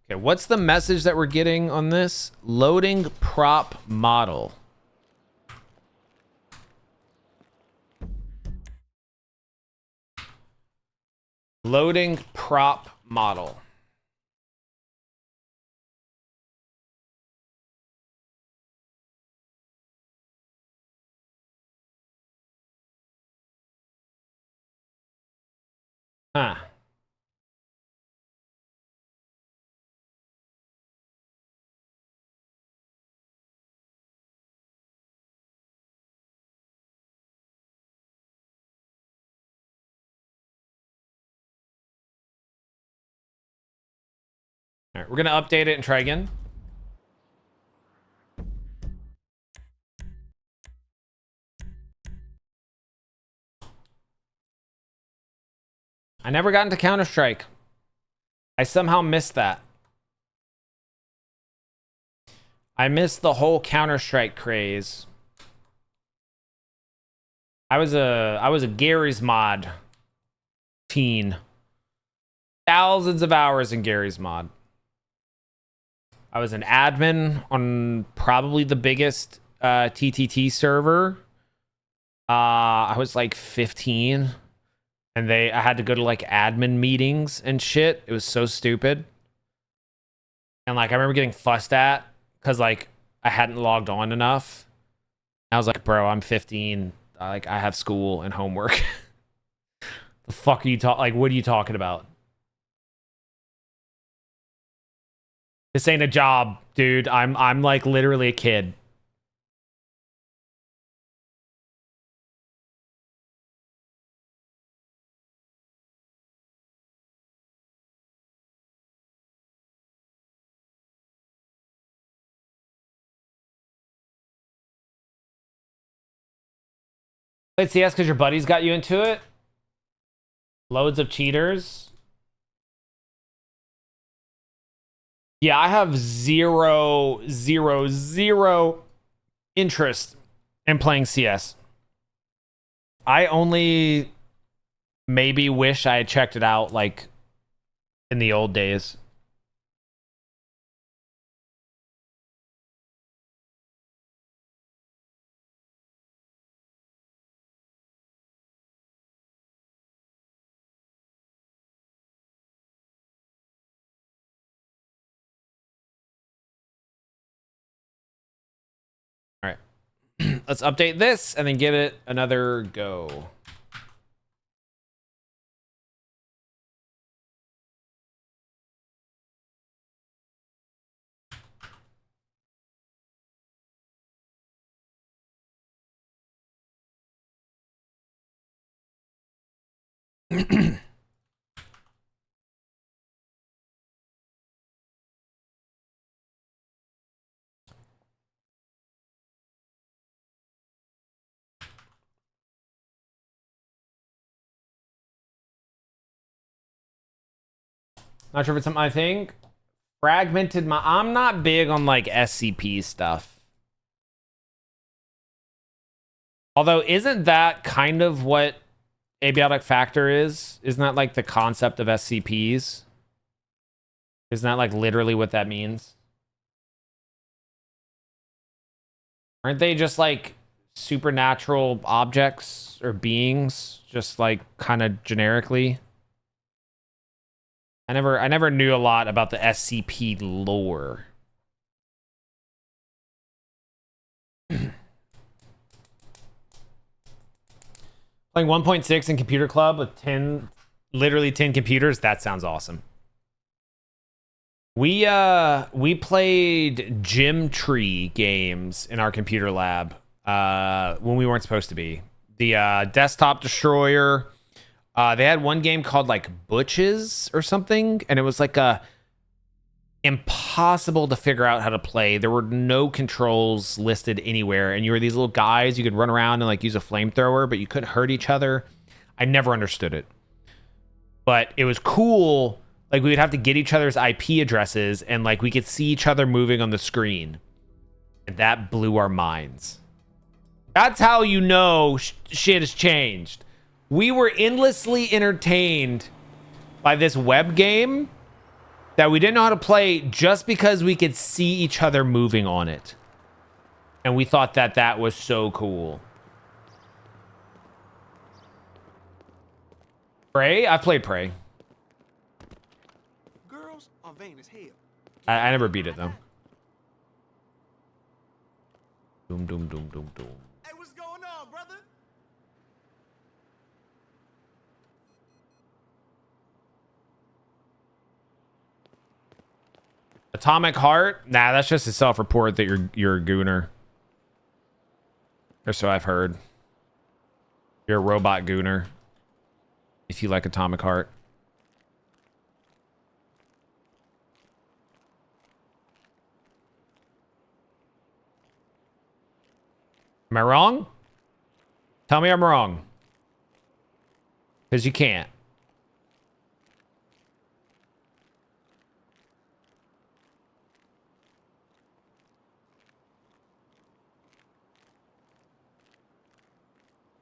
Okay, what's the message that we're getting on this? Loading prop model. Loading prop model. Huh. All right, we're going to update it and try again. I never got into Counter-Strike. I somehow missed that. I missed the whole Counter-Strike craze. I was a Gary's mod teen. Thousands of hours in Gary's mod. I was an admin on probably the biggest TTT server. I was like 15, and I had to go to like admin meetings and shit. It was so stupid. And like I remember getting fussed at because like I hadn't logged on enough. I was like, bro, I'm 15. Like I have school and homework. The fuck are you like? What are you talking about? This ain't a job, dude. I'm like literally a kid. Played CS because your buddies got you into it? Loads of cheaters. Yeah, I have zero interest in playing CS. I only maybe wish I had checked it out like in the old days. All right. Let's update this and then give it another go. Not sure if it's something I think. Fragmented my... I'm not big on like SCP stuff. Although, isn't that kind of what abiotic factor is? Isn't that like the concept of SCPs? Isn't that like literally what that means? Aren't they just like supernatural objects or beings? Just like kind of generically? I never knew a lot about the SCP lore. Playing 1.6 in computer club with 10, literally 10 computers. That sounds awesome. We played gym tree games in our computer lab when we weren't supposed to be. The desktop destroyer. They had one game called like Butches or something, and it was like impossible to figure out how to play. There were no controls listed anywhere, and you were these little guys. You could run around and like use a flamethrower, but you couldn't hurt each other. I never understood it, but it was cool. Like we would have to get each other's IP addresses, and like we could see each other moving on the screen, and that blew our minds. That's how you know shit has changed. We were endlessly entertained by this web game that we didn't know how to play just because we could see each other moving on it. And we thought that that was so cool. Prey? I've played Prey. Girls are vain as hell. I never beat it, though. Doom, doom, doom, doom, doom. Hey, what's going on, brother? Atomic Heart? Nah, that's just a self-report that you're a gooner. Or so I've heard. You're a robot gooner. If you like Atomic Heart. Am I wrong? Tell me I'm wrong. Because you can't.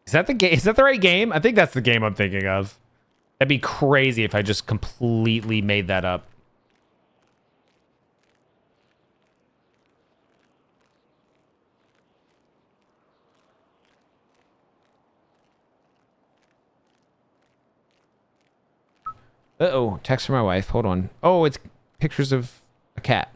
Is that the game? Is that the right game? I think that's the game I'm thinking of. That'd be crazy if I just completely made that up. Uh-oh, text from my wife. Hold on. Oh, it's pictures of a cat.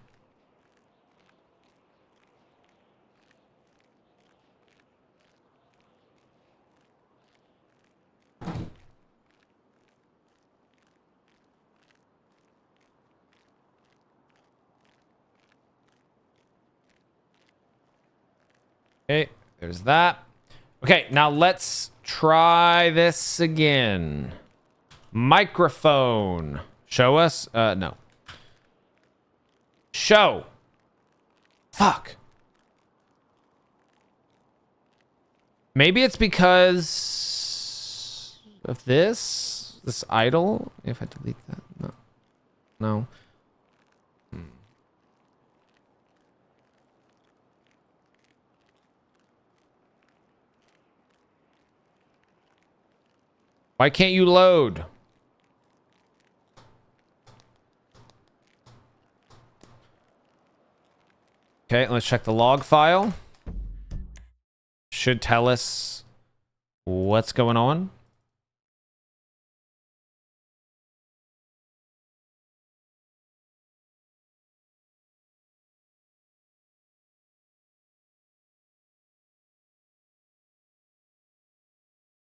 Okay, there's that. Okay, now let's try this again. Microphone. Show us? No. Show. Fuck. Maybe it's because of this idle. If I delete that, no. Why can't you load? Okay, let's check the log file. Should tell us what's going on.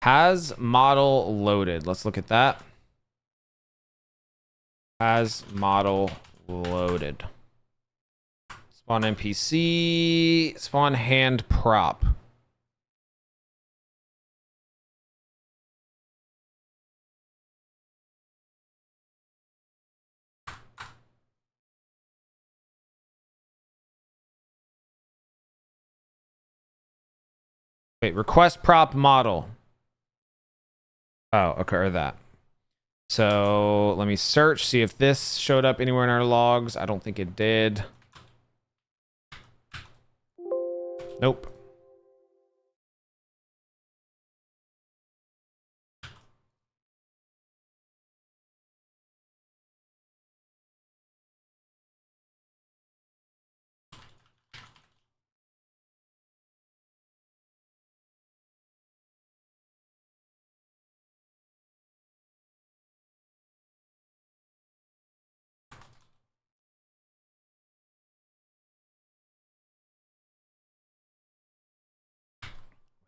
Has model loaded. Let's look at that. Has model loaded. Spawn NPC. Spawn hand prop. Wait, request prop model. Oh, okay, or that. So let me search, see if this showed up anywhere in our logs. I don't think it did. Nope.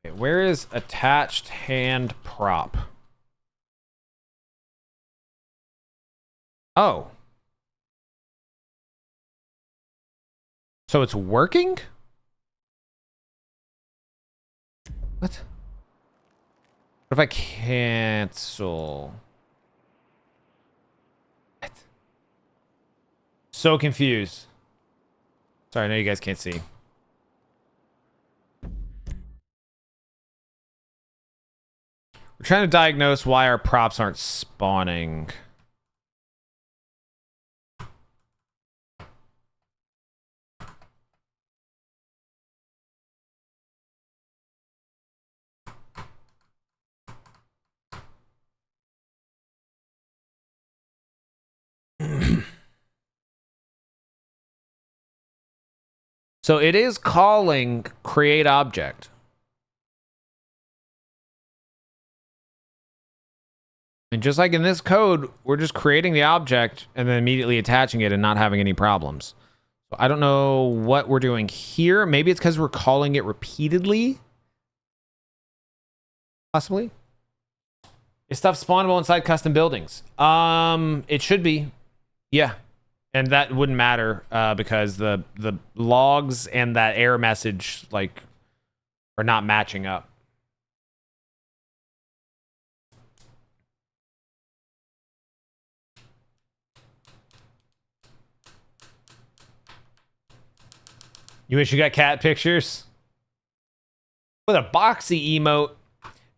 Okay, where is attached hand prop? Oh. So it's working? What? What if I cancel? What? So confused. Sorry, I know you guys can't see. We're trying to diagnose why our props aren't spawning. So it is calling create object. And just like in this code, we're just creating the object and then immediately attaching it and not having any problems. So I don't know what we're doing here. Maybe it's because we're calling it repeatedly. Possibly. Is stuff spawnable inside custom buildings? It should be. Yeah. And that wouldn't matter because the logs and that error message like are not matching up. You wish you got cat pictures? With a boxy emote.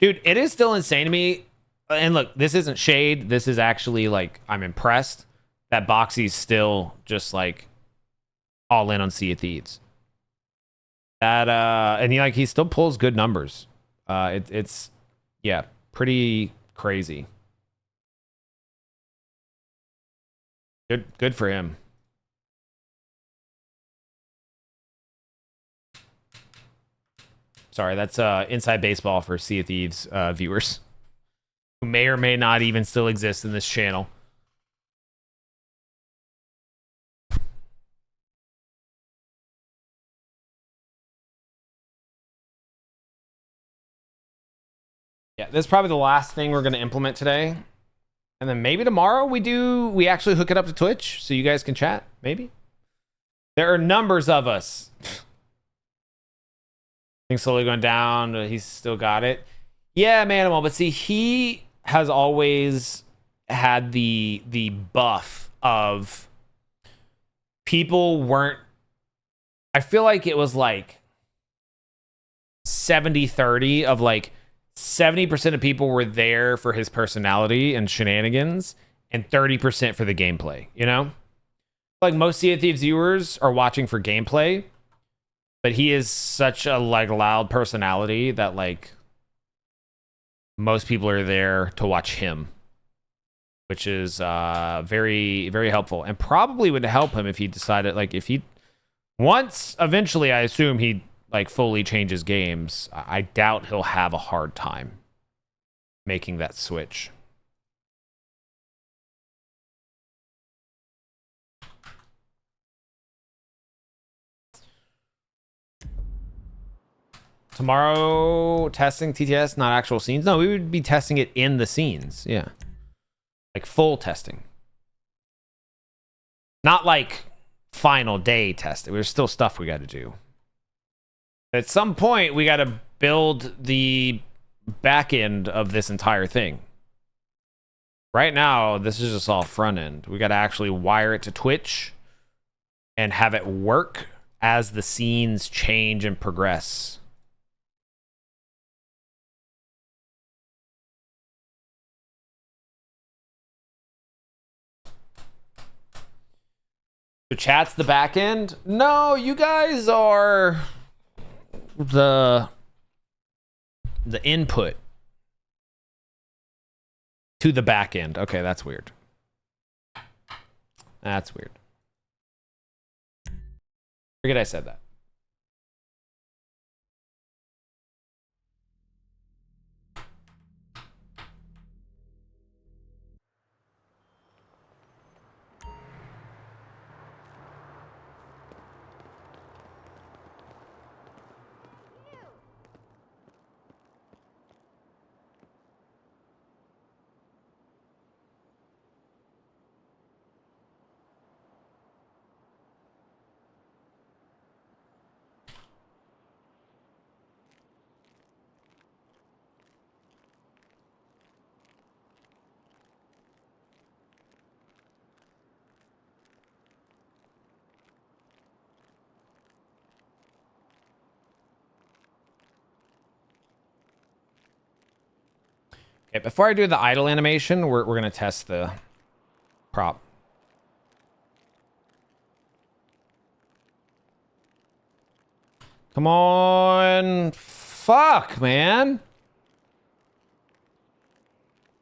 Dude, it is still insane to me. And look, this isn't shade. This is actually like, I'm impressed that Boxy's still just like all in on Sea of Thieves. That and he still pulls good numbers. It's yeah, pretty crazy. Good for him. Sorry, that's inside baseball for Sea of Thieves viewers who may or may not even still exist in this channel. Yeah, this is probably the last thing we're going to implement today. And then maybe tomorrow we actually hook it up to Twitch so you guys can chat, maybe. There are numbers of us. Things slowly going down, but he's still got it. Yeah, Manimal, but see, he has always had the buff of people weren't. I feel like it was like 70-30 of like 70% of people were there for his personality and shenanigans and 30% for the gameplay, you know? Like most Sea of Thieves viewers are watching for gameplay, but he is such a like loud personality that like Most people are there to watch him, which is very, very helpful, and probably would help him if he decided, like, if he once eventually, I assume he like fully changes games. I doubt he'll have a hard time making that switch. Tomorrow, testing TTS, not actual scenes. No, we would be testing it in the scenes. Yeah. Like full testing. Not like final day testing. There's still stuff we got to do. At some point, we got to build the back end of this entire thing. Right now, this is just all front end. We got to actually wire it to Twitch and have it work as the scenes change and progress. So chat's the back end? No, you guys are the input to the back end. Okay, that's weird. That's weird. Forget I said that. Okay, before I do the idle animation, we're going to test the prop. Come on. Fuck, man.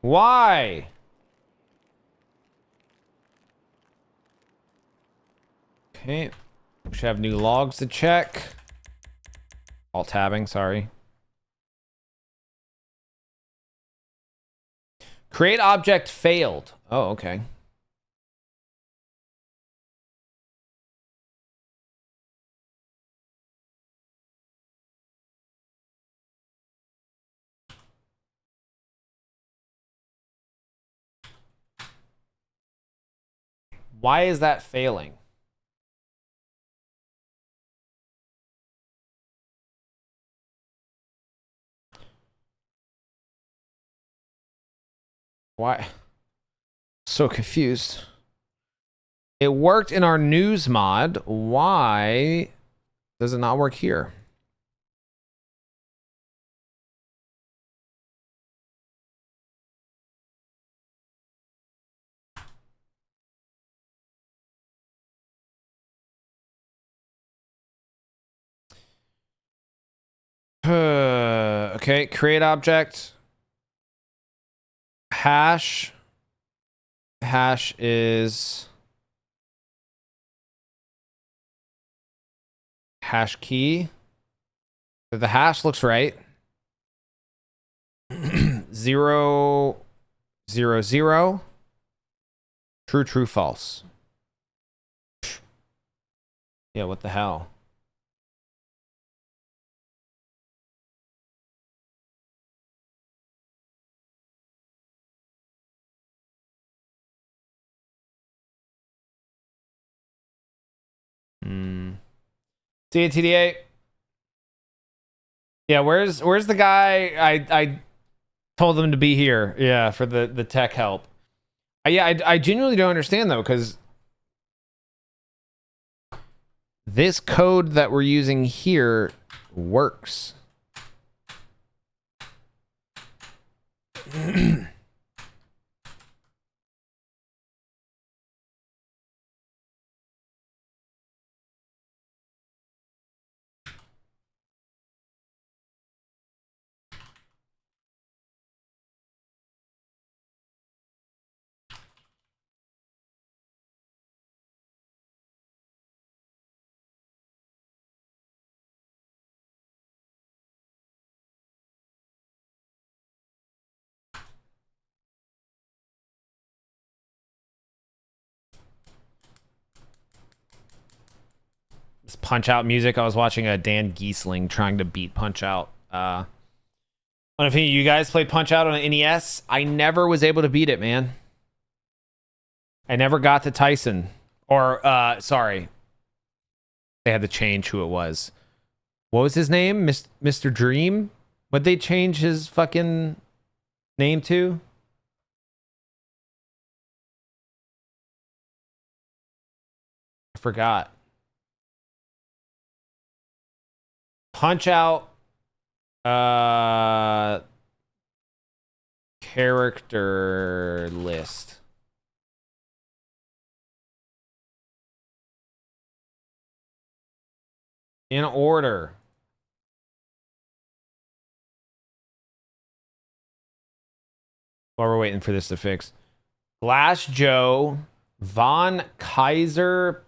Why? Okay. We should have new logs to check. Alt tabbing, sorry. Create object failed. Oh, okay. Why is that failing? Why? So confused. It worked in our news mod. Why does it not work here? Okay, create object. Hash. Hash is hash key. The hash looks right. 0, 0, 0. True, true, false. Yeah, what the hell? See you, TDA. Yeah, where's the guy? I told them to be here. Yeah, for the tech help. Yeah, I genuinely don't understand though, because this code that we're using here works. This Punch Out music. I was watching a Dan Giesling trying to beat Punch Out. I don't know if any of you guys played Punch Out on an NES. I never was able to beat it, man. I never got to Tyson. Or, sorry. They had to change who it was. What was his name? Mr. Dream? What'd they change his fucking name to? I forgot. Punch Out character list. In order. While we're waiting for this to fix. Glass Joe, Von Kaiser,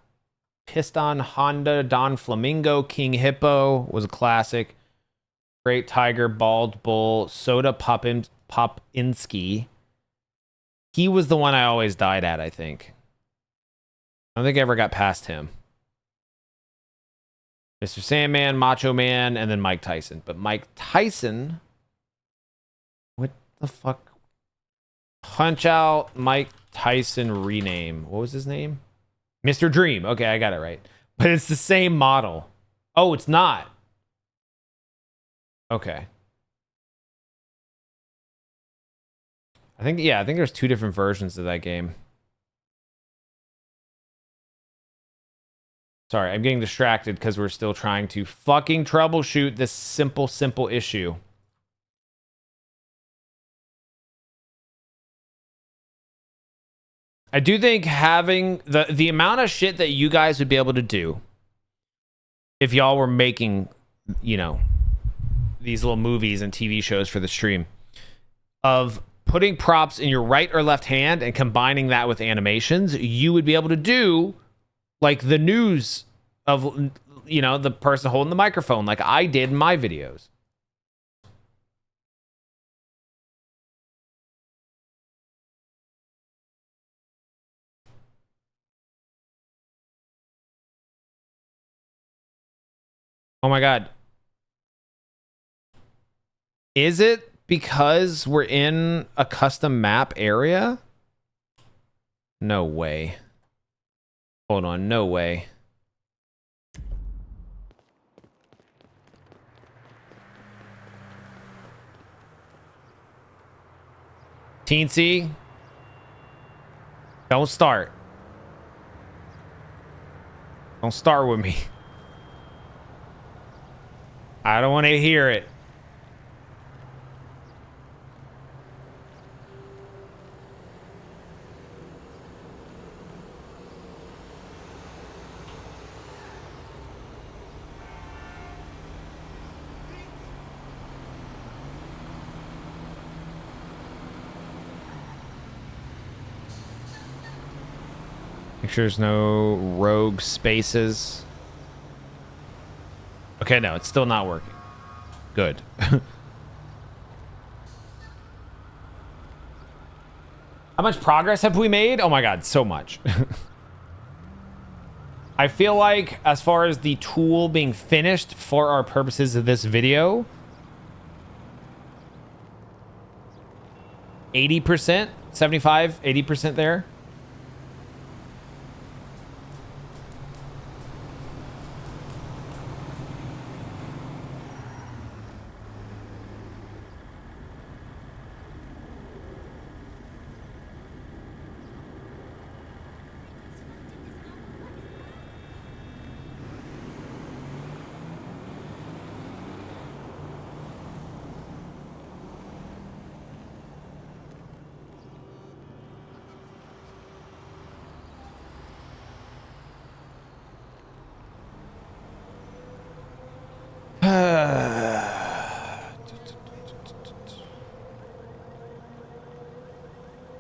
Piston Honda, Don Flamingo, King Hippo was a classic. Great Tiger, Bald Bull, Soda Popinski. He was the one I always died at, I think. I don't think I ever got past him. Mr. Sandman, Macho Man, and then Mike Tyson. But Mike Tyson... What the fuck? Punch Out, Mike Tyson rename. What was his name? Mr. Dream. Okay, I got it right. But it's the same model. Oh, it's not. Okay. I think there's two different versions of that game. Sorry, I'm getting distracted because we're still trying to fucking troubleshoot this simple issue. I do think having the amount of shit that you guys would be able to do if y'all were making, you know, these little movies and TV shows for the stream, of putting props in your right or left hand and combining that with animations, you would be able to do like the news of, you know, the person holding the microphone like I did in my videos. Oh my God. Is it because we're in a custom map area? No way. Hold on, no way. Teensy, don't start. Don't start with me. I don't want to hear it. Make sure there's no rogue spaces. Okay, no, it's still not working. Good. How much progress have we made? Oh my God, so much. I feel like as far as the tool being finished for our purposes of this video, 80%, 75, 80% there.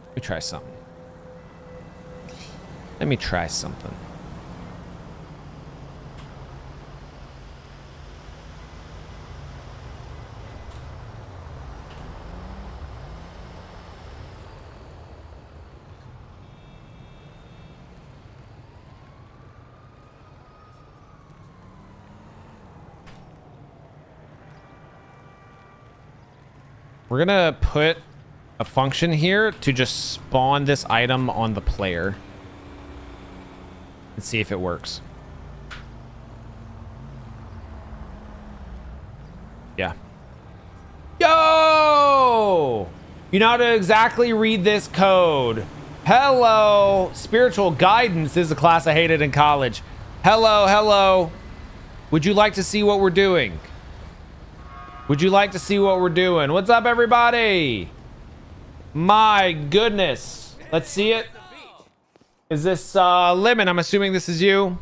Let me try something. Let me try something. We're gonna put a function here to just spawn this item on the player and see if it works. Yeah. Yo! You know how to exactly read this code. Hello. Spiritual guidance. This is a class I hated in college. Hello, hello. Would you like to see what we're doing? Would you like to see what we're doing? What's up, everybody? My goodness. Let's see it. Is this Lemon? I'm assuming this is you.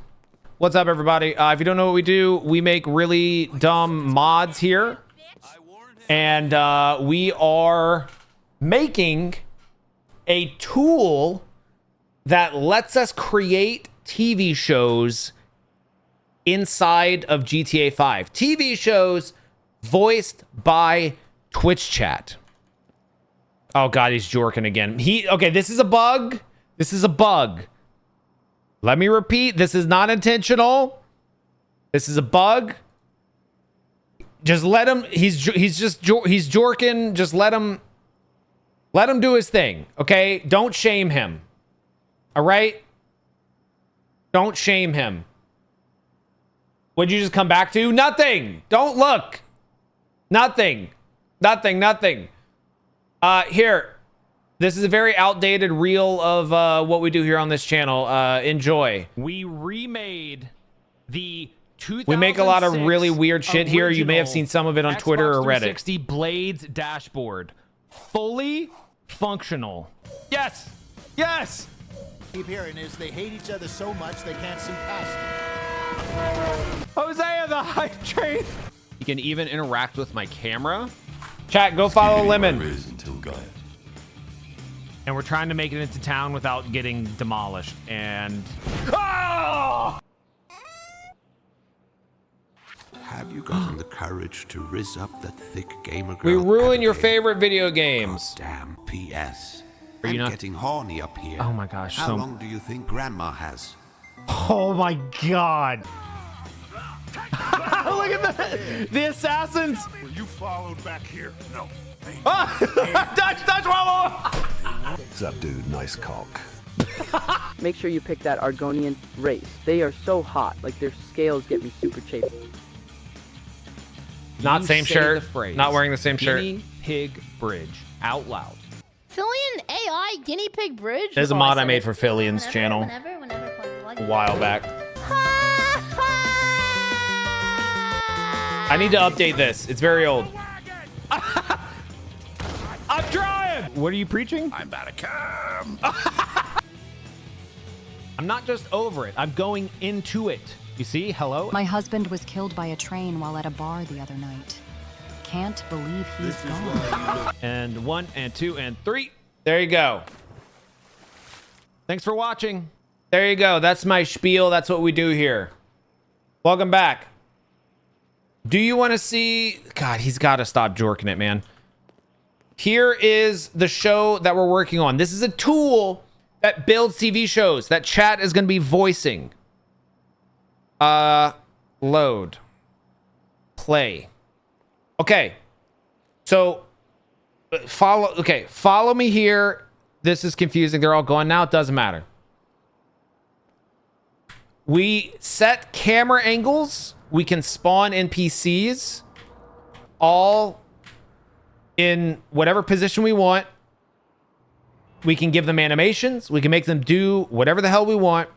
What's up, everybody? If you don't know what we do, we make really dumb mods here. And we are making a tool that lets us create TV shows inside of GTA 5. TV shows voiced by Twitch chat. Oh God, he's jorking again. Okay, this is a bug. This is a bug. Let me repeat, this is not intentional. This is a bug. Just let him, he's jorking. Just let him do his thing, okay? Don't shame him. All right? Don't shame him. What'd you just come back to? Nothing. Don't look. Nothing. Nothing, nothing. Here. This is a very outdated reel of what we do here on this channel. Enjoy. We remade the 2006 we make a lot of really weird shit here. You may have seen some of it on Twitter or Reddit. 360 Blades dashboard. Fully functional. Yes. Yes. Keep hearing is they hate each other so much they can't see past it. Hosea the hype train. You can even interact with my camera. Chat, go follow Lemon. And we're trying to make it into town without getting demolished. And oh! Have you gotten the courage to rizz up that thick gamer girl? We ruin your favorite video games. Damn PS. Are you I'm not getting horny up here. Oh my gosh. How long do you think Grandma has? Oh my God. Look at the assassins. Were you followed back here? No. Dutch Wallow. What's up, dude? Nice cock. Make sure you pick that Argonian race. They are so hot, like their scales get me super chafed. Not same shirt. Not wearing the same shirt. Guinea Pig Bridge. Out loud. Phillian AI guinea pig bridge? There's a mod I made for Phillian's channel whenever, a while back. I need to update this. It's very old. I'm trying. What are you preaching? I'm about to come. I'm not just over it. I'm going into it. You see? Hello? My husband was killed by a train while at a bar the other night. Can't believe he's gone. And 1 and 2 and 3. There you go. Thanks for watching. There you go. That's my spiel. That's what we do here. Welcome back. Do you want to see... God, he's got to stop jorking it, man. Here is the show that we're working on. This is a tool that builds TV shows that chat is going to be voicing. Load. Play. Okay. So, follow me here. This is confusing. They're all going now. It doesn't matter. We set camera angles. We can spawn NPCs all in whatever position we want. We can give them animations. We can make them do whatever the hell we want.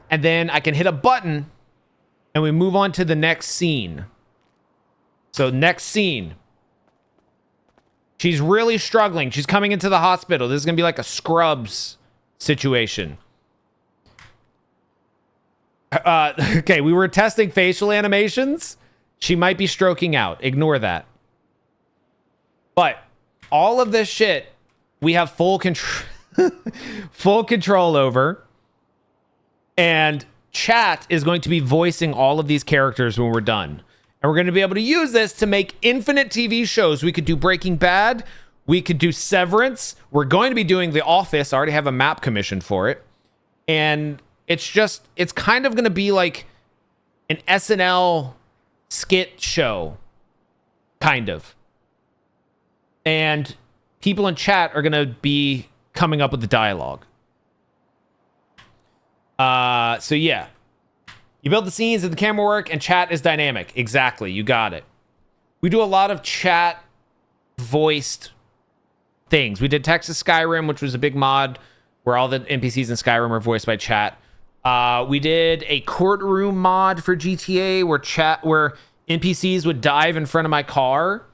And then I can hit a button and we move on to the next scene. So next scene. She's really struggling. She's coming into the hospital. This is going to be like a Scrubs situation. Okay, we were testing facial animations. She might be stroking out. Ignore that. But all of this shit, we have full control over. And chat is going to be voicing all of these characters when we're done. And we're going to be able to use this to make infinite TV shows. We could do Breaking Bad. We could do Severance. We're going to be doing The Office. I already have a map commissioned for it. And it's kind of going to be like an SNL skit show. Kind of. and people in chat are going to be coming up with the dialogue. So yeah. You build the scenes and the camera work, and chat is dynamic. Exactly. You got it. We do a lot of chat voiced things. We did Texas Skyrim, which was a big mod where all the NPCs in Skyrim are voiced by chat. We did a courtroom mod for GTA where NPCs would dive in front of my car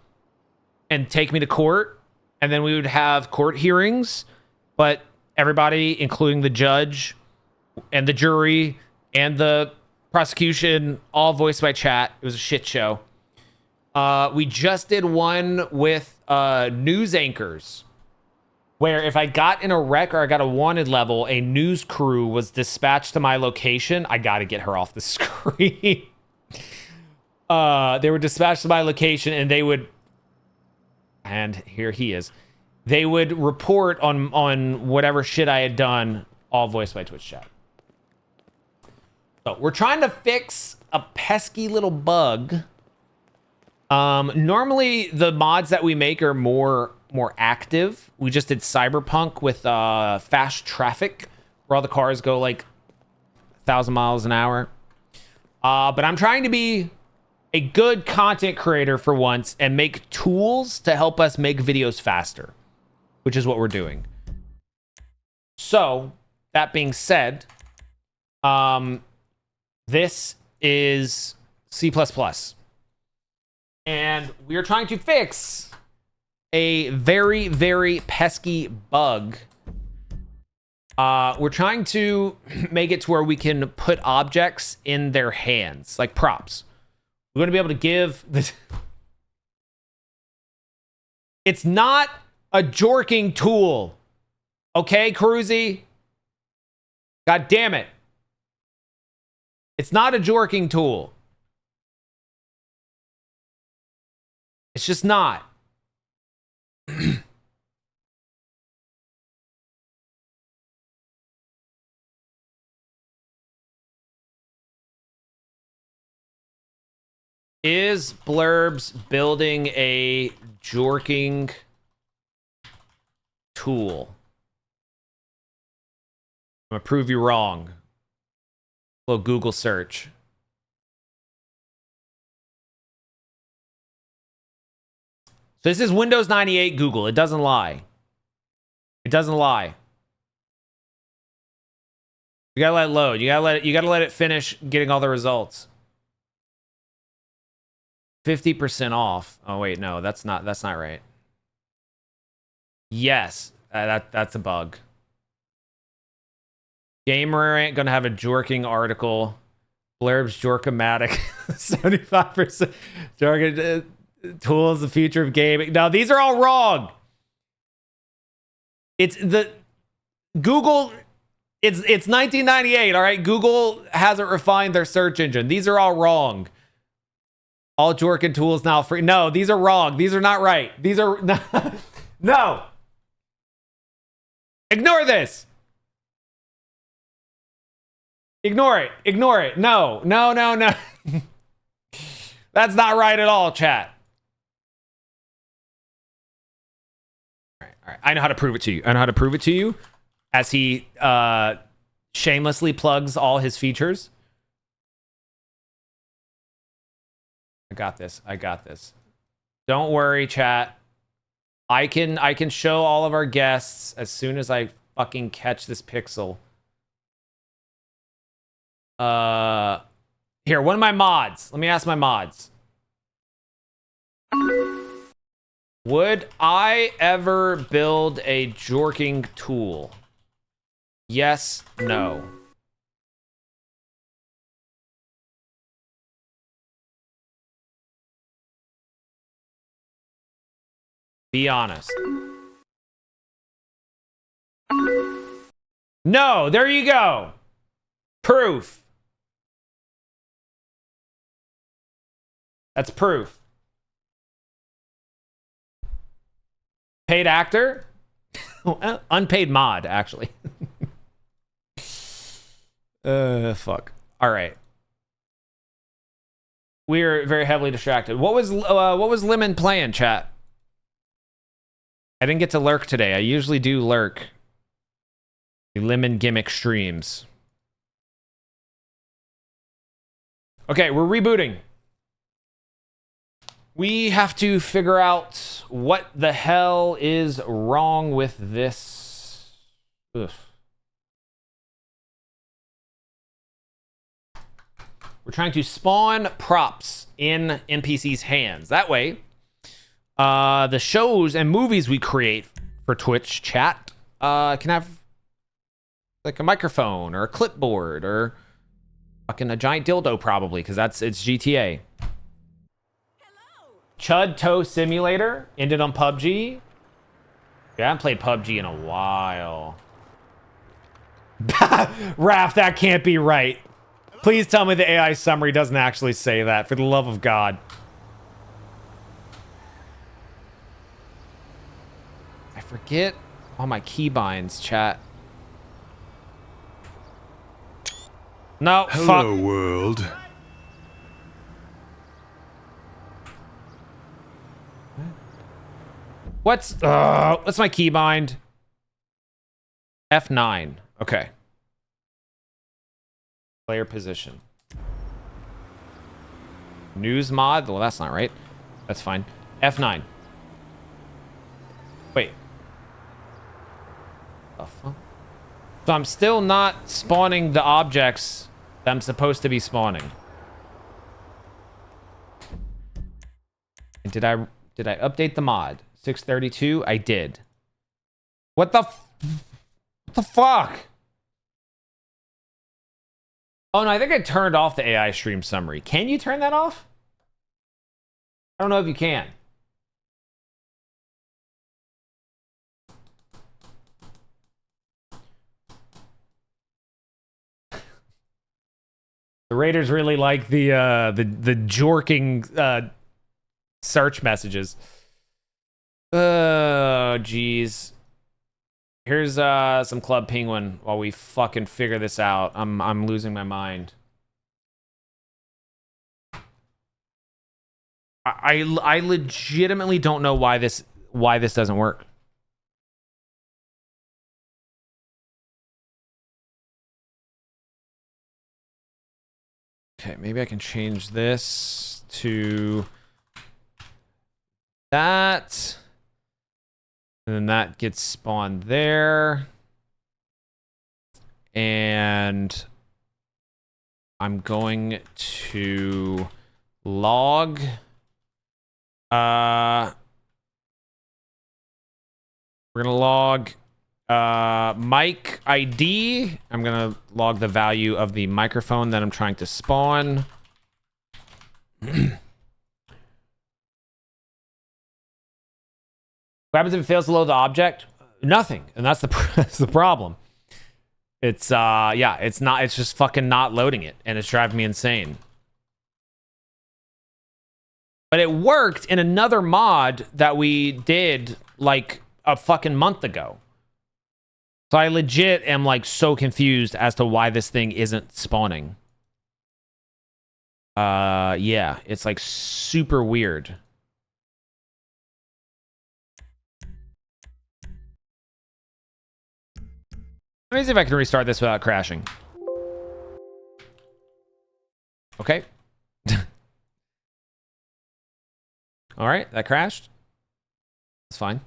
and take me to court, and then we would have court hearings, but everybody, including the judge and the jury and the prosecution, all voiced by chat. It was a shit show. We just did one with news anchors, where if I got in a wreck or I got a wanted level, a news crew was dispatched to my location. I got to get her off the screen. They were dispatched to my location, and they would, and here he is. They would report on whatever shit I had done, all voiced by Twitch chat. So we're trying to fix a pesky little bug. Normally the mods that we make are more active. We just did Cyberpunk with fast traffic, where all the cars go like 1,000 miles an hour. But I'm trying to be a good content creator for once and make tools to help us make videos faster, which is what we're doing. So that being said, this is C++. And we are trying to fix a very, very pesky bug. We're trying to make it to where we can put objects in their hands, like props. We're going to be able to give this. It's not a jorking tool. Okay, Cruzy? God damn it. It's not a jorking tool. It's just not. Is Blurbs building a jorking tool? I'm gonna prove you wrong. A little Google search. So this is Windows 98 Google. It doesn't lie. It doesn't lie. You gotta let it load. You gotta let it finish getting all the results. 50% off. Oh wait, no, that's not right. Yes, that's a bug. Gamer ain't gonna have a jorking article. Blurbs jorkomatic. 75% jorking tools, the future of gaming. Now these are all wrong. It's the Google. It's 1998. All right, Google hasn't refined their search engine. These are all wrong. All jorking tools now free. No, these are wrong. These are not right. These are no. Ignore this. Ignore it. Ignore it. No. That's not right at all, chat. All right. I know how to prove it to you. As he shamelessly plugs all his features. I got this. Don't worry, chat. I can show all of our guests as soon as I fucking catch this pixel. Here, one of my mods. Let me ask my mods. Would I ever build a jorking tool? Yes, no. Be honest. No, there you go. Proof. That's proof. Paid actor? Unpaid mod, actually. Fuck. All right. We're very heavily distracted. What was Lemon playing, chat? I didn't get to lurk today. I usually do lurk. The lemon gimmick streams. Okay, we're rebooting. We have to figure out what the hell is wrong with this. Ugh. We're trying to spawn props in NPCs' hands. That way, the shows and movies we create for Twitch chat can have like a microphone or a clipboard or fucking a giant dildo, probably, because it's GTA. Chud Toe Simulator ended on PUBG. Yeah, I haven't played PUBG in a while. Raph, that can't be right. Please tell me the AI summary doesn't actually say that, for the love of God. I forget all my keybinds, chat. No, Hello, fuck. world. What's my keybind? F9. Okay. Player position. News mod. Well, that's not right. That's fine. F9. Wait. The fuck? So I'm still not spawning the objects that I'm supposed to be spawning. And did I update the mod? 632? I did. What the fuck? Oh no, I think I turned off the AI stream summary. Can you turn that off? I don't know if you can. The Raiders really like the jorking search messages. Oh, jeez. Here's some Club Penguin while we fucking figure this out. I'm losing my mind. I legitimately don't know why this doesn't work. Okay, maybe I can change this to that. And then that gets spawned there. And I'm going to log. We're going to log mic ID. I'm going to log the value of the microphone that I'm trying to spawn. What happens if it fails to load the object? Nothing. And that's that's the problem. It's yeah, it's just fucking not loading it, and it's driving me insane. But it worked in another mod that we did like a fucking month ago. So I legit am like so confused as to why this thing isn't spawning. Yeah, it's like super weird. Let me see if I can restart this without crashing. Okay. All right, that crashed. That's fine.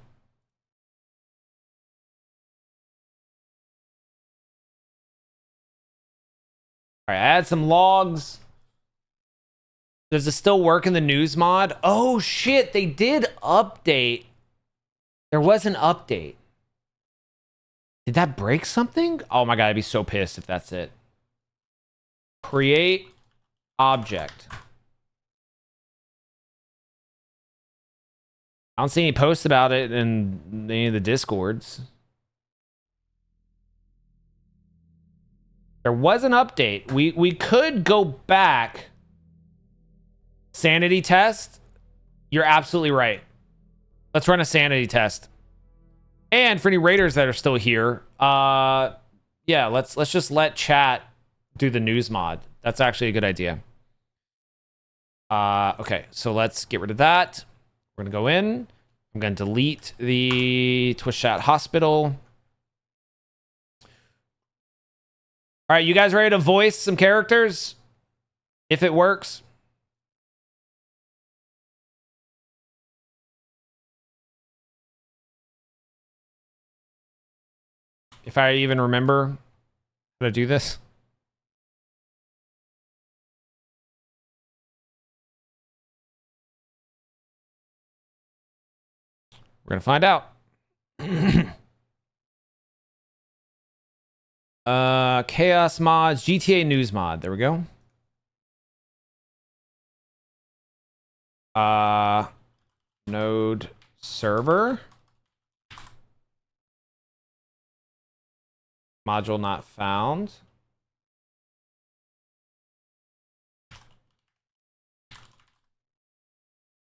All right, I add some logs. Does it still work in the news mod? Oh shit, they did update. There was an update. Did that break something? Oh my god, I'd be so pissed if that's it. Create object. I don't see any posts about it in any of the Discords. There was an update. We could go back. Sanity test. You're absolutely right. Let's run a sanity test. And for any raiders that are still here, yeah, let's just let chat do the news mod. That's actually a good idea. Okay, so let's get rid of that. We're gonna go in. I'm going to delete the Twitch chat hospital. All right, you guys ready to voice some characters? If it works. If I even remember how to do this. We're gonna find out. Chaos mods, GTA news mod. There we go. Node server. Module not found.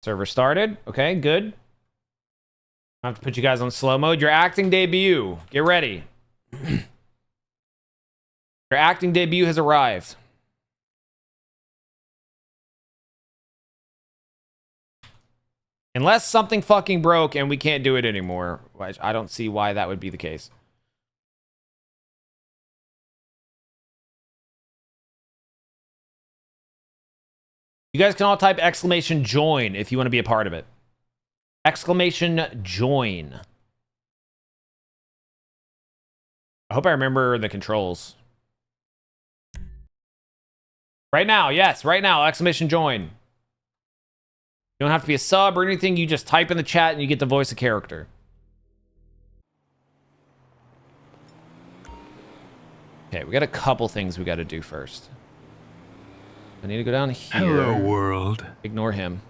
Server started. Okay, good. I have to put you guys on slow mode. Your acting debut. Get ready. Your acting debut has arrived. Unless something fucking broke and we can't do it anymore. I don't see why that would be the case. You guys can all type exclamation join if you want to be a part of it. Exclamation join. I hope I remember the controls. Right now, yes, right now, exclamation join. You don't have to be a sub or anything. You just type in the chat and you get to voice a character. Okay, we got a couple things we got to do first. I need to go down here. Hello, world. Ignore him.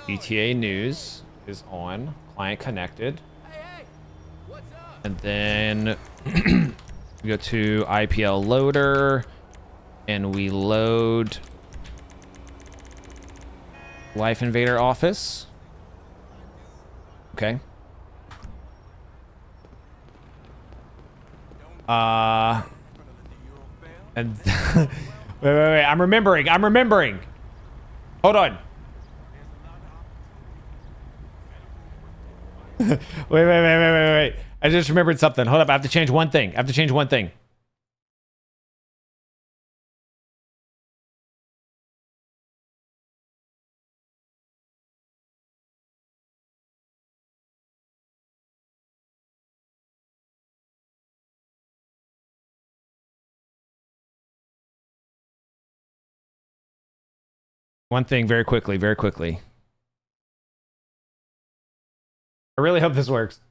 GTA news is on. Client connected. And then we go to IPL loader and we load Life Invader office. Okay. And wait. I'm remembering. Hold on. wait. I just remembered something. Hold up. I have to change one thing. One thing very quickly. I really hope this works.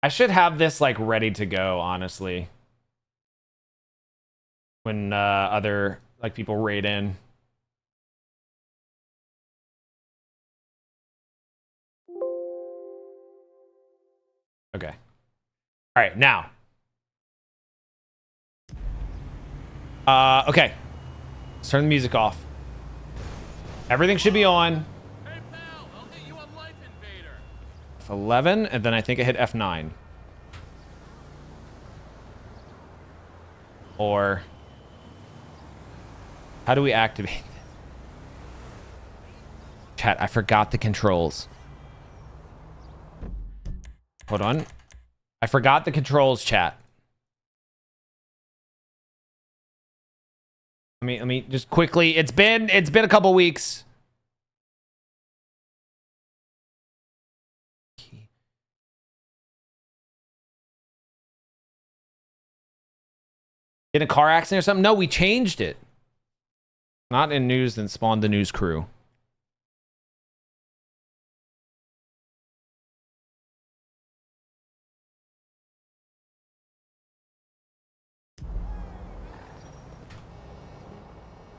I should have this like ready to go, honestly. When other like people raid in. Okay. All right, now. Okay. Let's turn the music off. Everything should be on. Hey, pal, I'll hit you on Life Invader. F11, and then I think I hit F9. Or how do we activate this? Chat, I forgot the controls. Hold on. I forgot the controls, chat. Let me just quickly. It's been a couple weeks. In a car accident or something? No, we changed it. Not in news, then spawned the news crew.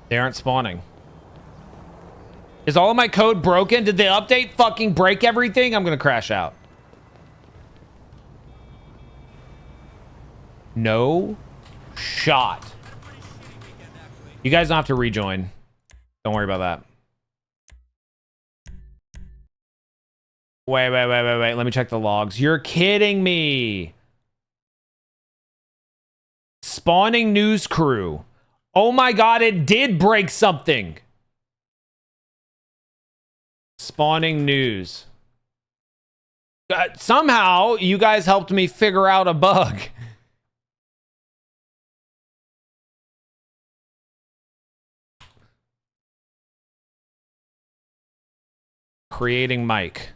They aren't spawning. Is all of my code broken? Did the update fucking break everything? I'm gonna crash out. No shot. You guys don't have to rejoin. Don't worry about that. Wait. Let me check the logs. You're kidding me. Spawning news crew. Oh my god, it did break something. Spawning news. Somehow you guys helped me figure out a bug. Creating mic.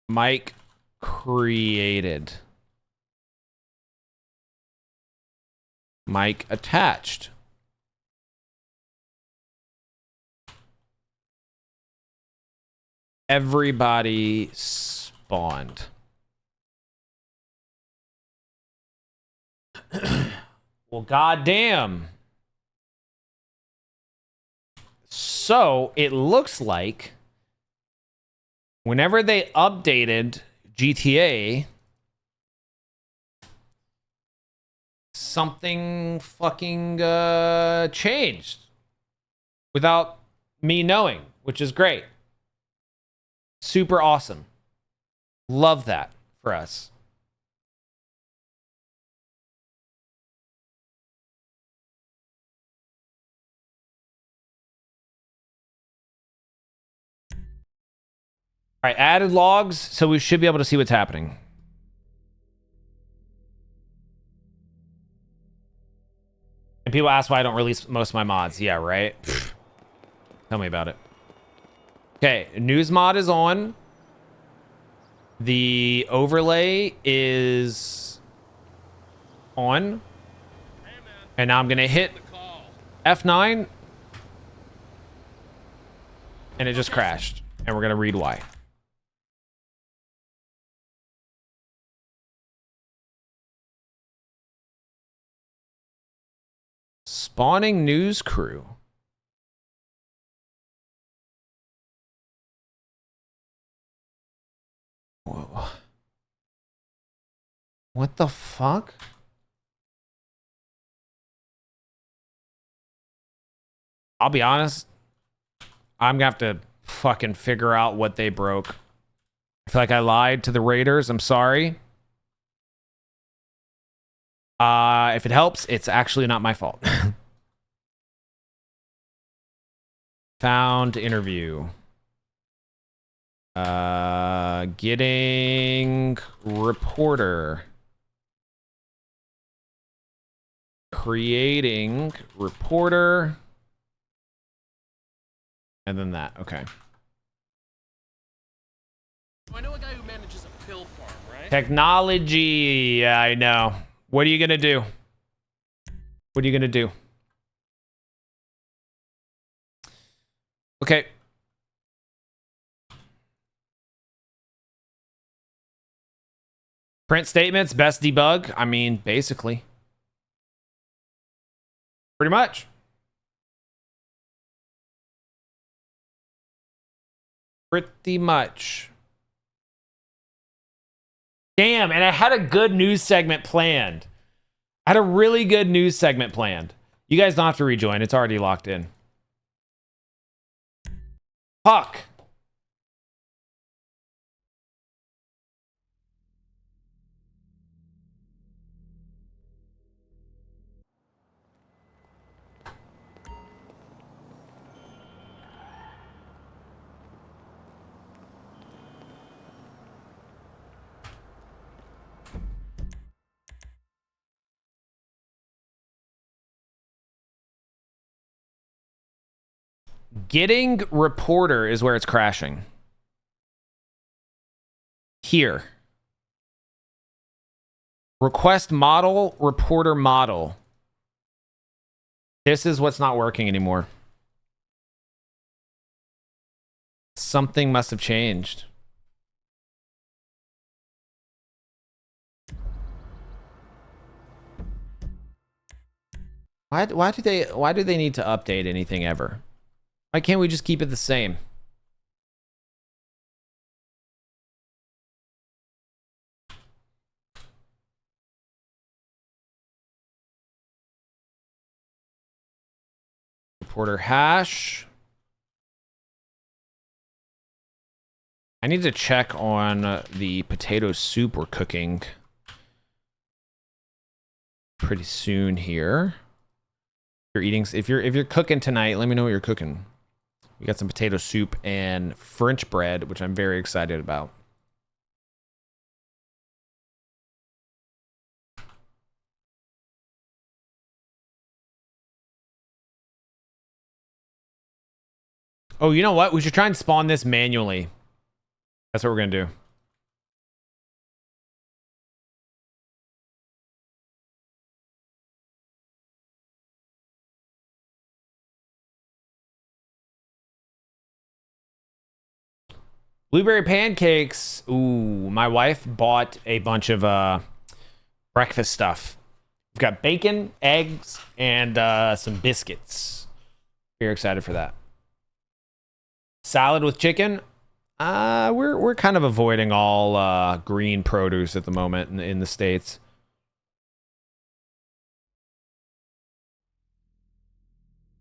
Mic created. Mic attached. Everybody spawned. Well, goddamn. So it looks like whenever they updated GTA, something fucking changed without me knowing, which is great. Super awesome. Love that for us. All right, added logs, so we should be able to see what's happening. And people ask why I don't release most of my mods. Yeah, right? Tell me about it. Okay, news mod is on. The overlay is on. And now I'm going to hit F9. And it just crashed. And we're going to read why. Spawning news crew. Whoa. What the fuck? I'll be honest. I'm gonna have to fucking figure out what they broke. I feel like I lied to the Raiders. I'm sorry. If it helps, it's actually not my fault. Found interview. Getting reporter. Creating reporter. And then that. Okay. I know a guy who manages a pill farm, right? Technology. Yeah, I know. What are you gonna do? What are you gonna do? Okay. Print statements, best debug. I mean, basically. Pretty much. Pretty much. Damn, and I had a good news segment planned. I had a really good news segment planned. You guys don't have to rejoin. It's already locked in. Fuck. Getting reporter is where it's crashing. Here. Request model, reporter model. This is what's not working anymore. Something must have changed. Why do they need to update anything ever? Why can't we just keep it the same? Reporter hash. I need to check on the potato soup we're cooking pretty soon here. If you're cooking tonight, let me know what you're cooking. We got some potato soup and French bread, which I'm very excited about. Oh, you know what? We should try and spawn this manually. That's what we're going to do. Blueberry pancakes. Ooh, my wife bought a bunch of breakfast stuff. We've got bacon, eggs, and some biscuits. Very excited for that. Salad with chicken. We're kind of avoiding all green produce at the moment in the States.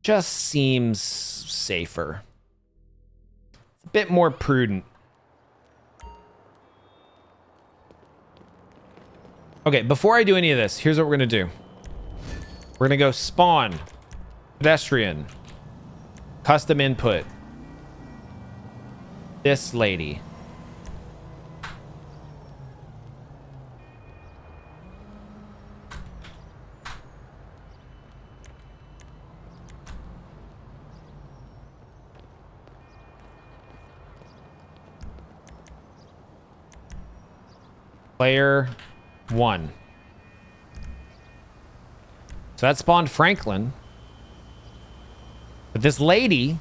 Just seems safer. It's a bit more prudent. Okay, before I do any of this, here's what we're going to do. We're going to go spawn, pedestrian, custom input, this lady. Player 1. So that spawned Franklin. But this lady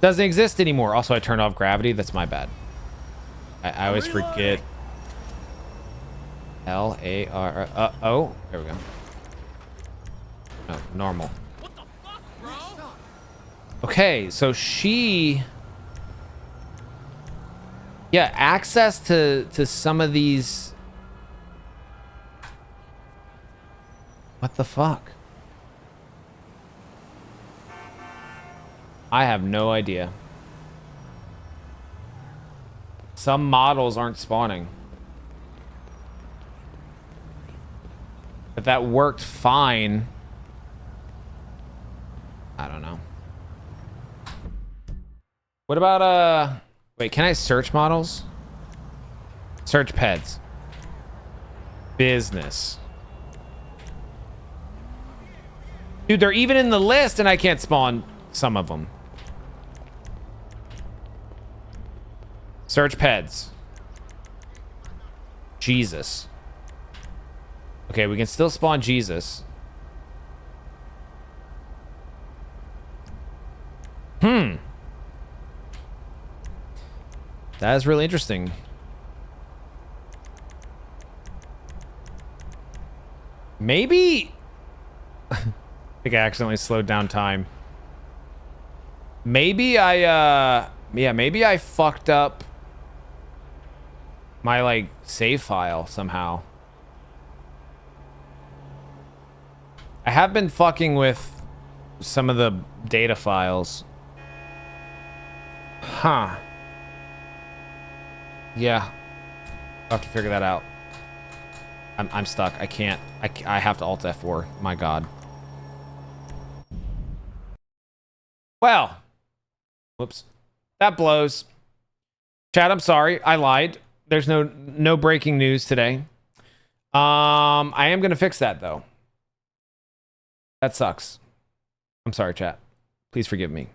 doesn't exist anymore. Also, I turned off gravity. That's my bad. I always forget. L-A-R... oh, there we go. No, normal. What the fuck, bro? Okay, so she... Yeah, access to some of these... What the fuck? I have no idea. Some models aren't spawning. If that worked fine... I don't know. What about, wait, can I search models? Search pets. Business. Dude, they're even in the list and I can't spawn some of them. Search pets. Jesus. Okay, we can still spawn Jesus. That is really interesting. Maybe... I think I accidentally slowed down time. Maybe I, yeah, maybe I fucked up my, like, save file somehow. I have been fucking with some of the data files. Huh. Yeah. I'll have to figure that out. I'm stuck. I can't. I have to Alt F4. My God. Well. Whoops. That blows. Chat, I'm sorry. I lied. There's no breaking news today. I am going to fix that, though. That sucks. I'm sorry, chat. Please forgive me.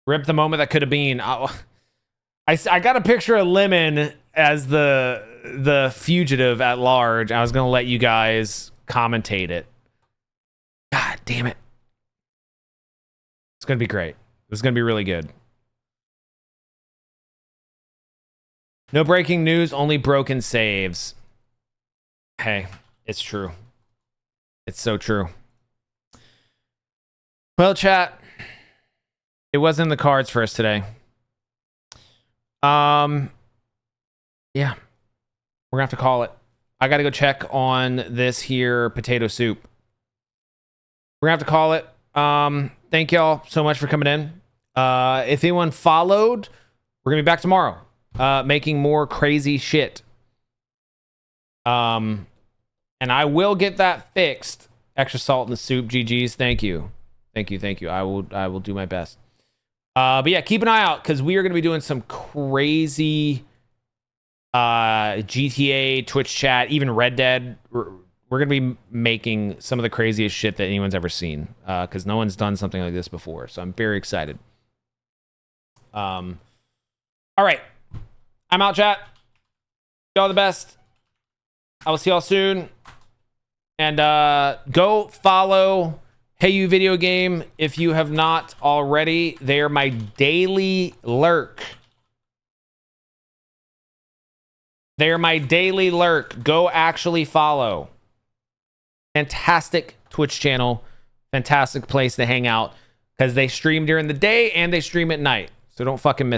Rip the moment that could have been. I got a picture of Lemon as the fugitive at large. I was going to let you guys commentate it. God damn it. It's going to be great. This is going to be really good. No breaking news, only broken saves. Hey, it's true. It's so true. Well, chat, it wasn't in the cards for us today. Yeah, we're gonna have to call it. I gotta go check on this here potato soup. We're gonna have to call it. Thank y'all so much for coming in. If anyone followed, we're gonna be back tomorrow, making more crazy shit. And I will get that fixed Extra salt in the soup. GG's. Thank you. Thank you. Thank you. I will do my best. But yeah, keep an eye out because we are going to be doing some crazy GTA, Twitch chat, even Red Dead. We're going to be making some of the craziest shit that anyone's ever seen because no one's done something like this before. So I'm very excited. All right. I'm out, chat. Y'all the best. I will see y'all soon. And go follow Hey You Video Game if you have not already. They are my daily lurk. They are my daily lurk. Go actually follow. Fantastic Twitch channel. Fantastic place to hang out because they stream during the day and they stream at night. So don't fucking miss